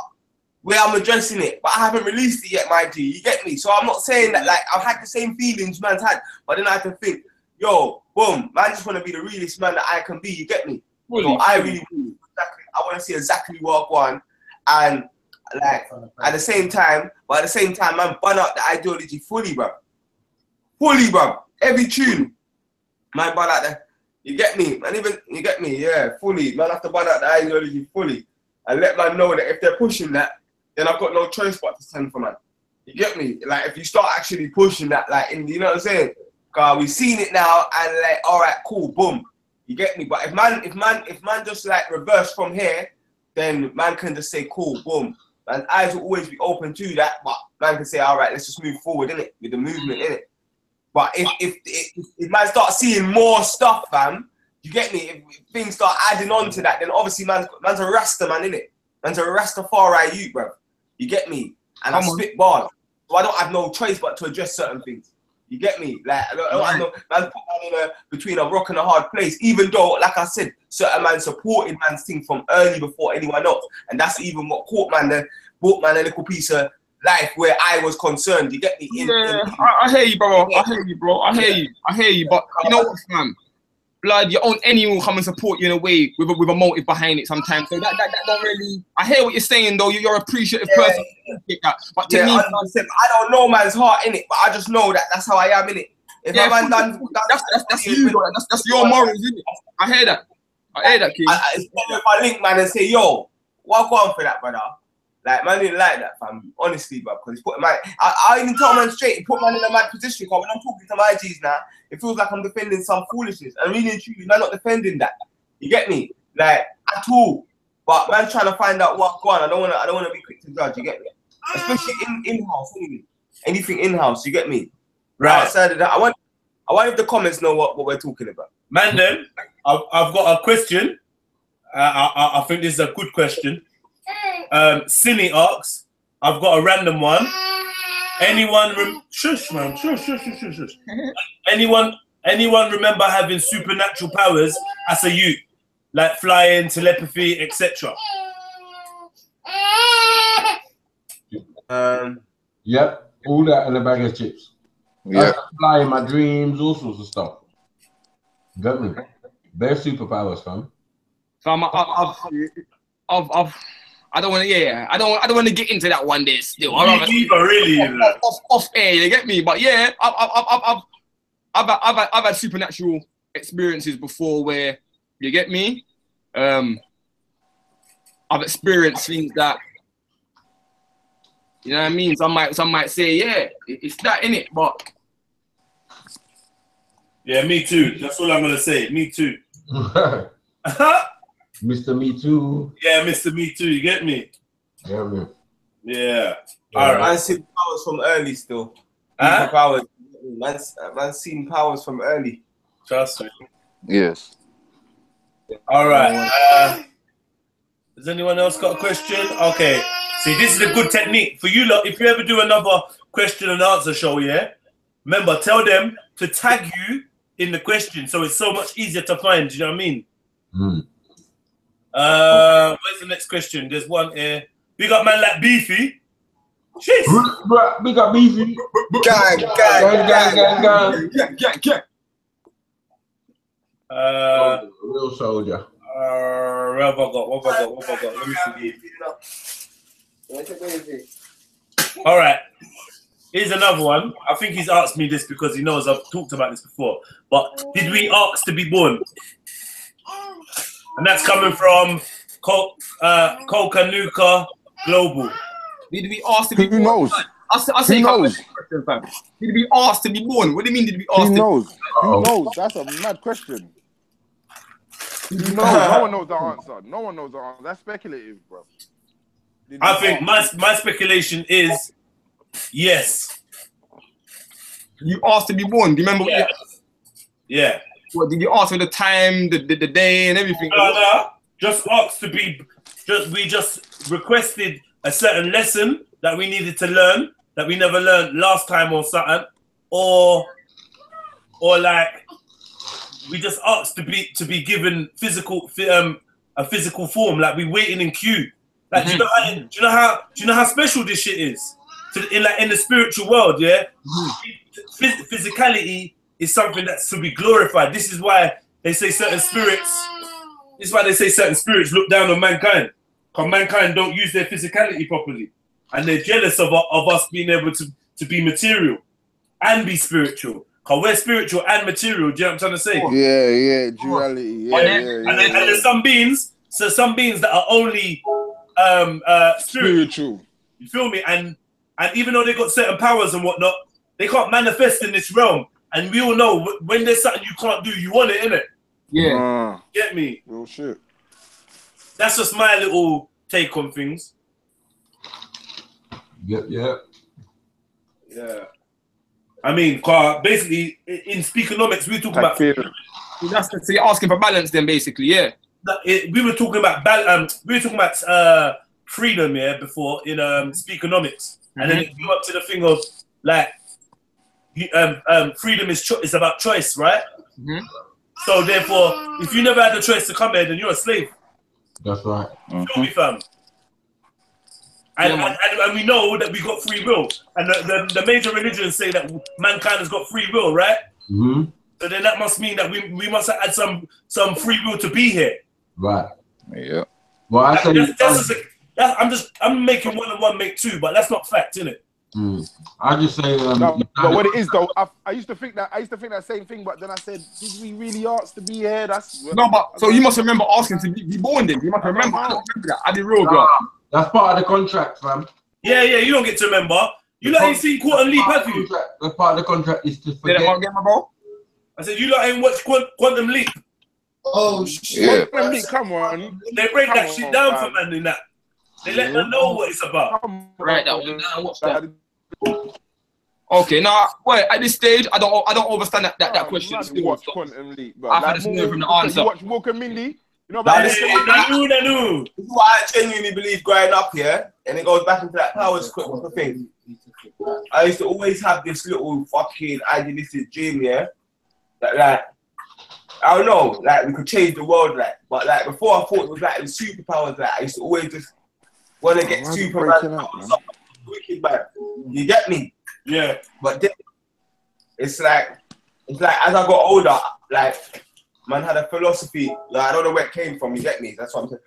where I'm addressing it, but I haven't released it yet, my G. You get me? So I'm not saying that, like, I've had the same feelings man's had, but then I can think, yo, boom, man, I just want to be the realest man that I can be. You get me? So I really, I want to see exactly what I want, and like at the same time, man, burn out the ideology fully, bro. Fully, bro. Every tune, man, burn out the. You get me? Man, even you get me? Yeah, fully. Man, have to burn out the ideology fully, and let man know that if they're pushing that, then I've got no choice but to stand for man. You get me? Like if you start actually pushing that, like you know what I'm saying? We've seen it now, and like, all right, cool, boom. You get me? But if man just like reverse from here, then man can just say, cool, boom. Man's eyes will always be open to that, but man can say, all right, let's just move forward, innit? With the movement, innit? But if man start seeing more stuff, fam, you get me? If things start adding on to that, then obviously man's a Rasta man, innit? Man's a Rastafari youth, bro. You get me? And I spit bars. So I don't have no choice but to address certain things. You get me? Like, I know, man put man between a rock and a hard place, even though, like I said, certain man supported man's thing from early before anyone else. And that's even what bought man a little piece of life where I was concerned. You get me? I hear you, bro. I hear you, bro. I hear you. But you know what, fam? Blood, your own enemy will come and support you in a way with a motive behind it sometimes. So that don't really. I hear what you're saying though. You're an appreciative person. But to me, I don't know man's heart in it, but I just know that that's how I am in it. If a man done, that's you. That's your morals, isn't it? I hear that. Kid. It's better if I link man and say, yo, what go on for that, brother? Like, man didn't like that, fam. Honestly, bro, because he's put man. I even tell man straight, he put man in a mad position. Because when I'm talking to my G's now, it feels like I'm defending some foolishness. And really and truly, man, not defending that. You get me? Like, at all. But man, trying to find out what's going on. I don't wanna be quick to judge. You get me? Especially in house, anything in house. You get me? Right. Outside of that, I want if the comments know what we're talking about. Man, then I've got a question. I think this is a good question. Cinny asks, I've got a random one. Shush, man. Shush. Anyone remember having supernatural powers as a youth? Like flying, telepathy, etc.? Yep, all that in a bag of chips. Yeah. I fly in my dreams, all sorts of stuff. Got me. Bare superpowers, fam. Fam, I don't want to. I don't want to get into that one day. Still, really off air. You get me? But yeah, I've had supernatural experiences before where you get me. I've experienced things that you know what I mean. Some might say, yeah, it's that in it, but yeah, me too. That's all I'm gonna say. Me too. Mr. Me Too. Yeah, Mr. Me Too. You get me? Yeah, man. Yeah. All right. Man seen powers from early still. Powers. Man seen powers from early. Trust me. Yes. All right. Has anyone else got a question? Okay. See, this is a good technique for you lot. If you ever do another question and answer show, yeah, remember, tell them to tag you in the question, so it's so much easier to find. Do you know what I mean? Where's the next question? There's one here. Big up man like Beefy. Jeez. Big up Beefy. Gang. Real soldier. What have I got? Let me see. All right. Here's another one. I think he's asked me this because he knows I've talked about this before. But did we ask to be born? And that's coming from Kokanuka Global. Did we ask to be born? Who knows? Who knows? Did we ask to be born? What do you mean? Did we ask? Who knows? Who knows? That's a mad question. No one knows the answer. No one knows the answer. That's speculative, bro. I think my speculation is yes. You asked to be born. Do you remember? Yeah. What did you ask for the time, the day, and everything? No. Just asked to be. We just requested a certain lesson that we needed to learn that we never learned last time or something, or like we just asked to be given a physical form, like we waiting in queue. Like, do you know how special this shit is? In the spiritual world, yeah. Physicality is something that should be glorified. This is why they say certain spirits. This is why they say certain spirits look down on mankind, because mankind don't use their physicality properly, and they're jealous of us being able to be material and be spiritual. Because we're spiritual and material. Do you know what I'm trying to say? Yeah, duality. And there's some beings that are only spiritual. You feel me? And even though they got certain powers and whatnot, they can't manifest in this realm. And we all know when there's something you can't do, you want it, innit? Yeah. Get me? Real shit. That's just my little take on things. Yeah. I mean, basically, in Speakonomics, we talk about. So you're asking for balance, then, basically, yeah. We were talking about freedom, yeah, before in Speakonomics, and then it came up to the thing of like freedom is about choice, right? Mm-hmm. So therefore, if you never had the choice to come here, then you're a slave. That's right. Feel me, fam? And we know that we got free will, and the major religions say that mankind has got free will, right? Mm-hmm. So then that must mean that we must have had some free will to be here. Right. Yeah. Well, I say I'm making 1 and 1 make 2, but that's not fact, isn't it? I just say no, but what it is though, I used to think that same thing, but then I said, did we really ask to be here? That's no, but so you must remember asking to be born then. You must remember. I don't remember that. I did real, bro. That's part of the contract, fam. Yeah, you don't get to remember. You lot ain't seen Quantum Leap, have you? The part of the contract is to forget. I said, you lot ain't watched Quantum Leap. Oh shit! Quantum Leap, come on. They break that shit down for man in that. They let them know what it's about. Right, that one. Now watch that. Okay, now, wait. At this stage, I don't understand that question. Watch Quantum Leap, bro. I've had this nerve from the answer. You watch Walker Mindy. You know about this is what I genuinely believe growing up here, and it goes back into that powers thing. I used to always have this little fucking idealistic dream, yeah, that like, I don't know, like we could change the world, like, but like before I thought it was like the superpowers, like I used to always just want to get Superman, wicked man. You get me? Yeah. But then it's like as I got older, like. Man had a philosophy, like I don't know where it came from, you get me? That's what I'm saying.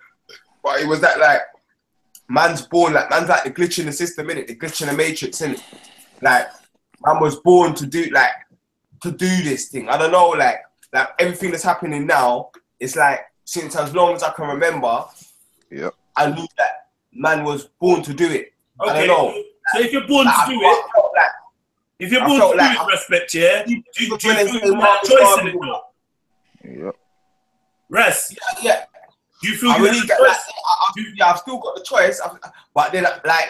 But it was that like, man's born, like man's like the glitch in the system, innit? The glitch in the matrix, innit? Like, man was born to do this thing. I don't know, like everything that's happening now, it's like, since as long as I can remember, yep. I knew that man was born to do it. Okay. I don't know. So if you're born to do it, if you're born to do it, respect, yeah? Do you feel you have choice in it though? Yep. Rest. Yeah. Do you feel I've still got the choice, but then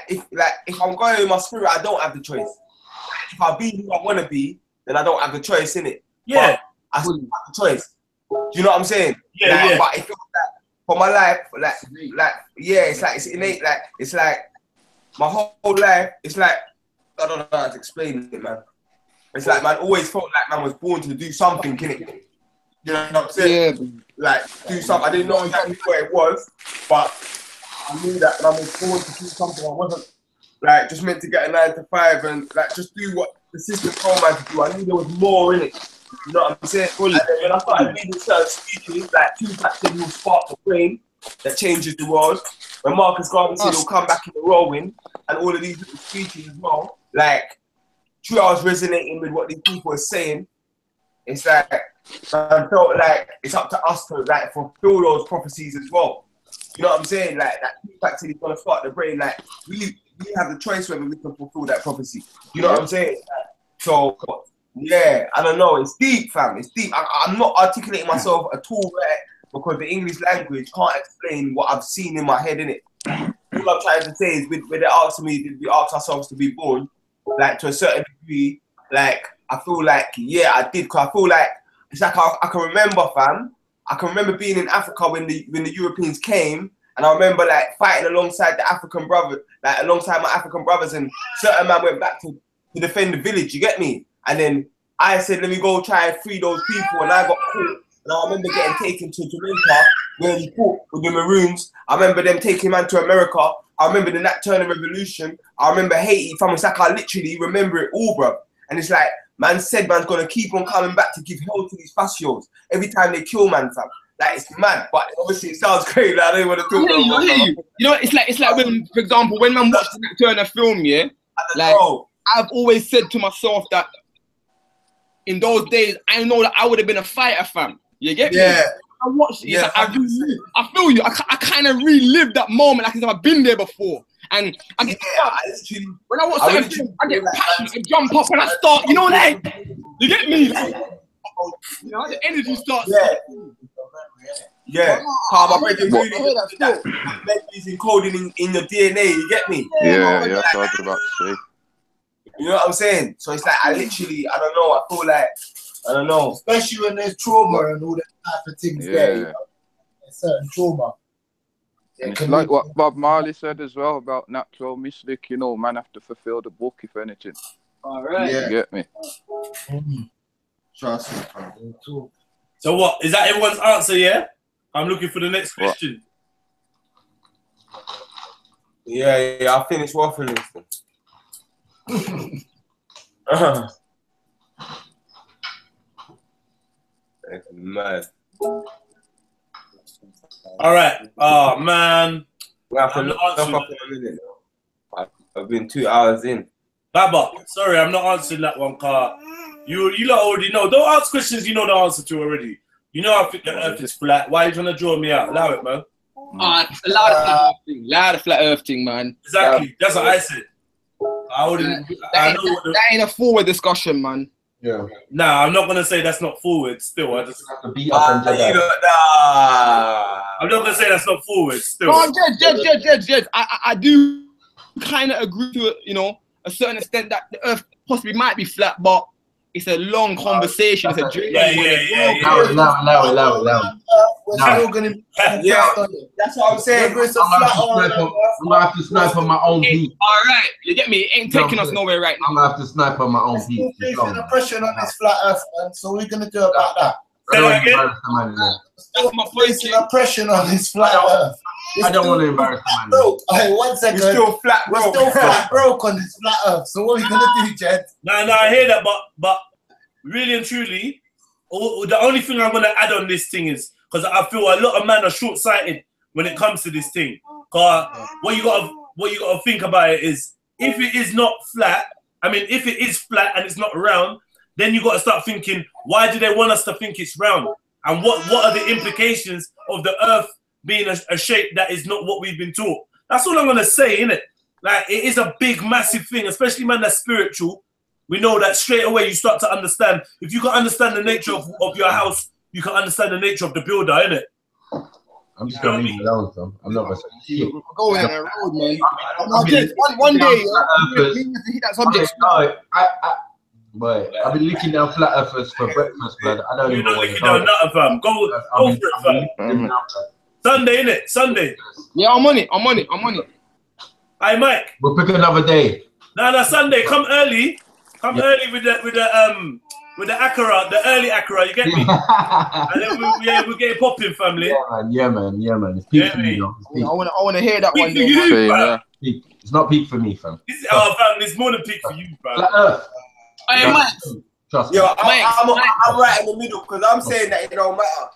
if I'm going with my spirit, I don't have the choice. If I be who I want to be, then I don't have the choice, innit? Yeah. But I still have the choice. Do you know what I'm saying? Yeah, yeah. But it feels like for my life, it's innate. Like it's like my whole life. It's like I don't know how to explain it, man. It's like man always felt like man was born to do something, innit? You know what I'm saying? Yeah. Like, do something. I didn't know exactly what it was, but I knew that I was born to do something. I wasn't, like, just meant to get a 9 to 5 and, like, just do what the system told me to do. I knew there was more in it. You know what I'm saying? And then when I started reading certain speeches, like, Tupac said he'll spark the brain that changes the world. When Marcus Garvey said he'll come back in the whirlwind, and all of these little speeches as well, like, true, I was resonating with what these people are saying. It's like, I felt like it's up to us to like fulfill those prophecies as well. You know what I'm saying? Like that fact that he's gonna spark the brain. Like we have the choice whether we can fulfill that prophecy. You know what I'm saying? So yeah, I don't know. It's deep, fam. It's deep. I'm not articulating myself at all, right? Because the English language can't explain what I've seen in my head, innit? All I'm trying to say is, when they asked me, did we ask ourselves to be born? Like to a certain degree, like. I feel like, yeah, I did, because I feel like, it's like I can remember, fam. I can remember being in Africa when the Europeans came, and I remember, like, fighting alongside the African brothers, like, alongside my African brothers, and certain man went back to defend the village, you get me? And then I said, let me go try and free those people, and I got caught. And I remember getting taken to Jamaica, where we fought with the Maroons. I remember them taking man to America. I remember the Nat Turner Revolution. I remember Haiti, fam. It's like I literally remember it all, bro. And it's like, man said man's gonna keep on coming back to give hell to these fascios every time they kill man, fam. Like it's mad, but obviously it sounds great. Like, I don't want to talk about it. You know, it's like when, for example, when man watched that Turner film, yeah, like I've always said to myself that in those days I know that I would have been a fighter, fam. You get me? Yeah. I watched it. Yeah, like, I feel you. I kind of relived that moment like I've been there before. And I get when I watch that film, I get passionate and jump up and I start, you know, like, you get me? Like, you know, the energy starts. Yeah. That is encoded in your DNA, you get me? Yeah, that's what I was about to say. You know what I'm saying? So it's like, I don't know, I feel like, I don't know. Especially when there's trauma and all that type of things there. You know? Certain trauma. And it's like what Bob Marley said as well about natural mystic, you know, man have to fulfill the book, if anything. All right. You get me? Trust me. So what? Is that everyone's answer, yeah? I'm looking for the next question. Yeah, I finished waffling. That's mad. All right. Oh, man. We have to look up in a minute. I've been 2 hours in. Baba, sorry, I'm not answering that one, car. You lot already know. Don't ask questions you know the answer to already. You know I think the earth is flat. Why are you trying to draw me out? Allow it, man. Allow the flat earth thing, man. Exactly. That's what I said. I wouldn't. That ain't a forward discussion, man. Yeah. Nah, I'm not gonna say that's not forward. Still, I just have to beat up and I'm not gonna say that's not forward. Still. No, Jed. I do kind of agree to it, you know, a certain extent that the earth possibly might be flat, but it's a long conversation. It's a journey. Allow it. We're still gonna be that's what I'm saying. I'm gonna have to snipe on my own beat. All right, you get me? It ain't taking us nowhere right now. I'm gonna have to snipe on my own beat. facing oppression on this flat earth, man. So what are we gonna do about that? That's my facing oppression on this flat earth. I don't want to embarrass the man. Broke. Hey, 1 second. We're still flat broke. We're still flat broke on this flat earth. So what are we gonna do, Jed? No, I hear that, but really and truly, the only thing I'm gonna add on this thing is because I feel a lot of men are short-sighted when it comes to this thing. Cause what you gotta think about it is if it is not flat, if it is flat and it's not round, then you gotta start thinking, why do they want us to think it's round? And what are the implications of the earth being a shape that is not what we've been taught? That's all I'm gonna say, innit? Like, it is a big, massive thing, especially man that's spiritual. We know that straight away you start to understand. If you can understand the nature of your house, you can understand the nature of the builder, innit? I'm just gonna leave it alone, son. I'm not gonna say shit. Go in that road, man. One day, you need to hit that subject. But I've been licking down flat earthers for breakfast, blood. I don't even know. You're not licking down nothing, fam. Go for it, fam. Sunday, innit? Sunday. Yeah, I'm on it. Hey, Mike. We'll pick another day. No, Sunday. Come early. Come early with the Acura, the early Acura. You get me? And then we'll get it popping, family. Yeah, man. It's peak for me, though. I want to hear that one. It's not peak for me, fam. Fam, it's more than peak for you, fam. Flat Earth. Hey, Mike. Trust me. Yo, I'm right in the middle because I'm saying that it don't matter.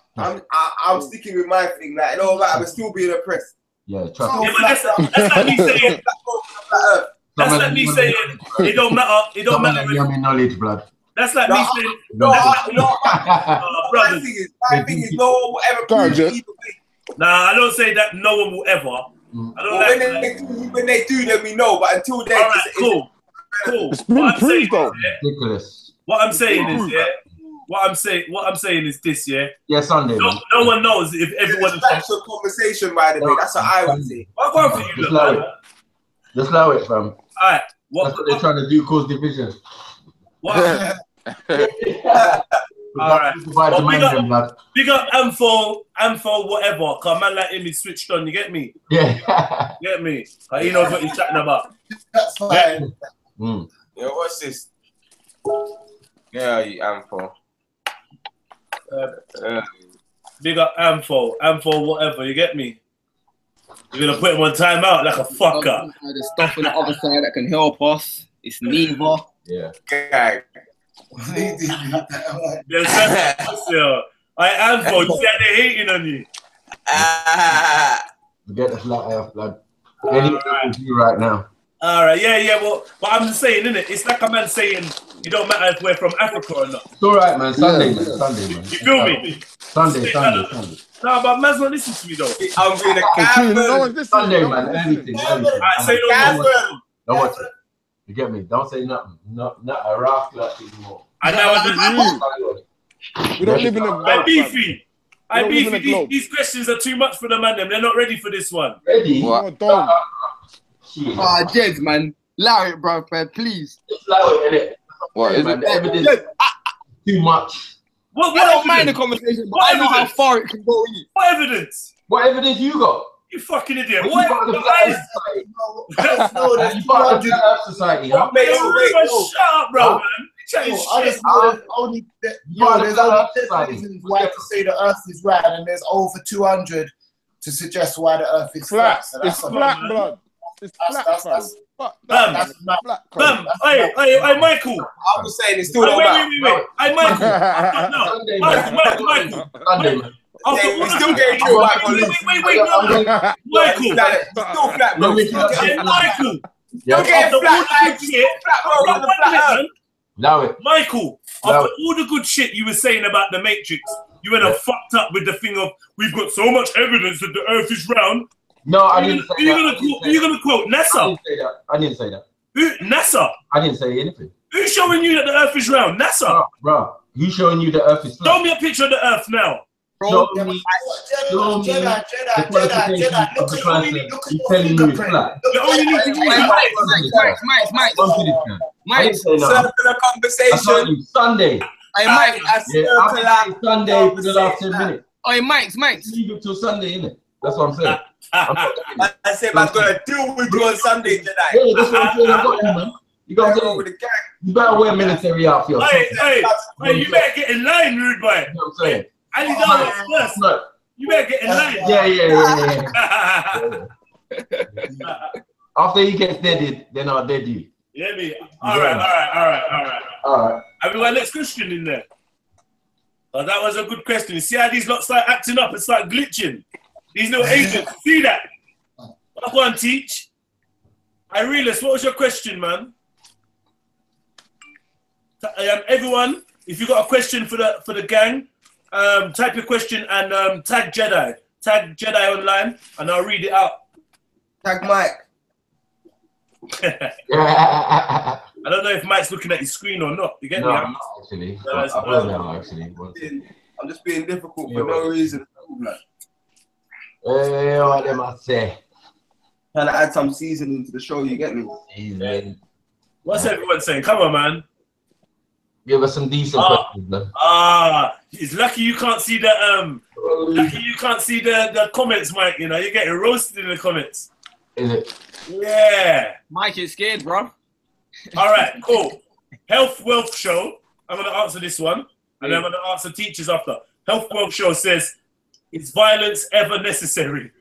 I'm sticking with my thing. Like, it don't matter. We're still being oppressed. Yeah, trust me. That's like me saying. That's like me saying it don't matter. It don't matter. Knowledge, blood. That's like me saying. My thing is no one will ever prove either way. Nah, I don't say that no one will ever. I don't when they do, then we know. But until then, cool. It's been proved, though. Ridiculous. What I'm saying is this, yeah. Yeah, Sunday. No one knows if everyone. That's a conversation, by the way. That's what I would say. What's going for you, Just allow it, fam. All right. That's what they're trying to do, cause division. What? All right. Well, big up Amfo, whatever. Cause man like him is switched on. You get me? Yeah. Get me? Cause he knows what he's chatting about. That's fine. Yo, what's this? Yeah, you Amfo. Big up Amfo, whatever. You get me? You're gonna put him on timeout like a fucker. There's stuff on the other side that can help us. It's neither. Yeah. Okay. I Amfo, you see how they're hating on you. Forget the flat earth, blood. Anything with you right now. All right, yeah. Well, but I'm just saying, innit? It's like a man saying it don't matter if we're from Africa or not. It's all right, man. Sunday, man. You feel me? Sunday. No, but man's not listening to me though. I'm being a coward. No one's listening. Sunday, man. Anything. I say Don't watch it. You get me? Don't say nothing. Not a rascal anymore. I know. We don't live in a beefy. These questions are too much for the man. They're not ready for this one. Ready? What? Don't. Jez, man. Allow it, bro, please. Just allow it, innit? What is man, it? Evidence too much. I don't mind the conversation, but I know how far it can go. What evidence? What evidence you got? You fucking idiot. What? No, there's 200 society, huh? Shut up, bro, man. I just know there's only reasons why to say the Earth is round, and there's over 200 to suggest why the Earth is flat. So it's flat, blood. It's flat, Bam. Hey, Michael. I was saying it's still not bad. Wait. Hey, Michael. Michael. We're still getting killed back on this. Wait, no. Michael. Still flat, bro. Michael. You're getting flat. Michael, after all the good shit you were saying about the Matrix, you went and fucked up with the thing of we've got so much evidence that the Earth is round. No, I didn't say that. Are you gonna quote NASA? I didn't say that. NASA? I didn't say anything. Who's showing you that the Earth is round? NASA? Bro, who's showing you the Earth is flat? Show me a picture of the Earth now. Show me. Jedi. Look at you flat. Mike, circular conversation. Sunday. Hey, Mike. Sunday for the last 10 minutes. Hey, Mike. Leave it till Sunday, innit? That's what I'm saying. I said I'm gonna deal with you on Sunday, Jedi. Yeah, that's what I'm saying. I got you, man. You got to with the gang. You better wear military outfit. Hey, you better get in line, rude boy. You know what I'm saying? I need that first. You better get in line. Yeah. After he gets deaded, then I'll dead you. Yeah, me. All right. Have we got next question in there? Oh, that was a good question. See how these lots start acting up and start glitching? These little agents, see that? I go and teach. Irelis, what was your question, man? Everyone, if you got a question for the gang, type your question and tag Jedi. Tag Jedi online, and I'll read it out. Tag Mike. I don't know if Mike's looking at his screen or not. You get me? I'm not actually. I'm just being difficult for no reason. What am I say? Trying to add some seasoning to the show. You get me? Seasoning. What's everyone saying? Come on, man. Give us some decent questions, man. It's lucky you can't see the the comments, Mike. You know, you're getting roasted in the comments. Is it? Yeah. Mike is scared, bro. All right, cool. Health Wealth Show. I'm gonna answer this one, and then I'm gonna answer teachers after. Health Wealth Show says, "Is violence ever necessary?"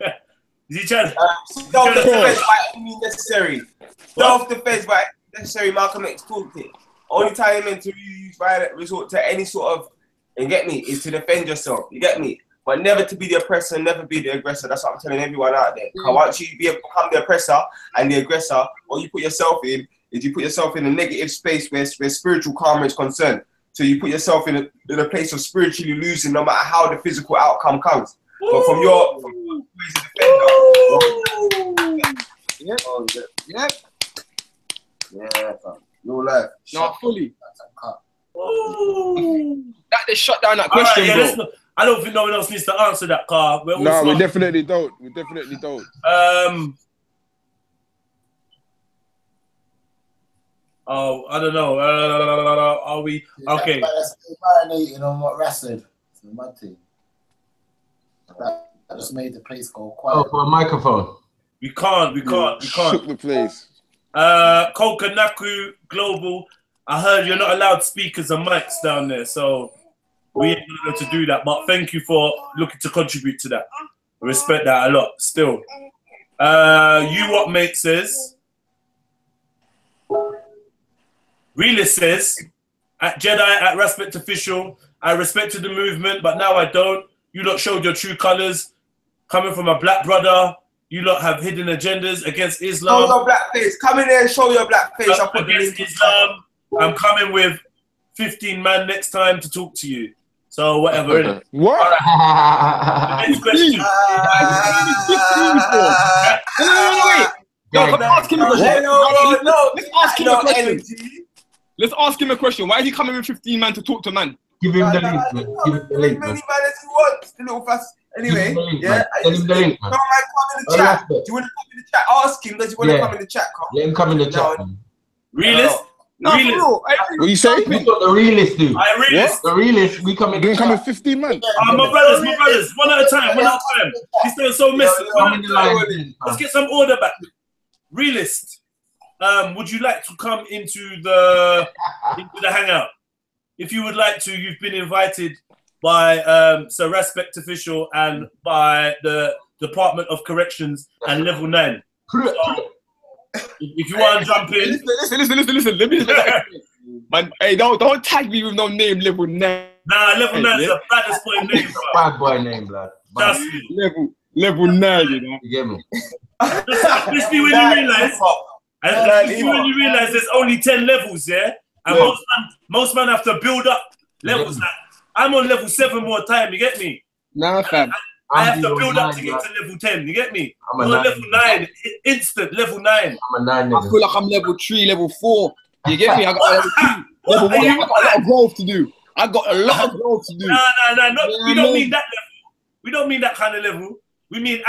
Is he trying? Self-defense by any means necessary. Self-defense by necessary. Malcolm X taught it. Only time you're meant to use violent resort to any sort of, you get me, is to defend yourself. You get me? But never to be the oppressor, never be the aggressor. That's what I'm telling everyone out there. Once you become the oppressor and the aggressor, what you put yourself in is you put yourself in a negative space where spiritual karma is concerned. So you put yourself in a place of spiritually losing, no matter how the physical outcome comes. But from your defender. Yep. Yeah, no life. Not fully. That they shut down that question, bro. I don't think no one else needs to answer that, car. No, we definitely don't. We definitely don't. Oh, I don't know. Are we okay? That's marinating on what Ras said. It's the mud thing. That just made the place go quiet. Oh, for a microphone. We can't. Shook the place. Kokanaku Global. I heard you're not allowed speakers and mics down there, so we ain't able to do that. But thank you for looking to contribute to that. I respect that a lot. Still, you what mate says. Realist says, at Jedi, at Respect Official, I respected the movement, but now I don't. You lot showed your true colors. Coming from a black brother, you lot have hidden agendas against Islam. Show your black face. Come in there and show your black face. Against Islam. I'm coming with 15 man next time to talk to you. So whatever. Innit? What? Right. Next question. Wait. No, ask him a question. Let's ask him a question. Let's ask him a question. Why is he coming with 15 man to talk to man? Give him the link, man. Give him the link, man. As many man as he wants. The little fast. Anyway, yeah. Tell him the link, man. Come in the chat. Do you want to come in the chat? Ask him. Does he want to come in the chat? Let him come in the chat, man. Realist? No, Realist. What you say? We got the realist, dude. I realist. The realist, we come in. You're gonna come with 15 man. My brothers, one at a time. This is so messy. Let's get some order back. Realist, would you like to come into the hangout? If you would like to, you've been invited by Sir Respect Official and by the Department of Corrections and Level 9. So, if you want to jump in, listen. Let me man, hey, don't tag me with no name Level 9. Nah, Level 9 is the baddest boy name, bro. Bad boy name, blood. Trust me. Level 9, you know. You get me? Especially when you realize, there's only 10 levels, yeah, and most man have to build up levels. Like, I'm on level 7 more time. You get me? Nah, fam. I have to build up to get to level 10. You get me? I'm on level 9, instant level 9. I'm a 9. I feel like I'm level 3, level 4. You get me? I got level 2, level 1. I got a lot of growth to do. Nah. We don't mean that level. We don't mean that kind of level. We mean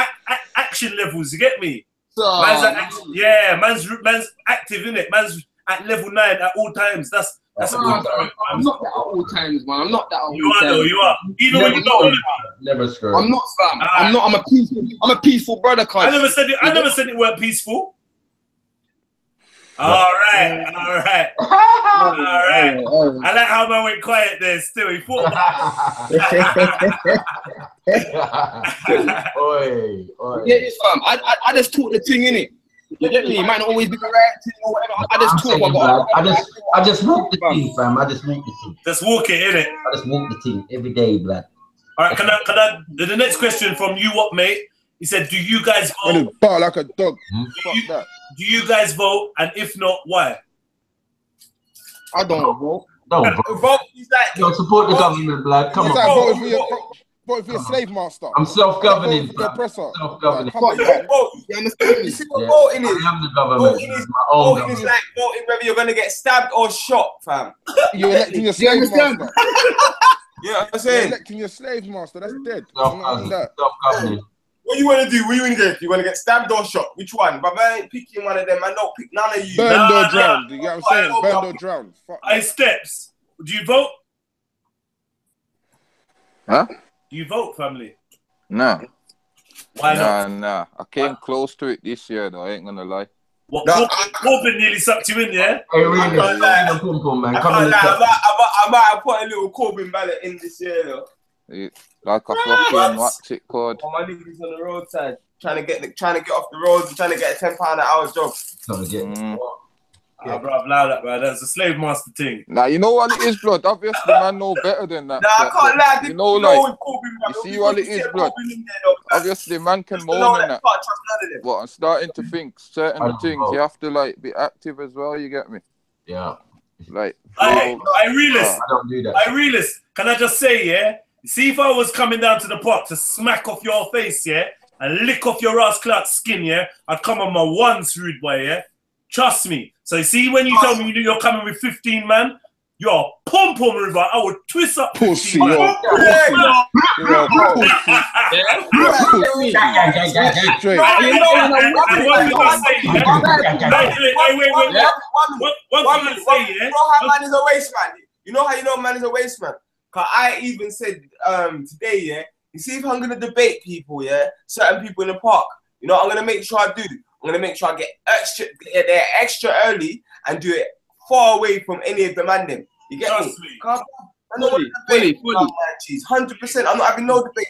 action levels. You get me? Man's man's active, innit? Man's at level 9 at all times. That's a good point. I'm not that at all times, man. I'm not that at all times. You are though. You are. Even when you don't. Never screw. I'm not, fam. I'm a peaceful brother, cuz. I never said it weren't peaceful. All right. I like how man went quiet there. Still, he thought. Oi. Yeah, fam. I just talk the thing, innit? You get me? It might not always be the right thing or whatever. I just talk. I just walk the team, fam. I just walk the team. Just walk it, innit? I just walk the team every day, blood. All right, can I? The next question from you, what, mate? He said, "Do you guys vote?" And bark like a dog. Do you guys vote? And if not, why? I don't vote. Don't vote. Don't support the government, blood. Come on. Vote for your slave master. I'm self-governing. Self-governing. You understand me? You see what voting is? I am the government. Voting is like voting whether you're going to get stabbed or shot, fam. You're electing your slave master. You know what I'm saying? You're electing your slave master. That's dead. Self-governing. What you want to do? What you want to get? You want to get stabbed or shot? Which one? But I ain't picking one of them. I don't pick none of you. Burned or drowned. You know what I'm saying? Burned or drowned. Hey, Steps. Do you vote? Huh? Do you vote, family? Nah. Why not? Nah. I came close to it this year, though. I ain't gonna lie. What? Corbyn nearly sucked you in, yeah? Hey, really? I can't lie. I might have put a little Corbyn ballot in this year, though. Like a fucking what's it called? Oh, my niggas on the roadside, trying to get off the roads and trying to get a £10 an hour job. Bro, allow that, bro. That's a slave master thing. Nah, you know what it is, blood. Obviously, man know better than that. Nah, I can't lie. You know, like, you see what it is, blood. Obviously, man can moan and that. But I'm starting to think certain things you have to like be active as well. You get me? Yeah. Like, I realist. I don't do that. I realist. Can I just say, yeah? See, if I was coming down to the park to smack off your face, yeah, and lick off your ass clout skin, yeah, I'd come on my ones, rude boy, yeah. Trust me. So you see, when you tell me you're coming with 15 man, you're a pom-pom river. I would twist up 15 pussy, man. You're a pussy. You know how you know man is a waste man? Cause I even said today, yeah, you see if I'm gonna debate people, yeah, certain people in the park, you know what I'm gonna make sure I do? I'm gonna make sure I get there extra early and do it far away from any of the man them. You get me? Fully. 100%. I'm not having no debate.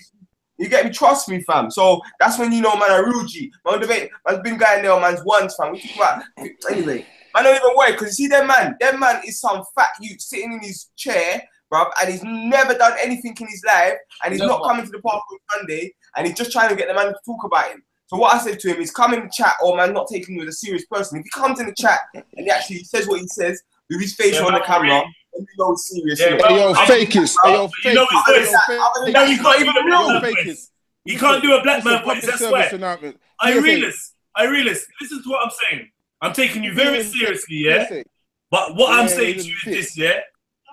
You get me? Trust me, fam. So that's when you know, man, a real G. Man, debate. Man's been going there, man's once, fam. We talk about anyway. Man, don't even worry, because you see that man. That man is some fat youth sitting in his chair, bruv, and he's never done anything in his life, and he's not coming to the park on Sunday, and he's just trying to get the man to talk about him. So what I said to him is, come in the chat, or man, not taking him as a serious person. If he comes in the chat and he actually says what he says with his face on the camera, then we know it's serious. Hey, yo, fake it. Hey, yo, fake it. You can't do a black man voice, that's why. I realist. Listen to what I'm saying. I'm taking you very seriously, yeah? But what I'm saying to you is this, yeah?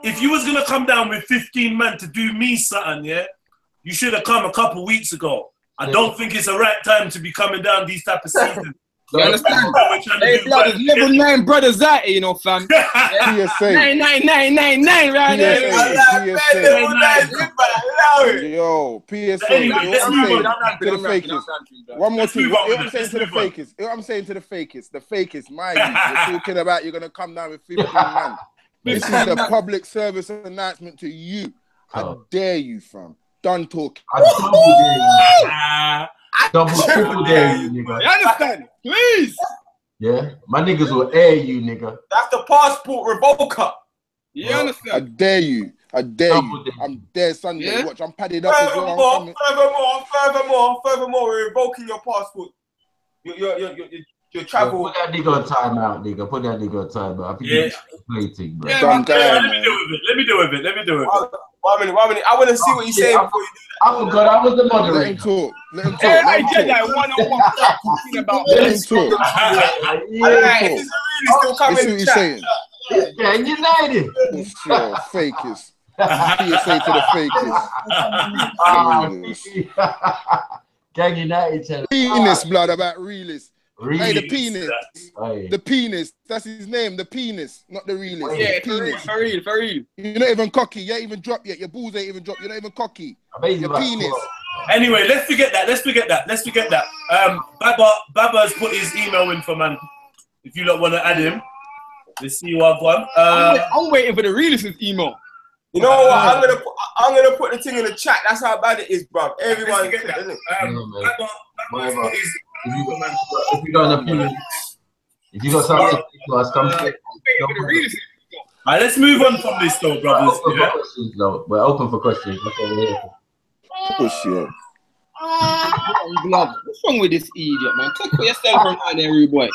If you was going to come down with 15 men to do me something, yeah? You should have come a couple weeks ago. I don't think it's the right time to be coming down these type of seasons You understand? Hey, blood, there's level 9 brothers out here, you know, fam. Yeah. PSA. 9999 right there. Yo, PSA. Anyway, let's move on. To the fakers. One more thing. What I'm saying to the fakers. What I'm saying to the fakers. The fakers, my youth. You're talking about you're gonna come down with 15 man. This is the public service announcement to you. I dare you, fam. Done talking. I double triple dare you, nigga. You understand? Please. Yeah, my niggas will air you, nigga. That's the passport revoker. You understand? I dare you. I dare you. I'm there Sunday. Yeah? Watch, I'm padded up as well. Furthermore, we're revoking your passport. Your travel. Put that nigga on timeout, nigga. Put that nigga on timeout. I think he's plating, bro. Let me deal with it. 1 minute. I want to see what you're saying before you do that. I forgot I was the moderator. Let him talk. Let him talk. I get that one-on-one talking about. Let him talk. This is really still coming. This is what he's saying. Gang United. Sure, fakers. PSA to the fakers. Gang United. Penis, blood, about realist. Hey, the penis. Hey. The penis. That's his name. The penis, not the realist. Yeah, the penis. for real. You're not even cocky. You ain't even dropped yet. Your balls ain't even dropped. You're not even cocky. Your penis. Anyway, let's forget that. Baba has put his email in for man. If you don't want to add him, let's see what I've got. I'm waiting for the realist's email. You know what? I'm gonna put the thing in the chat. That's how bad it is, bro. Everyone get that. If you got an opinion, if you got something to ask, come to it. Alright, let's move on from this though, brothers. We're open for questions. That's what we're here for. Push you. What's wrong with this idiot, man? Talk for yourself from out there, rude boy.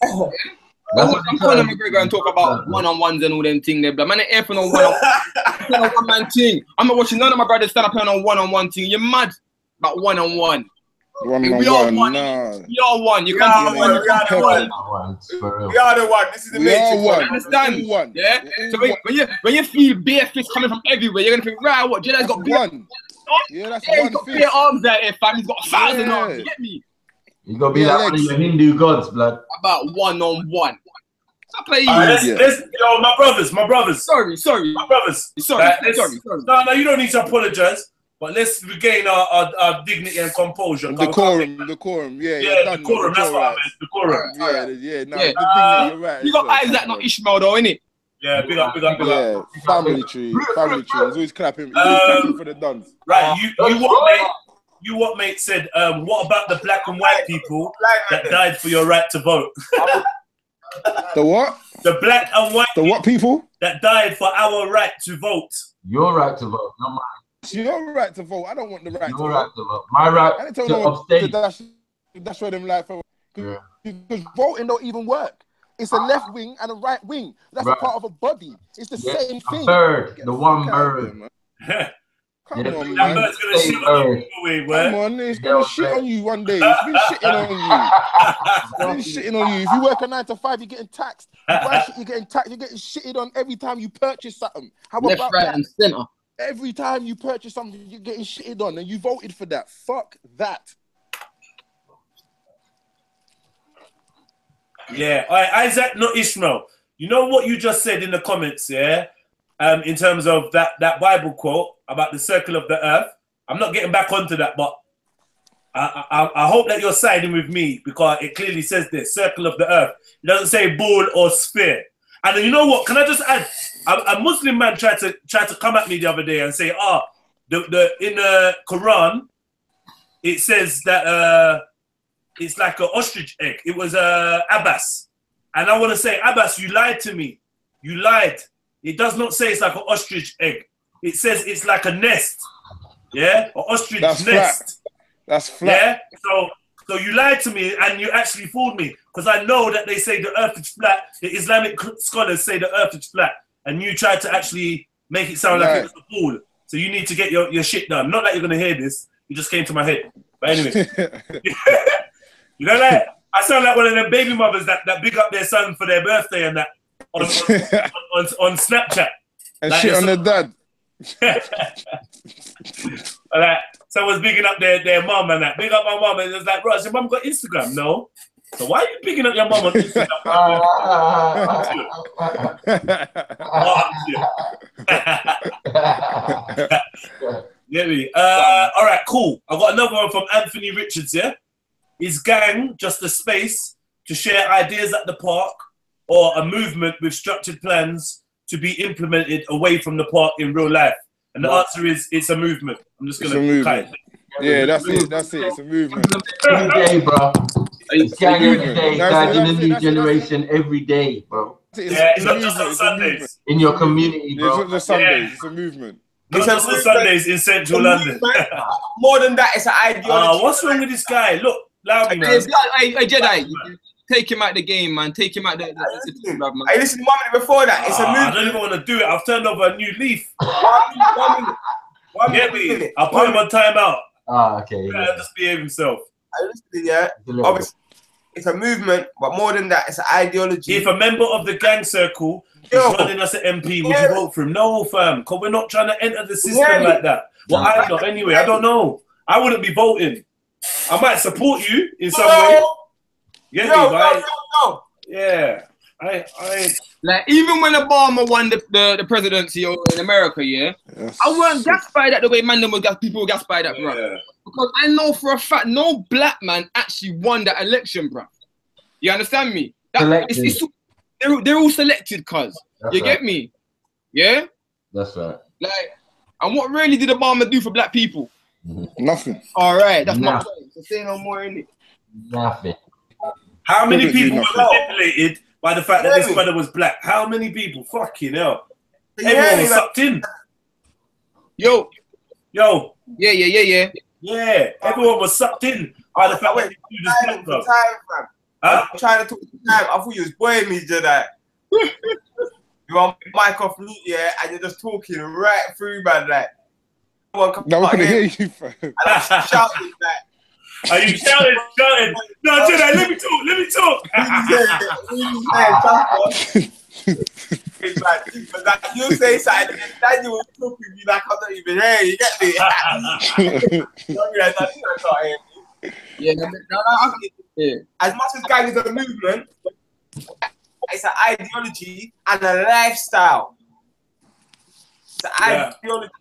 I'm Conor McGregor and talk about one-on-ones and all them things there, but man, I ain't here for no one-on-one man thing. I'm not watching none of my brothers stand up here on one-on-one thing. You're mad about one-on-one. We are one. We are one. You can't be one. We are the one. This is the matrix. One. Understand? One. Yeah. So when you feel bare fists coming from everywhere, you're gonna think, right, what? Jedi's got one. Yeah, that's he's one got fist. bare arms out here, fam. He's got 1,000 arms. You get me? You gotta be like one of your Hindu gods, blood. About one-on-one. Stop playing. Yo, my brothers. Sorry. My brothers. Sorry. No, you don't need to apologize. But let's regain our dignity and composure. Decorum. Yeah, decorum. That's what I meant. Decorum. Yeah. No, yeah. the dignity, you're right. You got Isaac, not Ishmael, though, innit? Yeah, big up. Yeah, family tree. He's always clapping. For the duns. Right, you what mate said, what about the black and white people that died for your right to vote? The what? The black and white The what people? That died for our right to vote. Your right to vote, not mine. It's your right to vote. I don't want the right to vote. Right to vote. My right I didn't tell to no abstain. That's where them like for because voting don't even work. It's a left wing and a right wing. That's a part of a body. It's the same thing. Bird, the one bird. Come on, that bird's gonna shit on you. Come on, it's gonna shit on you one day. It's been shitting on you. If you work a 9 to 5, you're getting taxed. You buy shit, you're getting taxed. You're getting shitted on every time you purchase something. How left, about right, that? And center. Every time you purchase something, you're getting shitted on, and you voted for that. Fuck that. Yeah, all right, Isaac, not Ishmael. You know what you just said in the comments, yeah? In terms of that Bible quote about the circle of the earth. I'm not getting back onto that, but I hope that you're siding with me because it clearly says this, circle of the earth. It doesn't say ball or sphere. And then you know what? Can I just add? A Muslim man tried to come at me the other day and say, in the Quran, it says that it's like an ostrich egg. It was Abbas. And I want to say, Abbas, you lied to me. You lied. It does not say it's like an ostrich egg. It says it's like a nest. Yeah? An ostrich nest. Flat. That's flat. Yeah? So you lied to me and you actually fooled me because I know that they say the earth is flat. The Islamic scholars say the earth is flat. And you tried to actually make it sound like it was a ball. So you need to get your shit done. Not that you're going to hear this. You just came to my head. But anyway. You know that? I sound like one of them baby mothers that big up their son for their birthday and that on Snapchat. And like shit on their dad. Like, someone's bigging up their mum and that. Big up my mum and it's like, bro, has your mum got Instagram? No. So why are you picking up your mum on Instagram? Get me? All right, cool. I got another one from Anthony Richards. Yeah, is gang just a space to share ideas at the park, or a movement with structured plans to be implemented away from the park in real life? And the answer is it's a movement. I'm just gonna cut it. Yeah, that's it. That's it. It's a movement. Every day, bro. It's gang every day. Guiding the new generation every day, bro. Yeah, it's not just on Sundays. In your community, bro. It's not just Sundays. It's a movement. Not just on Sundays in central London. More than that, it's an ideology. What's wrong with this guy? Look, loud me, man. Hey, Jedi, take him out the game, man. Take him out the city, man. Hey, listen, 1 minute before that, it's a movement. I don't even want to do it. I've turned over a new leaf. 1 minute. Get me? I'll put him on timeout. Okay. Yeah. Just behave himself. Yeah, obviously, it's a movement, but more than that, it's an ideology. If a member of the gang circle is running us an MP, would you vote for him? No, fam, because we're not trying to enter the system like that. Well, I don't. Anyway, I don't know. I wouldn't be voting. I might support you in some way. Get me, right? No. Yeah. I like even when Obama won the presidency in America, I weren't gassed by that the way people were gassed by that, bro. Because I know for a fact no black man actually won that election, bro. You understand me? They're all selected, cuz. You get me? Yeah? That's right. Like, and what really did Obama do for black people? Nothing. All right, that's my point. So say no more in it. Nothing. How many people were manipulated by the fact that this brother was black? How many people? Fucking hell. Everyone was sucked in. Yo. Yeah. Yeah, everyone was sucked in by the fact that he was black, bro. I'm trying to talk to time. I thought you was boying me, Jedi. You're on mic off mute, yeah, and you're just talking right through, man, like. No, I can hear you, fam. And I'm shouting, like. Are you shouting? No, Jedi, let me talk. But like, you say something, and then you will talk with me like I'm not even here. You get me? As much as gang is a movement, it's an ideology and a lifestyle. It's an ideology